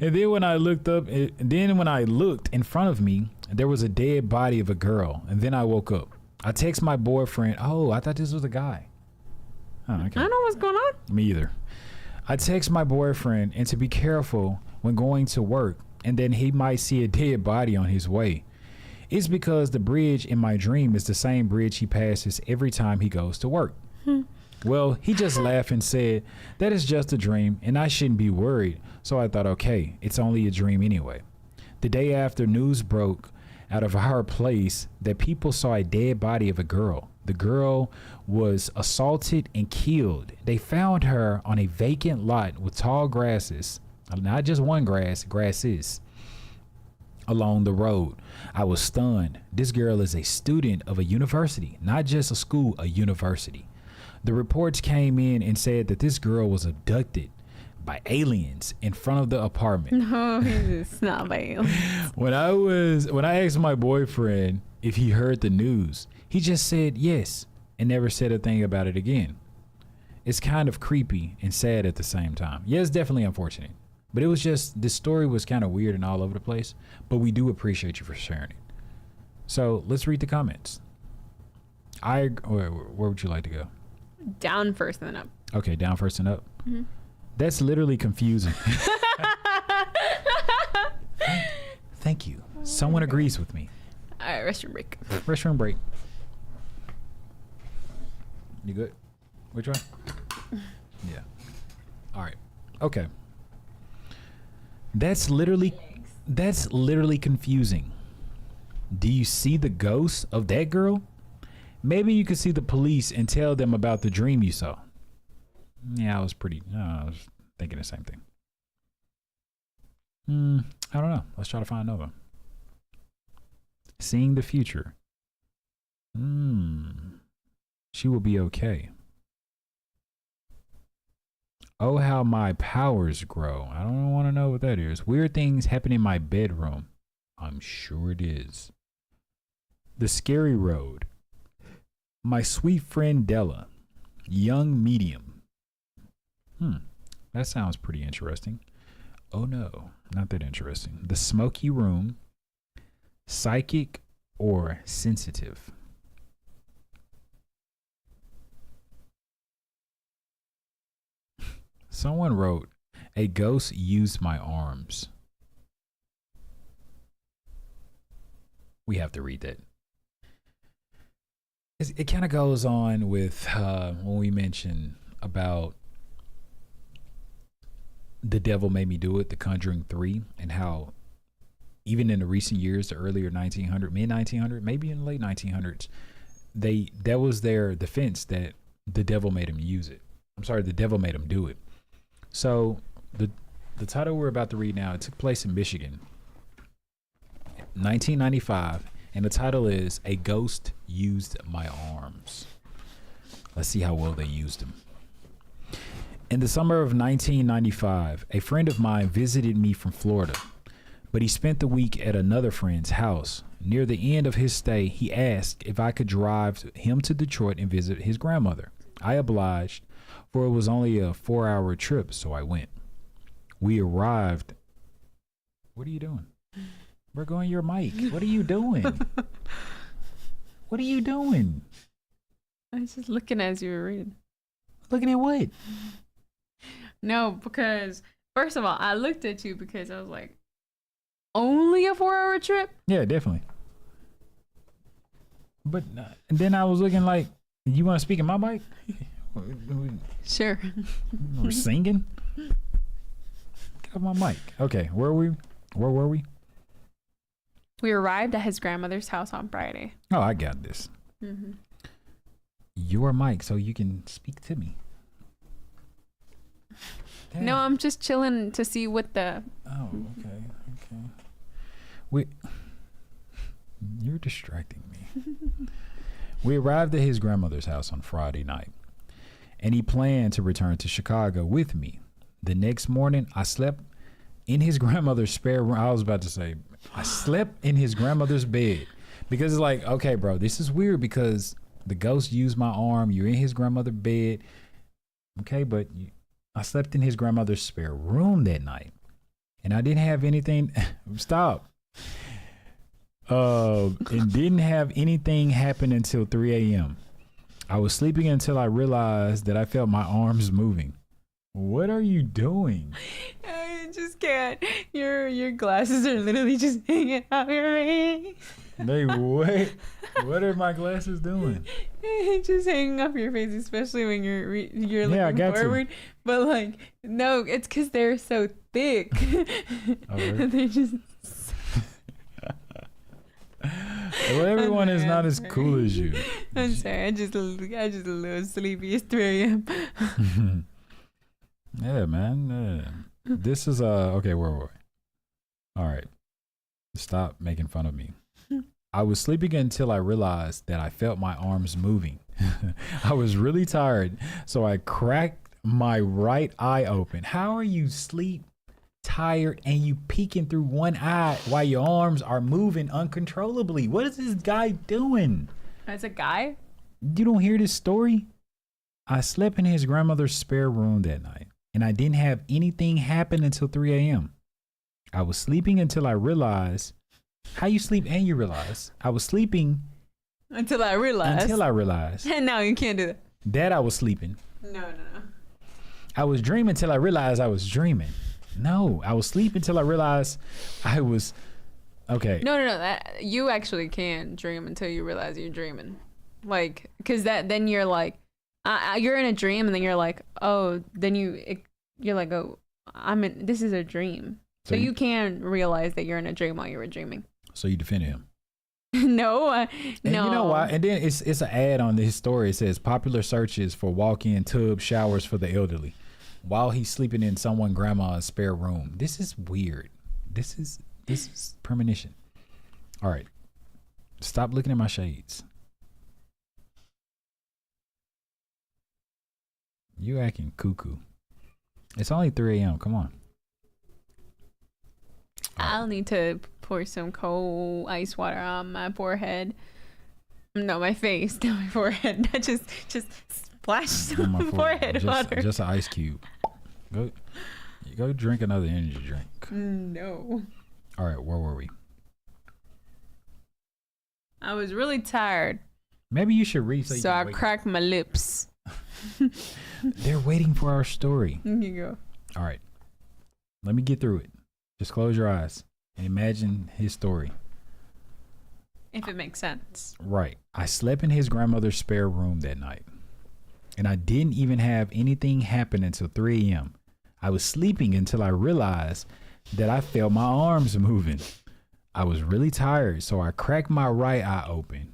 And then when I looked in front of me, there was a dead body of a girl. And then I woke up. I text my boyfriend. Oh, I thought this was a guy. Oh, okay. I don't know what's going on. Me either. I text my boyfriend and to be careful when going to work, and then he might see a dead body on his way. It's because the bridge in my dream is the same bridge he passes every time he goes to work. Well, he just laughed and said, that is just a dream and I shouldn't be worried. So I thought, okay, it's only a dream anyway. The day after, news broke out of our place that people saw a dead body of a girl. The girl was assaulted and killed. They found her on a vacant lot with tall grasses, not just one grasses, along the road. I was stunned. This girl is a student of a university, not just a school, a university. The reports came in and said that this girl was abducted by aliens in front of the apartment. No, it's not by When I asked my boyfriend if he heard the news, he just said yes and never said a thing about it again. It's kind of creepy and sad at the same time. Yeah, it's definitely unfortunate. But it was just, this story was kind of weird and all over the place. But we do appreciate you for sharing it. So let's read the comments. Where would you like to go? down first and then up. Okay, down first and up. Mm-hmm. That's literally confusing. Thank you. Someone agrees with me. All right, restroom break. Restroom break. You good? Which one? Yeah. All right. Okay. That's literally confusing. Do you see the ghost of that girl? Maybe you could see the police and tell them about the dream you saw. Yeah, I was thinking the same thing. I don't know. Let's try to find Nova. Seeing the future. She will be okay. Oh, how my powers grow. I don't want to know what that is. Weird things happen in my bedroom. I'm sure it is. The Scary Road. My sweet friend Della. Young medium. That sounds pretty interesting. Oh no, not that interesting. The Smoky Room. Psychic or sensitive. Someone wrote, a ghost used my arms. We have to read that. It kind of goes on with when we mention about The Devil Made Me Do It, The Conjuring 3, and how even in the recent years, the earlier 1900, mid 1900, maybe in the late 1900s, that was their defense that the devil made him use it. I'm sorry, the devil made him do it. So the title we're about to read now, it took place in Michigan, 1995, and the title is A Ghost Used My Arms. Let's see how well they used them. In the summer of 1995, a friend of mine visited me from Florida, but he spent the week at another friend's house. Near the end of his stay, he asked if I could drive him to Detroit and visit his grandmother. I obliged, for it was only a 4-hour trip, so I went. We arrived. What are you doing? We're going your mic. What are you doing? What are you doing? I was just looking as you were reading. Looking at what? No, because first of all, I looked at you because I was like, only a 4-hour trip? Yeah, definitely. But and then I was looking like, you want to speak in my mic? Sure. We're singing? Get off my mic. Okay, where were we? We arrived at his grandmother's house on Friday. Oh, I got this. Mm-hmm. Your mic, so you can speak to me. Damn. No, I'm just chilling to see what the... Oh, okay. You're distracting me. We arrived at his grandmother's house on Friday night, and he planned to return to Chicago with me. The next morning, I slept in his grandmother's spare room. I was about to say, I slept in his grandmother's bed because it's like, okay, bro, this is weird because the ghost used my arm. You're in his grandmother's bed. Okay, but I slept in his grandmother's spare room that night, and I didn't have anything. Stop. And didn't have anything happen until 3 a.m. I was sleeping until I realized that I felt my arms moving. What are you doing? I just can't. Your glasses are literally just hanging out your face. They what? What are my glasses doing? Just hanging off your face, especially when you're Yeah, I looking got forward. But like, no, it's because they're so thick. Oh, really? They're just. Well, everyone is not as cool as you. I'm sorry. I just a little sleepy. It's 3 a.m. Yeah, man. This is okay. Where were we? All right. Stop making fun of me. I was sleeping until I realized that I felt my arms moving. I was really tired, so I cracked my right eye open. How are you sleep tired and you peeking through one eye while your arms are moving uncontrollably? What is this guy doing? As a guy? You don't hear this story? I slept in his grandmother's spare room that night, and I didn't have anything happen until 3 a.m. I was sleeping until I realized. How you sleep and you realize? I was sleeping until I realized. And now you can't do that. That I was sleeping. No. I was dreaming until I realized I was dreaming. No, I was sleeping until I realized I was. Okay. No. That you actually can dream until you realize you're dreaming, like, because then you're like, you're in a dream, and then you're like, oh, then you're like, oh, this is a dream. So you can realize that you're in a dream while you were dreaming. So you defended him. No. And you know why? And then it's an ad on his story. It says popular searches for walk-in tub showers for the elderly while he's sleeping in someone grandma's spare room. This is weird. This is premonition. All right. Stop looking at my shades. You acting cuckoo. It's only 3 a.m. Come on. I'll need to pour some cold ice water on my forehead. No, my face, not my forehead. Not just splash On my some forehead water. Just an ice cube. Go drink another energy drink. No. All right, where were we? I was really tired, Maybe you should read. so I cracked my lips. They're waiting for our story. Here you go. All right, let me get through it. Just close your eyes and imagine his story. If it makes sense. Right. I slept in his grandmother's spare room that night, and I didn't even have anything happen until 3 a.m. I was sleeping until I realized that I felt my arms moving. I was really tired, so I cracked my right eye open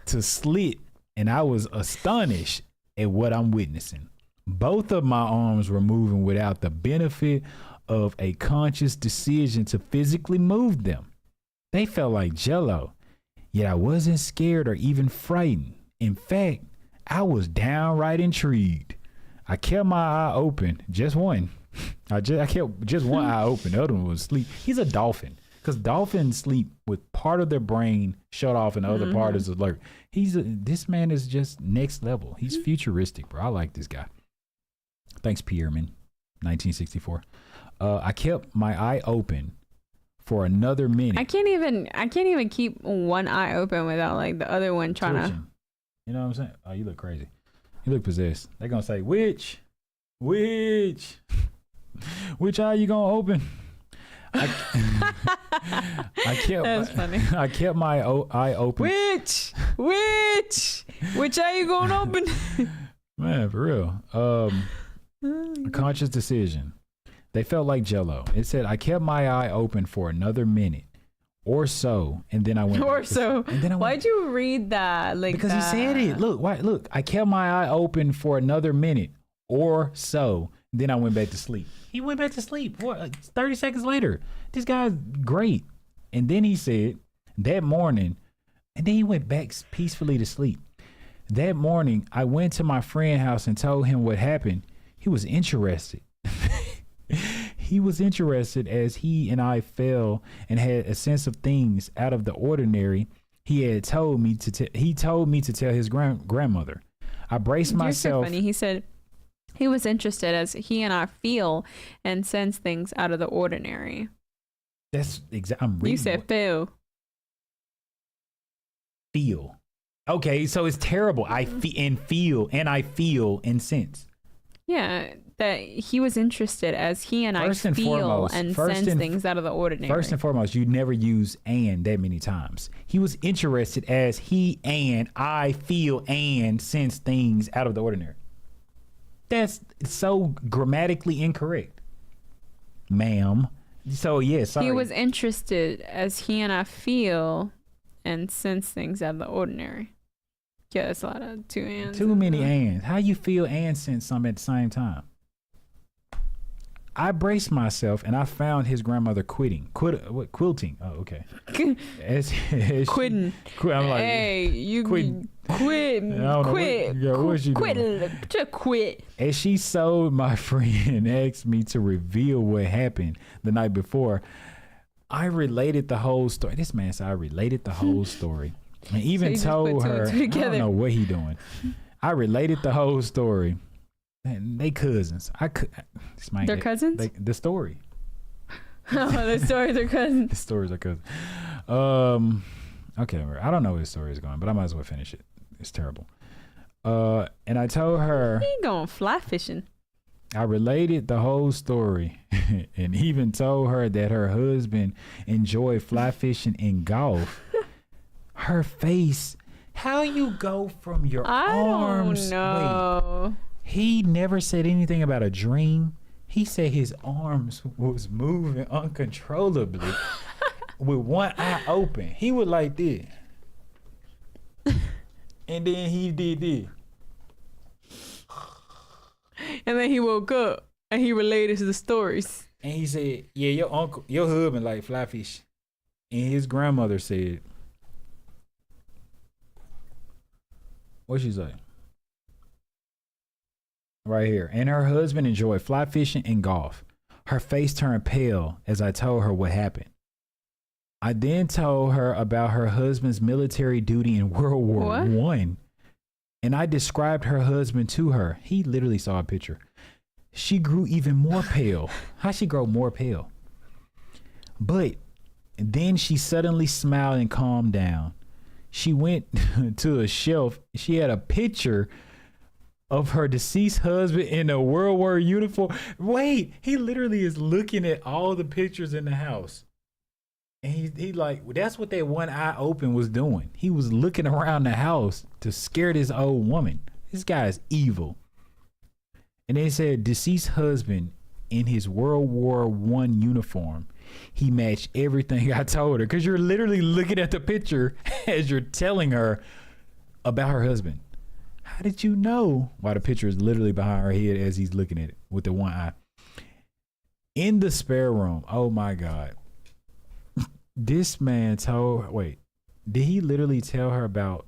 to slit, and I was astonished at what I'm witnessing. Both of my arms were moving without the benefit of a conscious decision to physically move them. They felt like jello, yet I wasn't scared or even frightened. In fact, I was downright intrigued. I kept my eye open, just one. I kept just one eye open. The other one was asleep. He's a dolphin, because dolphins sleep with part of their brain shut off and the other part is alert. This man is just next level. He's futuristic, bro. I like this guy. Thanks, Pierman, 1964. I kept my eye open for another minute. I can't even keep one eye open without like the other one trying to. You know what I'm saying? Oh, you look crazy. You look possessed. They're gonna say, which eye you gonna open? I kept. That's funny. I kept my eye open. Which eye you gonna open? Man, for real. A conscious decision. They felt like jello. It said, I kept my eye open for another minute or so, and then I went. Why'd you read that? Like because that? he said it. Look. I kept my eye open for another minute or so. Then I went back to sleep. He went back to sleep. What? Like 30 seconds later. This guy's great. And then he said that morning, and then he went back peacefully to sleep. That morning, I went to my friend's house and told him what happened. He was interested. He was interested as he and I fell and had a sense of things out of the ordinary. He told me to tell his grandmother. I braced myself. So funny. He said he was interested as he and I feel and sense things out of the ordinary. That's exactly. You said feel. Feel. Okay, so it's terrible. I feel and sense. Yeah, that he was interested as he and I feel and sense things out of the ordinary. First and foremost, you never use "and" that many times. He was interested as he and I feel and sense things out of the ordinary. That's so grammatically incorrect, ma'am. So yes, He was interested as he and I feel and sense things out of the ordinary. Yeah, that's a lot of two ands. Too many ands. How you feel and sense something at the same time? I braced myself and I found his grandmother quilting. Oh, okay. Quitting. I'm like, hey, you quit. Quit. Quit. As she sold my friend and asked me to reveal what happened the night before, I related the whole story. This man said I related the whole story. And even told her, I don't know what he doing. I related the whole story. Man, they cousins. They're cousins? The story. Oh, the stories are cousins. The stories are cousins. Okay, I don't know where the story is going, but I might as well finish it. It's terrible. And I told her. He ain't going fly fishing. I related the whole story and even told her that her husband enjoyed fly fishing and golf. Her face, how you go from your arms? I don't know. Wait, he never said anything about a dream. He said his arms was moving uncontrollably with one eye open. He was like this. And then he did this. And then he woke up and he related the stories. And he said, yeah, your husband like fly fish. And his grandmother said, what'd she say? right here. And her husband enjoyed fly fishing and golf. Her face turned pale as I told her what happened. I then told her about her husband's military duty in World War One, and I described her husband to her. He literally saw a picture. She grew even more pale. How'd she grow more pale? But then she suddenly smiled and calmed down. She went to a shelf. She had a picture of her deceased husband in a World War uniform. Wait, he literally is looking at all the pictures in the house. And he like, that's what that one eye open was doing. He was looking around the house to scare this old woman. This guy is evil. And they said deceased husband in his World War One uniform. He matched everything I told her, because you're literally looking at the picture as you're telling her about her husband. How did you know? Why the picture is literally behind her head as he's looking at it with the one eye. In the spare room. Oh my God. This man told her, wait, did he literally tell her about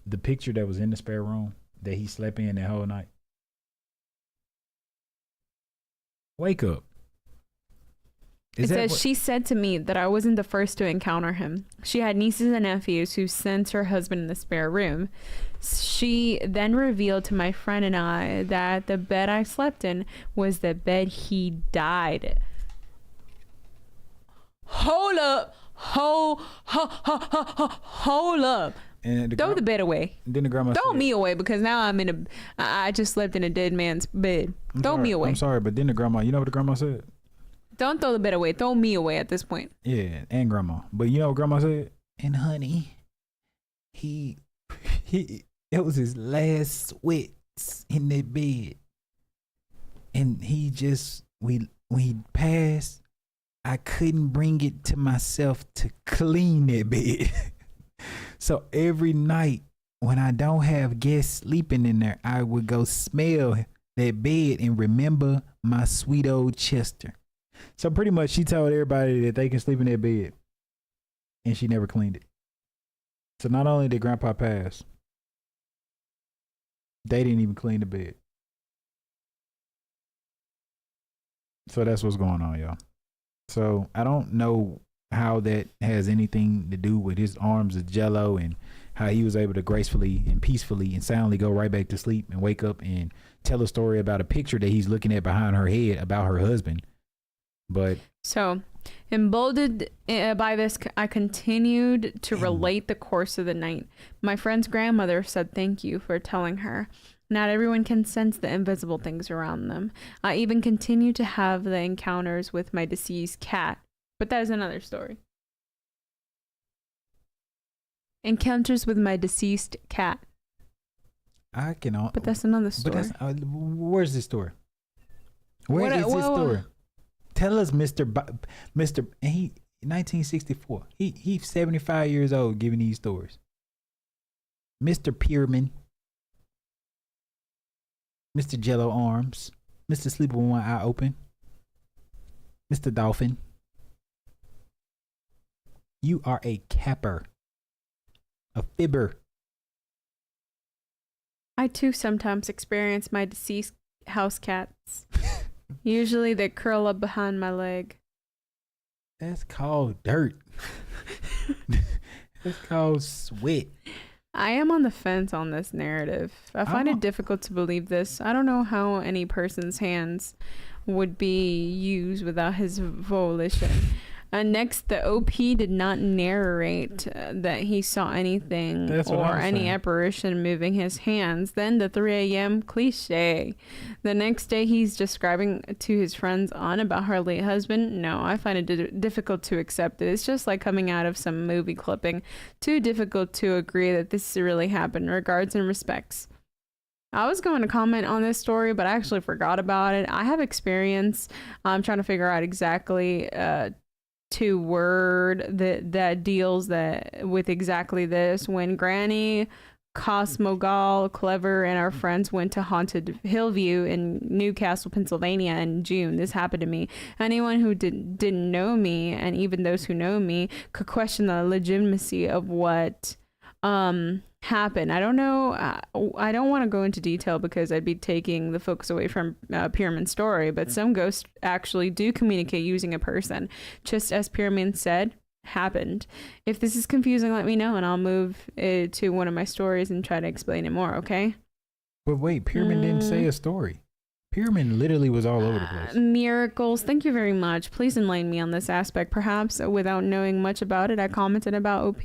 the picture that was in the spare room that he slept in that whole night? Wake up. It says she said to me that I wasn't the first to encounter him. She had nieces and nephews who sent her husband in the spare room. She then revealed to my friend and I that the bed I slept in was the bed he died. Hold up. Hold up. And throw the bed away. Then the grandma throw said, me away, because now I just slept in a dead man's bed. Throw me away. I'm sorry, but then the grandma, you know what the grandma said? Don't throw the bed away. Throw me away at this point. Yeah, and grandma. But you know what grandma said? And honey, it was his last sweats in that bed. And he just, when he passed, I couldn't bring it to myself to clean that bed. So every night when I don't have guests sleeping in there, I would go smell that bed and remember my sweet old Chester. So pretty much she told everybody that they can sleep in that bed, and she never cleaned it. So not only did grandpa pass, they didn't even clean the bed. So that's what's going on, y'all. So I don't know how that has anything to do with his arms of jello and how he was able to gracefully and peacefully and soundly go right back to sleep and wake up and tell a story about a picture that he's looking at behind her head about her husband. But so emboldened by this, I continued to relate the course of the night. My friend's grandmother said thank you for telling her. Not everyone can sense the invisible things around them. I even continue to have the encounters with my deceased cat, but that is another story. Encounters with my deceased cat. But that's another story. But that's, where's this story? Where is this story? Tell us, Mr. He 1964. He's 75 years old giving these stories. Mr. Pierman. Mr. Jello Arms. Mr. Sleep with One Eye Open. Mr. Dolphin. You are a capper. A fibber. I too sometimes experience my deceased house cats. Usually they curl up behind my leg. That's called dirt. That's called sweat. I am on the fence on this narrative. I find it difficult to believe this. I don't know how any person's hands would be used without his volition. Next, the OP did not narrate that he saw anything or any apparition moving his hands. Then the 3 a.m. cliche. The next day, he's describing to his friends on about her late husband. No, I find it difficult to accept it. It's just like coming out of some movie clipping. Too difficult to agree that this really happened. Regards and respects. I was going to comment on this story, but I actually forgot about it. I have experience. I'm trying to figure out exactly to word that deals with exactly this. When Granny, Cosmogal, Clever, and our friends went to Haunted Hillview in Newcastle, Pennsylvania in June, this happened to me. Anyone who didn't know me, and even those who know me, could question the legitimacy of what happened. I don't know. I don't want to go into detail because I'd be taking the focus away from Pyramid's story, but some ghosts actually do communicate using a person, just as Pyramid said happened. If this is confusing, let me know and I'll move it to one of my stories and try to explain it more, okay? But wait, Pyramid didn't say a story. Pyramid literally was all over the place. Miracles. Thank you very much. Please enlighten me on this aspect. Perhaps without knowing much about it, I commented about OP.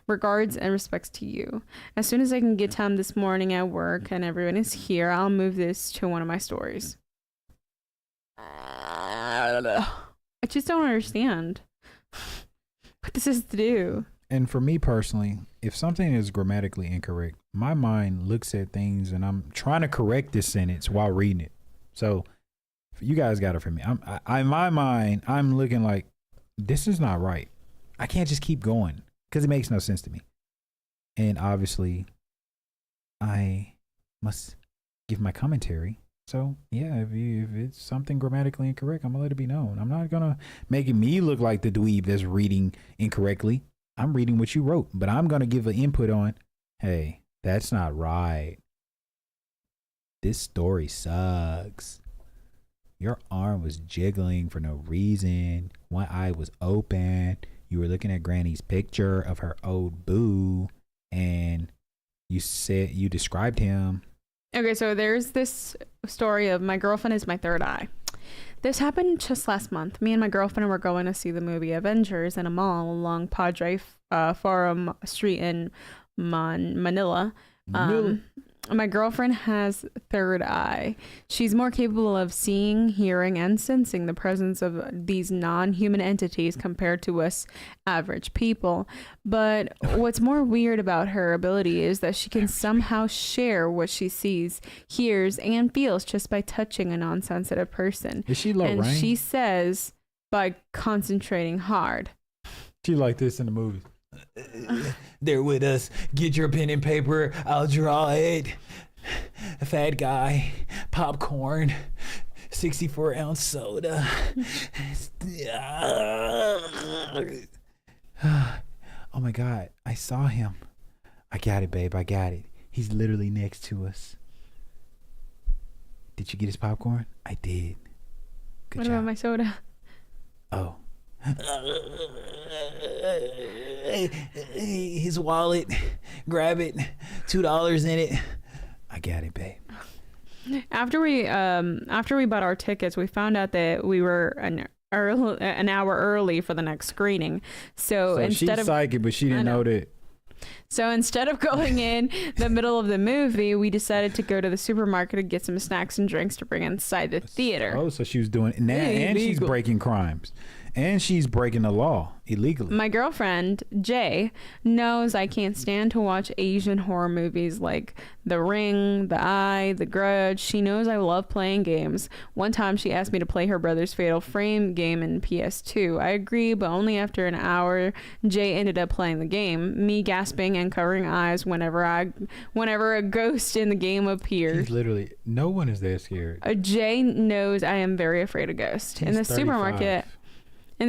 Regards and respects to you. As soon as I can get time this morning at work and everyone is here, I'll move this to one of my stories. I just don't understand what this is to do. And for me personally, if something is grammatically incorrect, my mind looks at things and I'm trying to correct this sentence while reading it. So you guys got it for me. In my mind, I'm looking like, this is not right. I can't just keep going because it makes no sense to me. And obviously, I must give my commentary. So yeah, if it's something grammatically incorrect, I'm gonna let it be known. I'm not gonna make me look like the dweeb that's reading incorrectly. I'm reading what you wrote, but I'm gonna give an input on, hey, that's not right. This story sucks. Your arm was jiggling for no reason. One eye was open. You were looking at Granny's picture of her old boo, and you said you described him. Okay, so there's this story of my girlfriend is my third eye. This happened just last month. Me and my girlfriend were going to see the movie Avengers in a mall along Padre Forum Street in Manila. My girlfriend has third eye. She's more capable of seeing, hearing, and sensing the presence of these non-human entities compared to us average people. But what's more weird about her ability is that she can somehow share what she sees, hears, and feels just by touching a non-sensitive person. Is she Lorraine? And she says by concentrating hard. She like this in the movies. They're with us. Get your pen and paper. I'll draw it. Fat guy. Popcorn. 64-ounce soda. Oh my God. I saw him. I got it, babe. I got it. He's literally next to us. Did you get his popcorn? I did. Good What job. about my soda? Oh. His wallet, grab it, $2 in it. I got it, babe. After we bought our tickets, we found out that we were an hour early for the next screening. So instead she's of psychic, but she didn't know that. So instead of going in the middle of the movie, we decided to go to the supermarket and get some snacks and drinks to bring inside the theater. Oh, so she was doing that, and she's breaking crimes. And she's breaking the law illegally. My girlfriend, Jay, knows I can't stand to watch Asian horror movies like The Ring, The Eye, The Grudge. She knows I love playing games. One time she asked me to play her brother's Fatal Frame game in PS2. I agreed, but only after an hour, Jay ended up playing the game, me gasping and covering eyes whenever a ghost in the game appears. He's literally, no one is that scared. Jay knows I am very afraid of ghosts. In the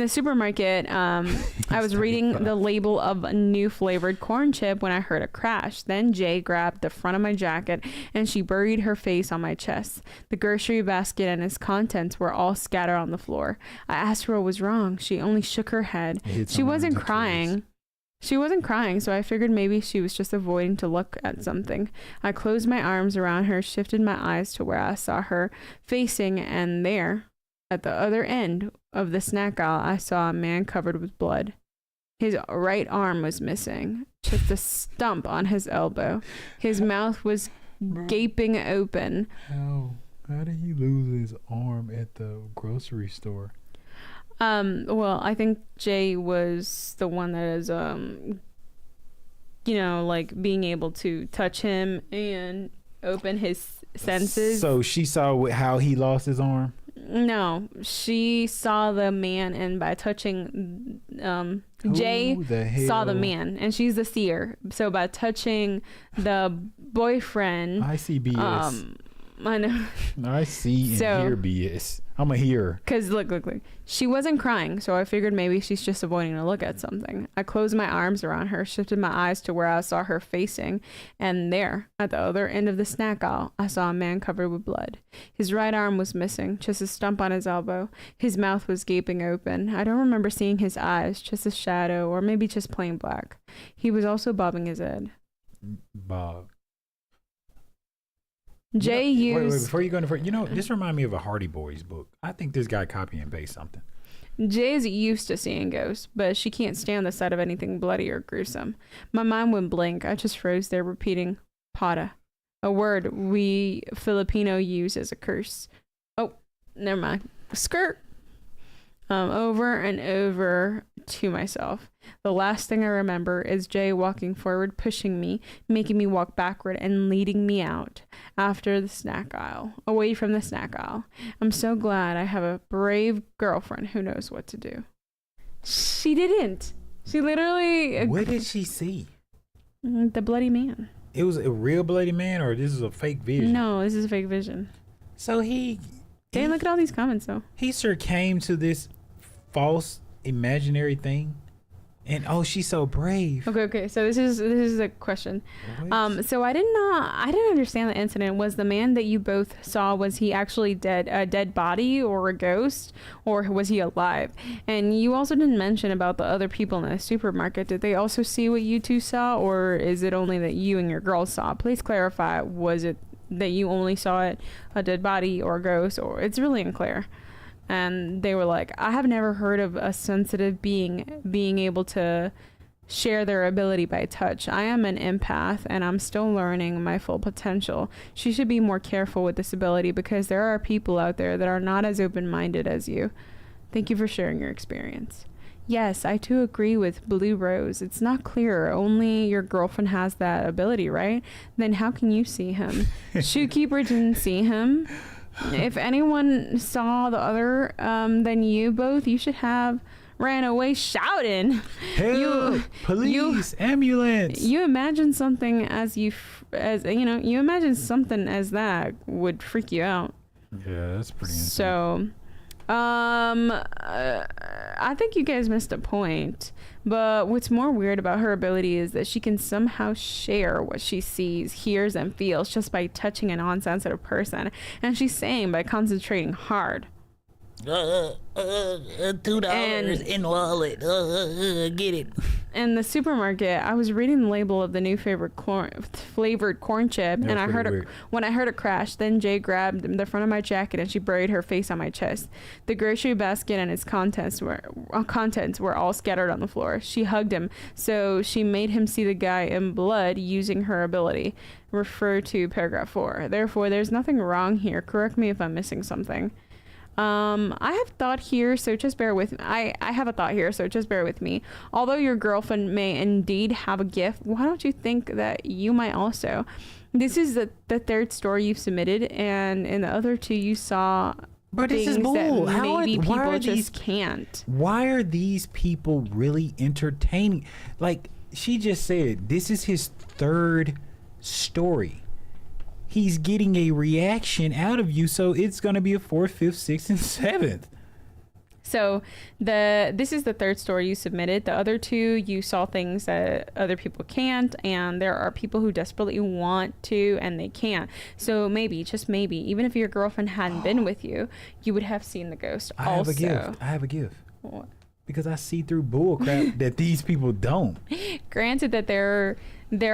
supermarket, I was reading the label of a new flavored corn chip when I heard a crash. Then Jay grabbed the front of my jacket and she buried her face on my chest. The grocery basket and its contents were all scattered on the floor. I asked her what was wrong. She only shook her head. She wasn't crying. So I figured maybe she was just avoiding to look at something. I closed my arms around her, shifted my eyes to where I saw her facing, and there, at the other end of the snack aisle, I saw a man covered with blood. His right arm was missing, just a stump on his elbow. His mouth was gaping open. How did he lose his arm at the grocery store? Well, I think Jay was the one that is, like being able to touch him and open his senses. So she saw how he lost his arm? No, she saw the man, and by touching, Jay saw the man, and she's the seer. So by touching the boyfriend, ICBS. I know. I see and So- hear BS. I'm a hearer. Because look. She wasn't crying, so I figured maybe she's just avoiding to look at something. I closed my arms around her, shifted my eyes to where I saw her facing, and there, at the other end of the snack aisle, I saw a man covered with blood. His right arm was missing, just a stump on his elbow. His mouth was gaping open. I don't remember seeing his eyes, just a shadow, or maybe just plain black. He was also bobbing his head. Bob. Jay Wait, used before you go any further, this remind me of a Hardy Boys book. I think this guy copy and paste something. Jay's used to seeing ghosts, but she can't stand the sight of anything bloody or gruesome. My mind went blank. I just froze there, repeating "pata," a word we Filipino use as a curse. Oh, never mind. Skirt. Over and over to myself. The last thing I remember is Jay walking forward, pushing me, making me walk backward, and leading me out after the snack aisle, away from the snack aisle. I'm so glad I have a brave girlfriend who knows what to do. She didn't. She literally... What did she see? The bloody man. It was a real bloody man, or this is a fake vision? No, this is a fake vision. So he Dang, look at all these comments, though. He succumbed to this false imaginary thing, and oh, she's so brave. Okay. So this is a question. What? So I didn't understand the incident. Was the man that you both saw, was he actually dead, a dead body or a ghost, or was he alive? And you also didn't mention about the other people in the supermarket. Did they also see what you two saw, or is it only that you and your girl saw? Please clarify. Was it that you only saw it, a dead body or a ghost, or it's really unclear? And they were like, I have never heard of a sensitive being able to share their ability by touch. I am an empath and I'm still learning my full potential. She should be more careful with this ability because there are people out there that are not as open-minded as you. Thank you for sharing your experience. Yes, I too agree with Blue Rose. It's not clear. Only your girlfriend has that ability, right? Then how can you see him? Shoekeeper didn't see him. If anyone saw the other than you both, you should have ran away shouting. Help! Police! Ambulance! You imagine something you imagine something as that would freak you out. Yeah, that's pretty insane. So, I think you guys missed a point. But what's more weird about her ability is that she can somehow share what she sees, hears, and feels just by touching a non-sensitive person. And she's saying by concentrating hard. $2 in wallet. Get it. In the supermarket, I was reading the label of the new flavored corn chip, and I heard it when I heard it crash. Then Jay grabbed the front of my jacket and she buried her face on my chest. The grocery basket and its contents were all scattered on the floor. She hugged him, so she made him see the guy in blood using her ability. Refer to paragraph 4. Therefore, there's nothing wrong here. Correct me if I'm missing something. I have thought here, so just bear with me. I have a thought here, so just bear with me. Although your girlfriend may indeed have a gift, why don't you think that you might also? This is the third story you've submitted, and in the other two you saw But this things is bull. that maybe why people are just can't. Why are these people really entertaining? Like she just said, this is his third story. He's getting a reaction out of you, so it's going to be a 4th, 5th, 6th, and 7th. So this is the third story you submitted. The other two, you saw things that other people can't, and there are people who desperately want to and they can't. So maybe, just maybe, even if your girlfriend hadn't been with you, you would have seen the ghost. I have a gift. What? Because I see through bullcrap that these people don't. Granted that there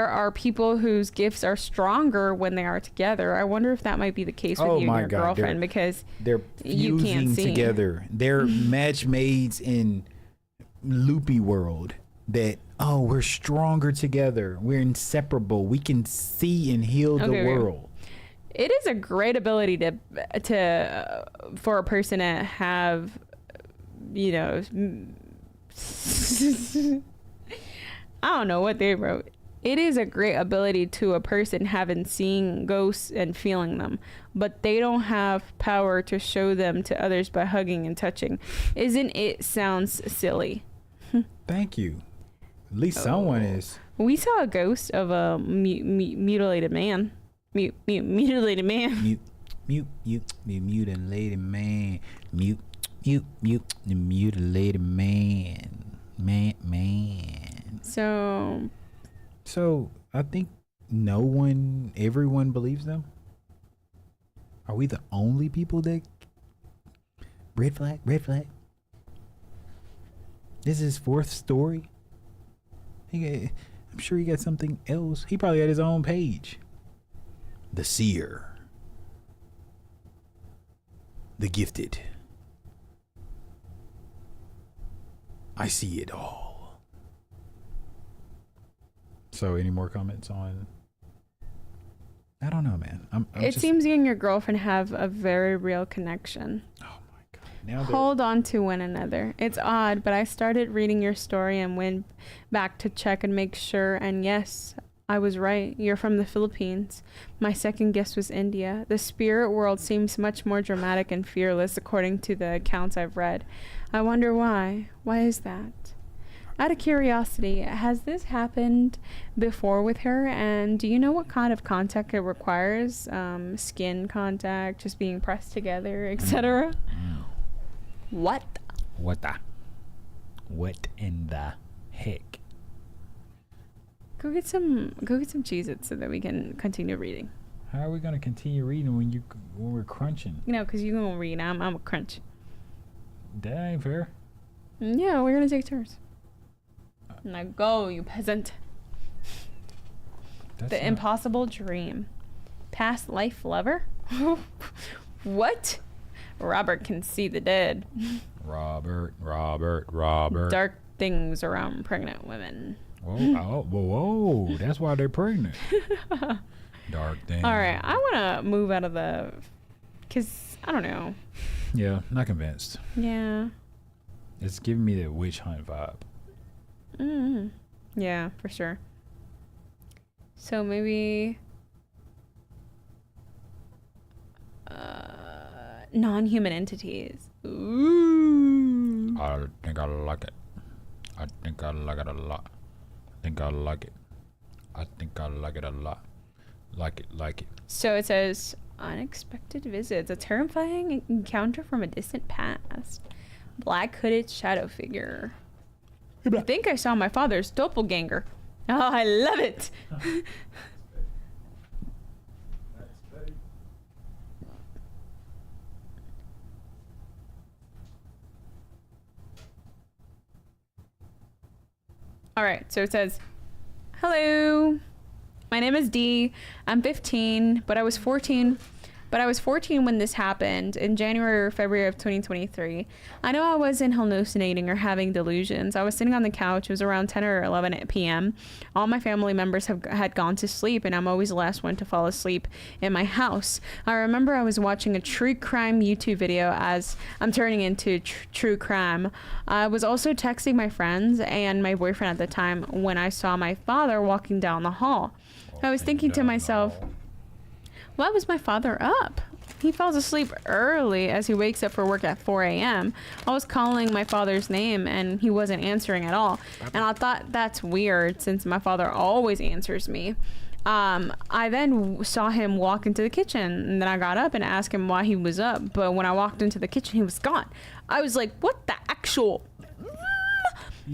are people whose gifts are stronger when they are together. I wonder if that might be the case with you and your girlfriend, because they're you can't fusing see together. They're matchmades in loopy world. That we're stronger together. We're inseparable. We can see and heal the world. It is a great ability to for a person to have, I don't know what they wrote. It is a great ability to a person having seen ghosts and feeling them, but they don't have power to show them to others by hugging and touching. Isn't it sounds silly? Thank you. At least someone is. We saw a ghost of a mutilated man. Mutilated man. the mutilated man. Mute, the mutilated man. Man. So I think everyone believes them. Are we the only people that? Red flag. This is his fourth story. I'm sure he got something else. He probably had his own page. The seer. The gifted. I see it all. So, any more comments on? I don't know, man. It seems you and your girlfriend have a very real connection. Oh my god! Now hold on to one another. It's odd, but I started reading your story and went back to check and make sure. And yes, I was right. You're from the Philippines. My second guess was India. The spirit world seems much more dramatic and fearless, according to the accounts I've read. I wonder why. Why is that? Out of curiosity, has this happened before with her? And do you know what kind of contact it requires? Skin contact, just being pressed together, etc. What in the heck? Go get some Cheez-Its so that we can continue reading. How are we gonna continue reading when we're crunching? You know, because you're gonna read. I'm a crunch. That ain't fair. Yeah, we're gonna take turns. Now go, you peasant. The impossible dream. Past life lover? What? Robert can see the dead. Robert. Dark things around pregnant women. Whoa. That's why they're pregnant. Dark things. All right, I want to move out of because I don't know. Yeah, not convinced. Yeah. It's giving me the witch hunt vibe. Mm-hmm. Yeah, for sure. So maybe non-human entities. Ooh. I think I like it. I think I like it a lot. I think I like it a lot. Like it. So it says unexpected visits, a terrifying encounter from a distant past. Black hooded shadow figure. I think I saw my father's doppelganger. Oh, I love it. All right, so it says, hello, my name is Dee. I'm 15, but I was 14 when this happened in January or February of 2023. I know I wasn't hallucinating or having delusions. I was sitting on the couch. It was around 10 or 11 p.m. All my family members had gone to sleep, and I'm always the last one to fall asleep in my house. I remember I was watching a true crime YouTube video as I'm turning into true crime. I was also texting my friends and my boyfriend at the time when I saw my father walking down the hall. I was thinking to myself, why was my father up? He falls asleep early as he wakes up for work at 4 a.m. I was calling my father's name and he wasn't answering at all. And I thought that's weird since my father always answers me. I then saw him walk into the kitchen, and then I got up and asked him why he was up. But when I walked into the kitchen, he was gone. I was like, what the actual...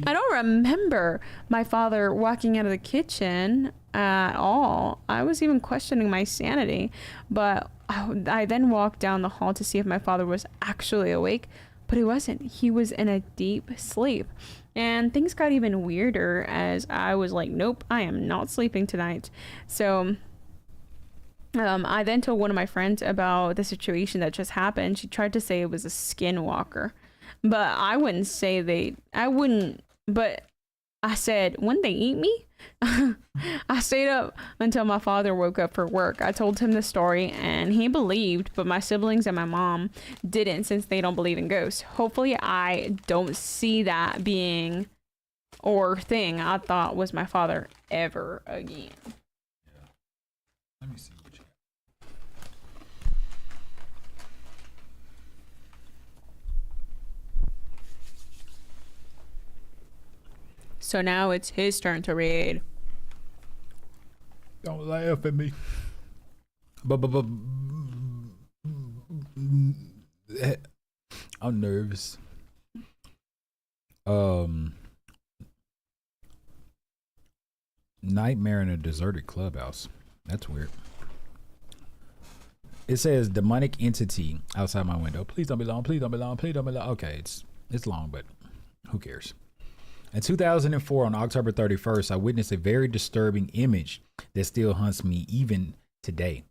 I don't remember my father walking out of the kitchen at all. I was even questioning my sanity, but I then walked down the hall to see if my father was actually awake, but he wasn't. He was in a deep sleep. And things got even weirder as I was like, nope, I am not sleeping tonight. So I then told one of my friends about the situation that just happened. She tried to say it was a skinwalker, but I wouldn't say but I said, wouldn't they eat me? I stayed up until my father woke up for work. I told him the story and he believed, but my siblings and my mom didn't since they don't believe in ghosts. Hopefully I don't see that being or thing I thought was my father ever again. Yeah. Let me see what you got. So now it's his turn to read. Don't laugh at me. I'm nervous. Um, Nightmare in a deserted clubhouse. That's weird. It says demonic entity outside my window. Please don't be long. Please don't be long. Please don't be long. Okay, it's long, but who cares? In 2004, on October 31st, I witnessed a very disturbing image that still haunts me even today.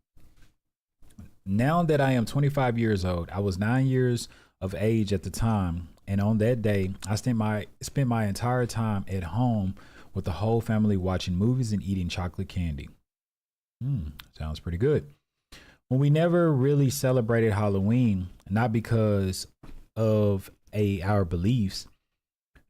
Now that I am 25 years old, I was 9 years of age at the time, and on that day, I spent my entire time at home with the whole family watching movies and eating chocolate candy. Sounds pretty good. When we never really celebrated Halloween, not because of our beliefs,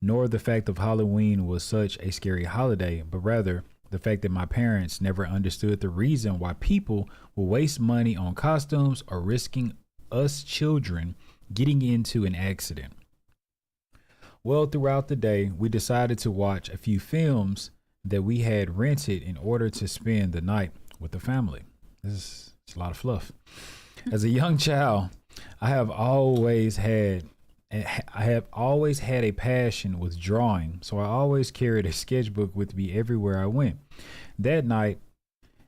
nor the fact of Halloween was such a scary holiday, but rather the fact that my parents never understood the reason why people will waste money on costumes or risking us children getting into an accident. Well, throughout the day, we decided to watch a few films that we had rented in order to spend the night with the family. It's a lot of fluff. As a young child, I have always had a passion with drawing, so I always carried a sketchbook with me everywhere I went. That night,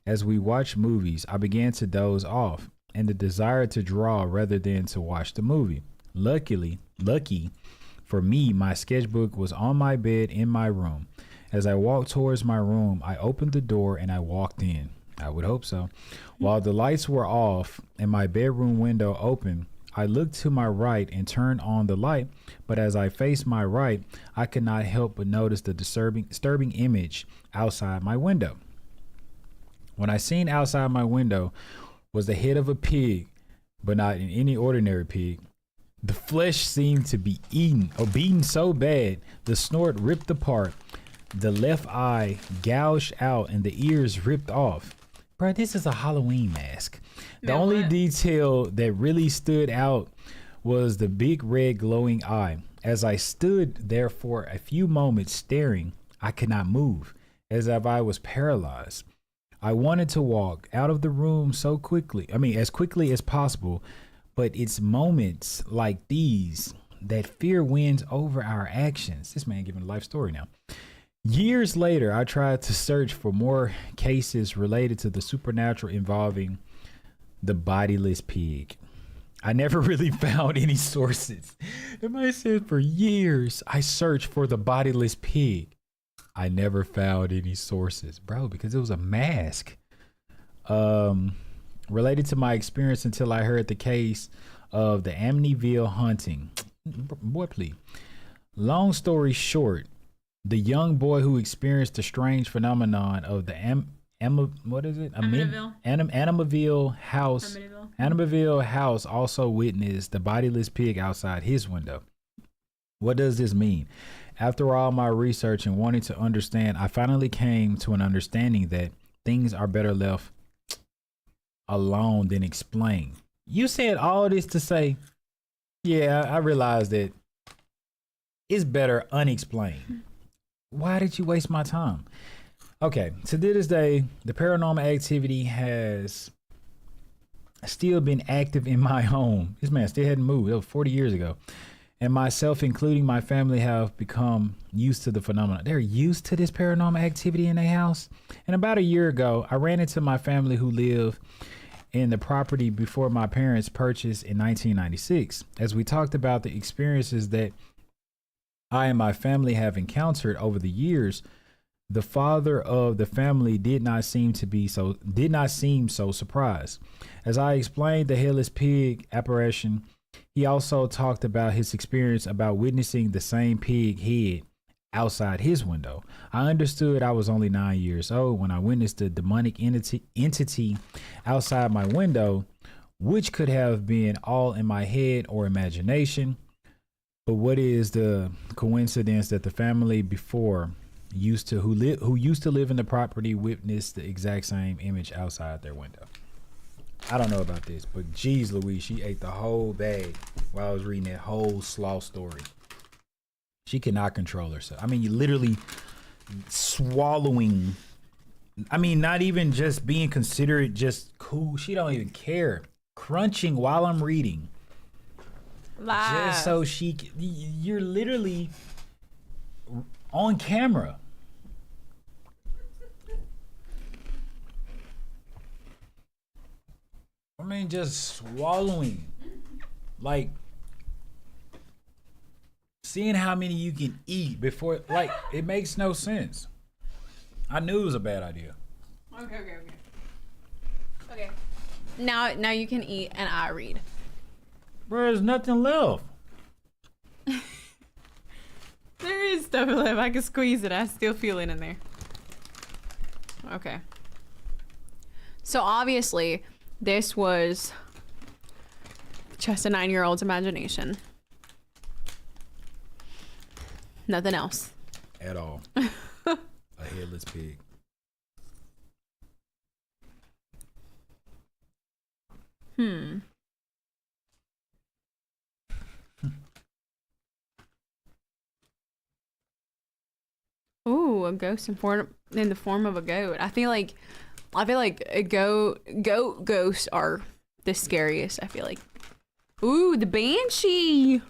as we watched movies, I began to doze off and the desire to draw rather than to watch the movie. Lucky for me, my sketchbook was on my bed in my room. As I walked towards my room, I opened the door and I walked in. I would hope so. While the lights were off and my bedroom window open, I looked to my right and turned on the light, but as I faced my right, I could not help but notice the disturbing image outside my window. What I seen outside my window was the head of a pig, but not in any ordinary pig. The flesh seemed to be beaten so bad, the snort ripped apart, the left eye gouged out, and the ears ripped off. Bro, this is a Halloween mask. The only detail that really stood out was the big red glowing eye. As I stood there for a few moments staring, I could not move, as if I was paralyzed. I wanted to walk out of the room as quickly as possible, but it's moments like these that fear wins over our actions. This man giving a life story now. Years later, I tried to search for more cases related to the supernatural involving the bodiless pig. I never really found any sources. The man said for years, I searched for the bodiless pig. I never found any sources, bro, because it was a mask. Related to my experience until I heard the case of the Amityville haunting. Boy, please. Long story short, the young boy who experienced the strange phenomenon of the Amityville house also witnessed the bodiless pig outside his window. What does this mean? After all my research and wanting to understand, I finally came to an understanding that things are better left alone than explained. You said all this to say, yeah, I realized that it's better unexplained. Why did you waste my time? Okay, to this day, the paranormal activity has still been active in my home. This man still hadn't moved. That was 40 years ago. And myself, including my family, have become used to the phenomenon. They're used to this paranormal activity in their house. And about a year ago, I ran into my family who live in the property before my parents purchased in 1996. As we talked about the experiences that I and my family have encountered over the years, the father of the family did not seem so surprised. As I explained the headless pig apparition, he also talked about his experience about witnessing the same pig head outside his window. I understood I was only 9 years old when I witnessed the demonic entity outside my window, which could have been all in my head or imagination. But what is the coincidence that the family before who used to live in the property witnessed the exact same image outside their window? I don't know about this, but geez Louise, she ate the whole bag while I was reading that whole sloth story. She cannot control herself. I mean, you literally swallowing. I mean, not even just being considerate, just cool. She don't even care. Crunching while I'm reading. Live. Just so you're literally on camera. I mean, just swallowing. Like, seeing how many you can eat before, like, it makes no sense. I knew it was a bad idea. Okay. Now you can eat and I read. Bro, there's nothing left. There is stuff left. I can squeeze it. I still feel it in there. Okay. So obviously, this was just a 9-year-old's imagination. Nothing else. At all. A headless pig. Ooh, a ghost in the form of a goat. I feel like a goat ghosts are the scariest. I feel like. Ooh, the banshee.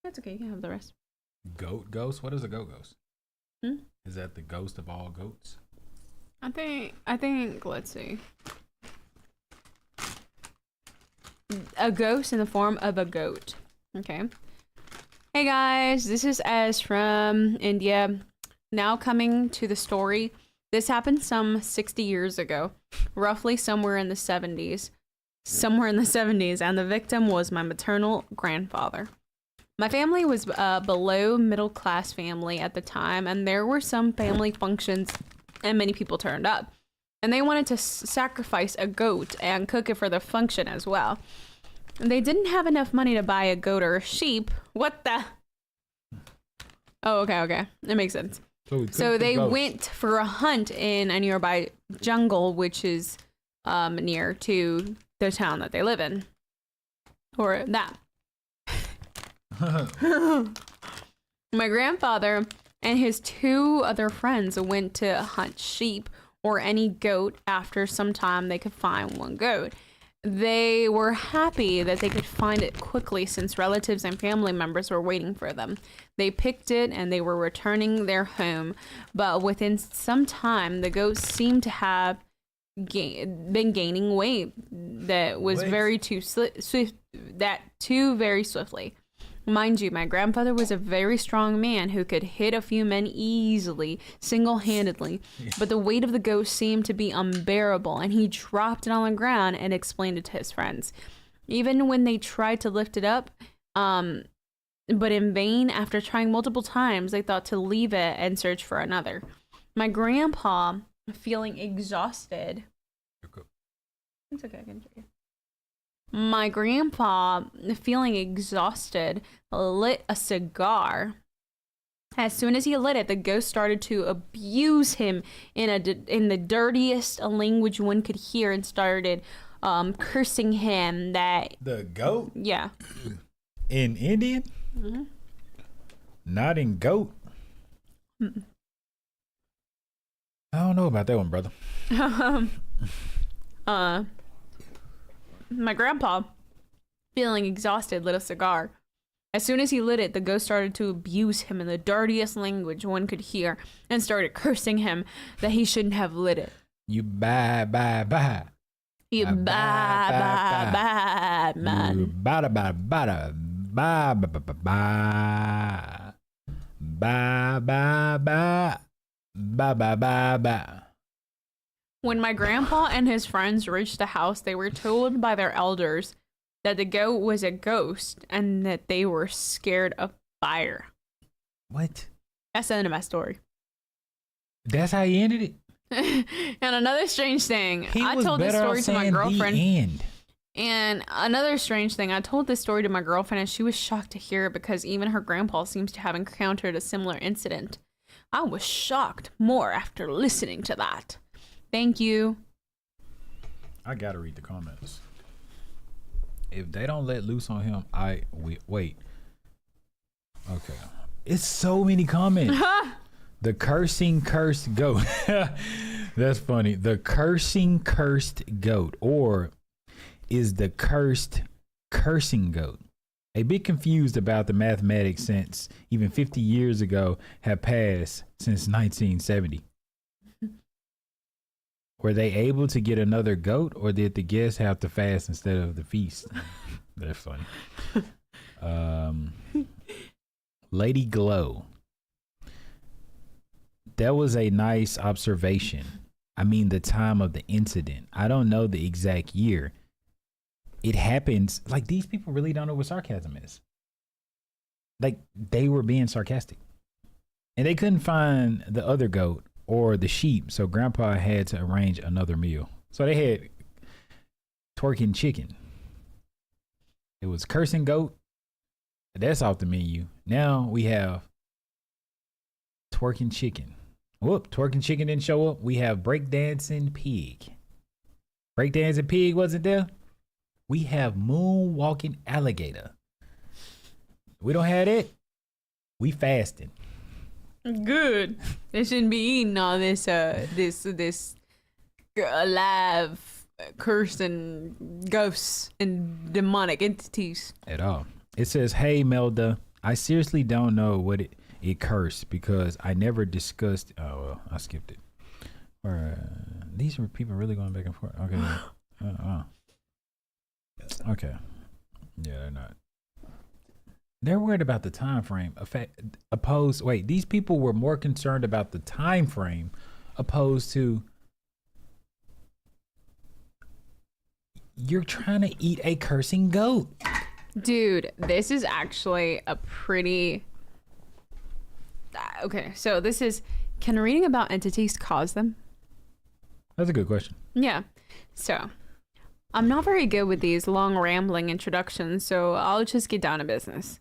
That's okay. You can have the rest. Goat ghost? What is a goat ghost? Hmm? Is that the ghost of all goats? I think. Let's see. A ghost in the form of a goat. Okay. Hey guys, this is Ez from India. Now coming to the story. This happened some 60 years ago, roughly somewhere in the 70s. And the victim was my maternal grandfather. My family was a below middle class family at the time, and there were some family functions and many people turned up. And they wanted to sacrifice a goat and cook it for the function as well. And they didn't have enough money to buy a goat or a sheep. What the? Oh, okay. That makes sense. So they went for a hunt in a nearby jungle, which is near to the town that they live in. Or that. My grandfather and his 2 other friends went to hunt sheep or any goat. After some time, they could find one goat. They were happy that they could find it quickly since relatives and family members were waiting for them. They picked it and they were returning their home, but within some time, the goat seemed to have been gaining weight that was very swiftly. Mind you, my grandfather was a very strong man who could hit a few men easily, single-handedly, but the weight of the goat seemed to be unbearable, and he dropped it on the ground and explained it to his friends. Even when they tried to lift it up, but in vain, after trying multiple times, they thought to leave it and search for another. My grandpa, feeling exhausted... It's okay, I can show you. My grandpa, feeling exhausted, lit a cigar. As soon as he lit it, the ghost started to abuse him in the dirtiest language one could hear and started cursing him that... The goat? Yeah. In Indian? Mm-hmm. Not in goat? Mm-mm. I don't know about that one, brother. My grandpa, feeling exhausted, lit a cigar. As soon as he lit it, the ghost started to abuse him in the dirtiest language one could hear and started cursing him that he shouldn't have lit it. You bad. You bad, man. You bad. When my grandpa and his friends reached the house, they were told by their elders that the goat was a ghost and that they were scared of fire. What? That's the end of my story. That's how you ended it? And another strange thing, I told this story to my girlfriend. And another strange thing, I told this story to my girlfriend and she was shocked to hear it because even her grandpa seems to have encountered a similar incident. I was shocked more after listening to that. Thank you. I gotta read the comments. If they don't let loose on him, wait. Okay. It's so many comments. The cursing curse goat. That's funny. The cursed goat, or is the cursing goat? A bit confused about the mathematics since even 50 years ago have passed since 1970. Were they able to get another goat, or did the guests have to fast instead of the feast? That's funny. Lady Glow. That was a nice observation. I mean, the time of the incident. I don't know the exact year. It happens. Like, these people really don't know what sarcasm is. Like, they were being sarcastic. And they couldn't find the other goat or the sheep, so Grandpa had to arrange another meal. So they had twerking chicken. It was cursing goat. That's off the menu. Now we have twerking chicken. Whoop, twerking chicken didn't show up. We have breakdancing pig. Breakdancing pig wasn't there. We have moonwalking alligator. We don't have it. We fasting. Good. They shouldn't be eating all this alive cursing ghosts and demonic entities At all. It says, "Hey Melda, I seriously don't know what it cursed because I never discussed." Oh well, I skipped it. These are people really going back and forth. Okay. Okay. Yeah, they're not. They're worried about the time frame. These people were more concerned about the time frame opposed to you're trying to eat a cursing goat. Dude, this is actually a pretty... Okay, so this is... Can reading about entities cause them? That's a good question. Yeah. So, I'm not very good with these long rambling introductions, so I'll just get down to business.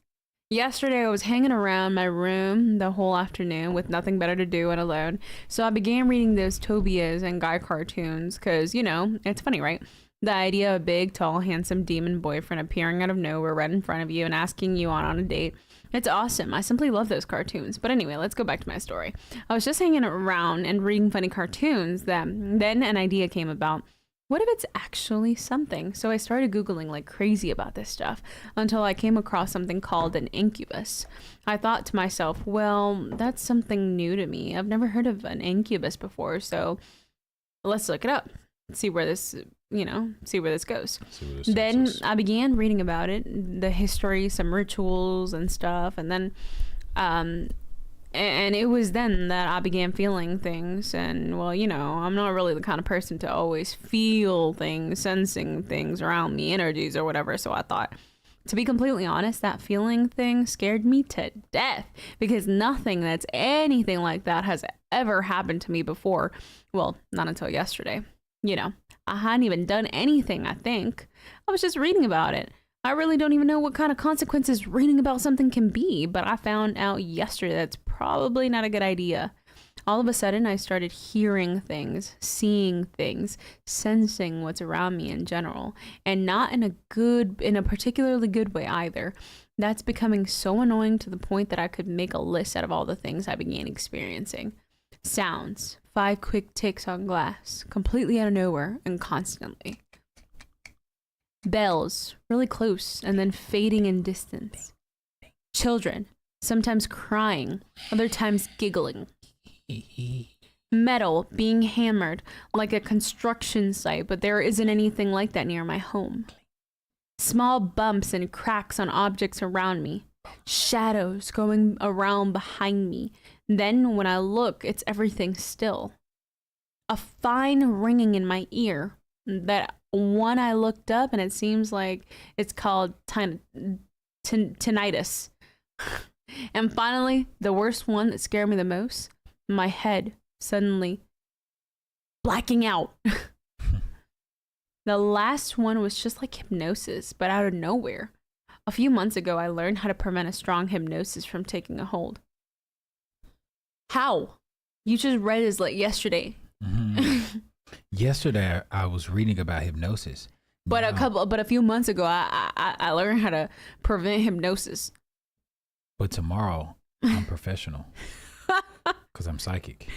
Yesterday, I was hanging around my room the whole afternoon with nothing better to do and alone, so I began reading those Tobias and Guy cartoons, because, you know, it's funny, right? The idea of a big, tall, handsome demon boyfriend appearing out of nowhere right in front of you and asking you on a date. It's awesome. I simply love those cartoons. But anyway, let's go back to my story. I was just hanging around and reading funny cartoons that then an idea came about. What if it's actually something? So I started Googling like crazy about this stuff until I came across something called an incubus. I thought to myself, well, that's something new to me. I've never heard of an incubus before, so let's look it up. See where this goes. Then I began reading about it, the history, some rituals and stuff, and then and it was then that I began feeling things. And well, you know, I'm not really the kind of person to always feel things, sensing things around me, energies or whatever. So I thought, to be completely honest, that feeling thing scared me to death, because nothing that's anything like that has ever happened to me before. Well, not until yesterday. You know, I hadn't even done anything, I think. I was just reading about it. I really don't even know what kind of consequences reading about something can be, but I found out yesterday that's probably not a good idea. All of a sudden, I started hearing things, seeing things, sensing what's around me in general, and not in a particularly good way either. That's becoming so annoying to the point that I could make a list out of all the things I began experiencing. Sounds, 5 quick ticks on glass, completely out of nowhere and constantly. Bells, really close and then fading in distance. Children, sometimes crying, other times giggling. Metal being hammered like a construction site, but there isn't anything like that near my home. Small bumps and cracks on objects around me. Shadows going around behind me. Then when I look, it's everything still. A fine ringing in my ear. That one I looked up and it seems like it's called tinnitus. And finally, the worst one that scared me the most, my head suddenly blacking out. The last one was just like hypnosis, but out of nowhere. A few months ago, I learned how to prevent a strong hypnosis from taking a hold. How? You just read it like yesterday. Mm-hmm. Yesterday, I was reading about hypnosis. But a few months ago, I learned how to prevent hypnosis. But tomorrow, I'm professional because I'm psychic.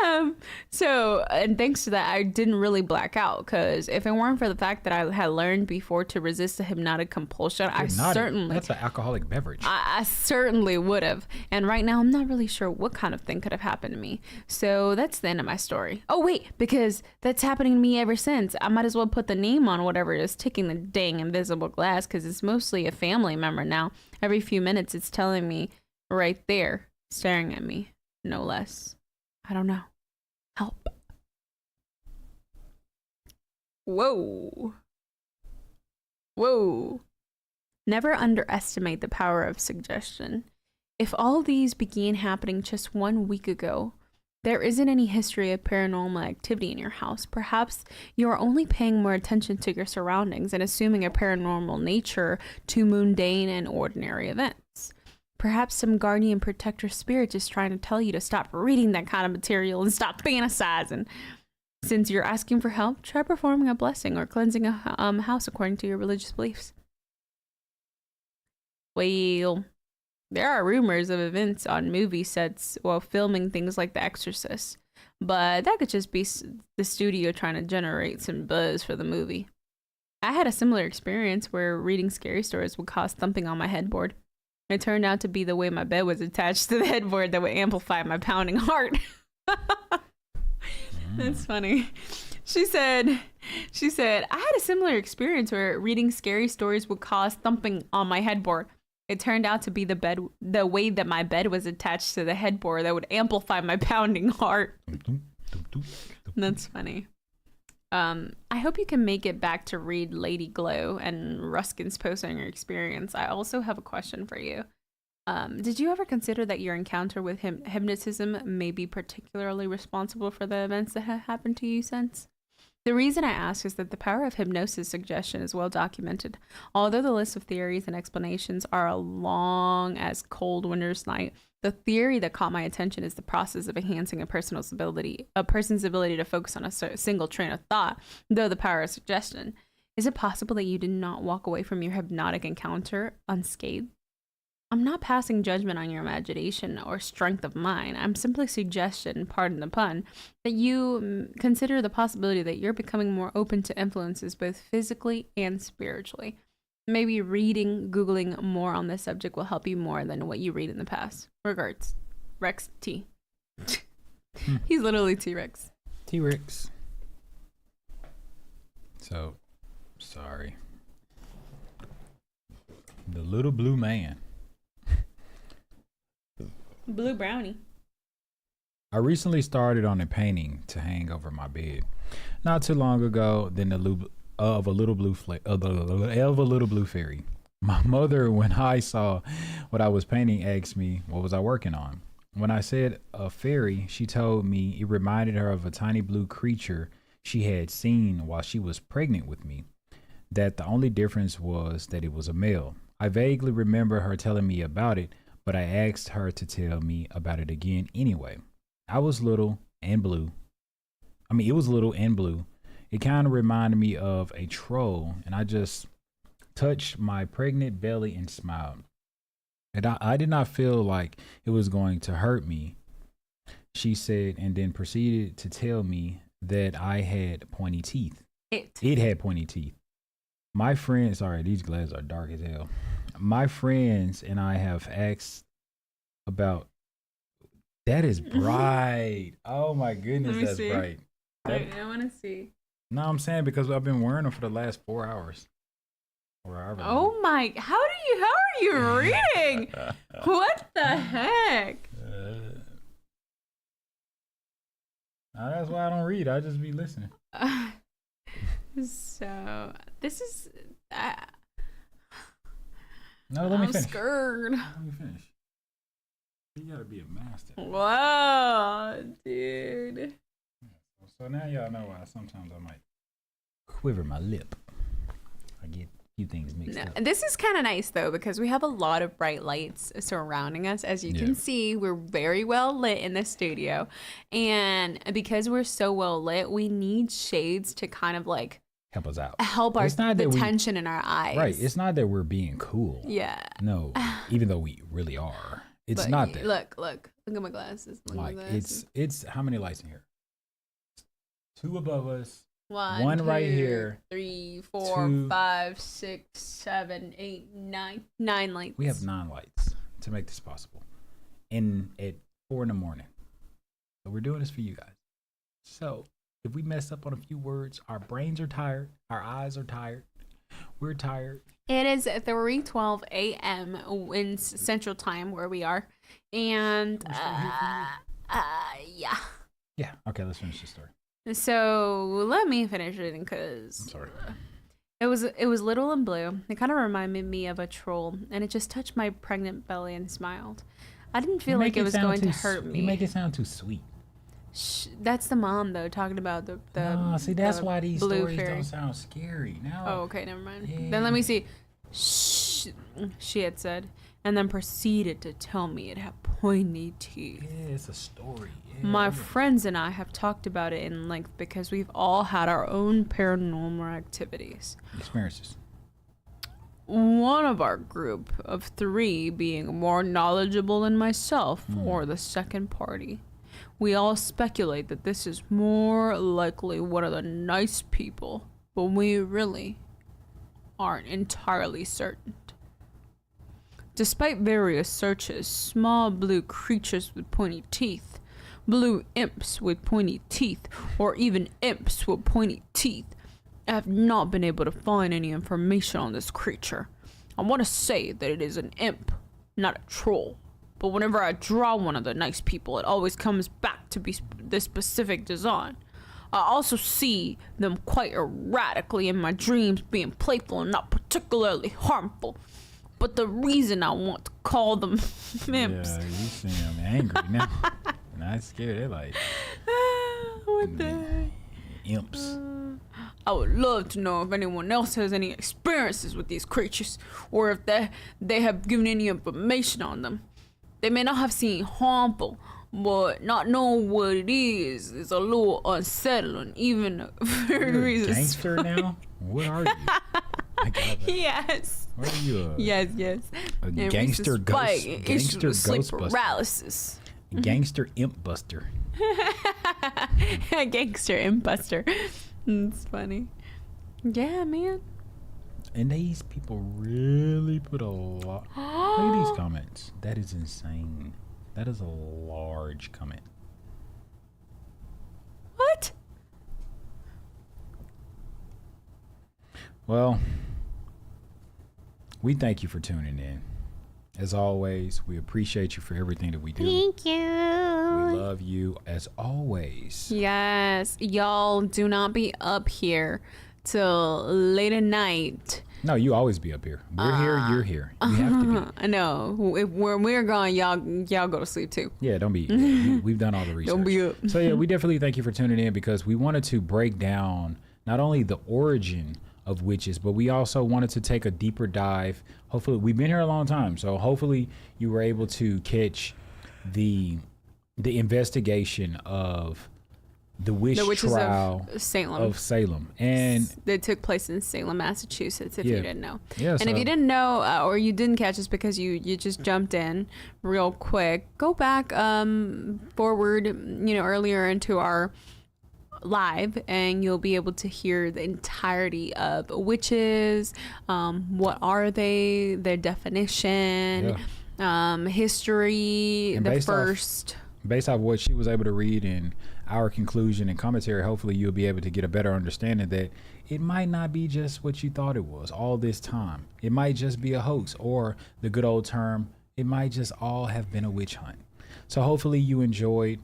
And thanks to that, I didn't really black out, because if it weren't for the fact that I had learned before to resist the hypnotic compulsion, That's an alcoholic beverage. I certainly would have. And right now, I'm not really sure what kind of thing could have happened to me. So that's the end of my story. Oh, wait, because that's happening to me ever since. I might as well put the name on whatever it is ticking the dang invisible glass, because it's mostly a family member now. Every few minutes, it's telling me right there, staring at me, no less. I don't know. Help. Whoa. Whoa. Never underestimate the power of suggestion. If all these began happening just 1 week ago, there isn't any history of paranormal activity in your house. Perhaps you are only paying more attention to your surroundings and assuming a paranormal nature to mundane and ordinary events. Perhaps some guardian protector spirit is trying to tell you to stop reading that kind of material and stop fantasizing. Since you're asking for help, try performing a blessing or cleansing a house according to your religious beliefs. Well, there are rumors of events on movie sets while filming things like The Exorcist, but that could just be the studio trying to generate some buzz for the movie. I had a similar experience where reading scary stories would cause thumping on my headboard. It turned out to be the way my bed was attached to the headboard that would amplify my pounding heart. That's funny. She said, I had a similar experience where reading scary stories would cause thumping on my headboard. It turned out to be the way that my bed was attached to the headboard that would amplify my pounding heart. That's funny. I hope you can make it back to read Lady Glow and Ruskin's post on your experience. I also have a question for you. Did you ever consider that your encounter with hypnotism may be particularly responsible for the events that have happened to you since? The reason I ask is that the power of hypnosis suggestion is well documented. Although the list of theories and explanations are as long as cold winter's night, the theory that caught my attention is the process of enhancing a person's ability to focus on a single train of thought, though the power of suggestion. Is it possible that you did not walk away from your hypnotic encounter unscathed? I'm not passing judgment on your imagination or strength of mind. I'm simply suggesting, pardon the pun, that you consider the possibility that you're becoming more open to influences both physically and spiritually. Maybe reading, Googling more on this subject will help you more than what you read in the past. Regards, Rex T. He's literally T-Rex. T-Rex. So, sorry. The little blue man. Blue brownie. I recently started on a painting to hang over my bed. Not too long ago, of a little blue fairy. My mother, when I saw what I was painting, asked me what was I working on. When I said a fairy, she told me it reminded her of a tiny blue creature she had seen while she was pregnant with me. That the only difference was that it was a male. I vaguely remember her telling me about it, but I asked her to tell me about it again anyway. It was little and blue. It kind of reminded me of a troll, and I just touched my pregnant belly and smiled. And I did not feel like it was going to hurt me, she said, and then proceeded to tell me that I had pointy teeth. It had pointy teeth. My friends, sorry, these glasses are dark as hell. My friends and I have asked about. That is bright. Oh my goodness, that's see. bright. I want to see. No, I'm saying because I've been wearing them for the last 4 hours. Oh my! How are you reading? What the heck? That's why I don't read. I just be listening. So this is. No, let me finish. I'm scared. Let me finish. You gotta be a master. Whoa, dude. So now y'all know why sometimes I might quiver my lip. I get a few things mixed up. This is kind of nice though, because we have a lot of bright lights surrounding us. As you can see, we're very well lit in the studio. And because we're so well lit, we need shades to kind of like help us out. Help the tension in our eyes. Right. It's not that we're being cool. Yeah. No, even though we really are. It's But not that. Look at my glasses. Look Like at my glasses. it's how many lights in here? 2 above us. One, one right 2, here, 3, 4, 2. 5, 6, 7, 8, 9. 9 lights. We have 9 lights to make this possible. And at 4 in the morning. So we're doing this for you guys. So if we mess up on a few words, our brains are tired, our eyes are tired, we're tired. It is 3:12 a.m. in Central Time where we are, and yeah. Yeah. Okay, let's finish the story. So let me finish it I'm because sorry. it was little and blue. It kind of reminded me of a troll, and it just touched my pregnant belly and smiled. I didn't feel like it was going to hurt me. You make it sound too sweet. That's the mom though talking about the No, see, that's the why these blue stories fairy. don't sound scary. No. Oh, okay, never mind. Yeah. Then let me see. Shh, she had said, and then proceeded to tell me it had pointy teeth. Yeah, it's a story. Yeah. My friends and I have talked about it in length because we've all had our own paranormal activities. Experiences. One of our group of 3 being more knowledgeable than myself or the second party. We all speculate that this is more likely one of the nice people, but we really aren't entirely certain. Despite various searches, small blue creatures with pointy teeth, blue imps with pointy teeth, or even imps with pointy teeth, I have not been able to find any information on this creature. I want to say that it is an imp, not a troll. But whenever I draw one of the nice people, it always comes back to be this specific design. I also see them quite erratically in my dreams, being playful and not particularly harmful. But the reason I want to call them imps. Yeah, you seem angry now. Not scared. They're like What the heck? imps. I would love to know if anyone else has any experiences with these creatures, or if they have given any information on them. They may not have seen harmful, but not knowing what it is a little unsettling, even for You're a reasons. gangster now? What are you? I got that. Yes. What are you? Yes. A And we gangster suspect ghost. issues Gangster with sleep ghostbuster. paralysis. Gangster imp buster. Gangster imbuster. It's funny. Yeah, man. And these people really put a lot. Look at these comments. That is insane. That is a large comment. What? Well, we thank you for tuning in. As always, we appreciate you for everything that we do. Thank you. We love you as always. Yes, y'all do not be up here till late at night. No, you always be up here. We're here, you're here. You have to be. I know. When we're gone, y'all go to sleep too. Yeah, don't be. We've done all the research. Don't be up. So yeah, we definitely thank you for tuning in because we wanted to break down not only the origin of witches, but we also wanted to take a deeper dive. Hopefully, we've been here a long time, so hopefully you were able to catch the investigation of the witches trial of Salem. And they took place in Salem, Massachusetts, if you didn't know. Yeah, and if you didn't know, or you didn't catch us because you just jumped in real quick, go back forward, earlier into our live, and you'll be able to hear the entirety of witches, what are they, their definition, history, And the based first... based off what she was able to read and our conclusion and commentary, hopefully you'll be able to get a better understanding that it might not be just what you thought it was all this time. It might just be a hoax, or the good old term, it might just all have been a witch hunt. So hopefully you enjoyed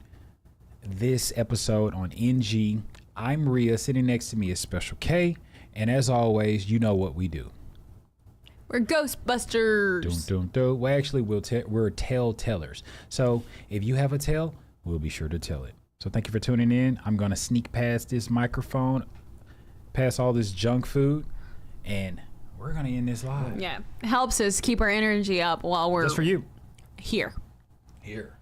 this episode on NG. I'm Rhea. Sitting next to me is Special K. And as always, you know what we do. We're Ghostbusters. Dun, dun, dun. Well, actually, we're tale tellers. So if you have a tale, we'll be sure to tell it. So thank you for tuning in. I'm going to sneak past this microphone, past all this junk food, and we're going to end this live. Yeah. Helps us keep our energy up while we're Just for you. here. Here.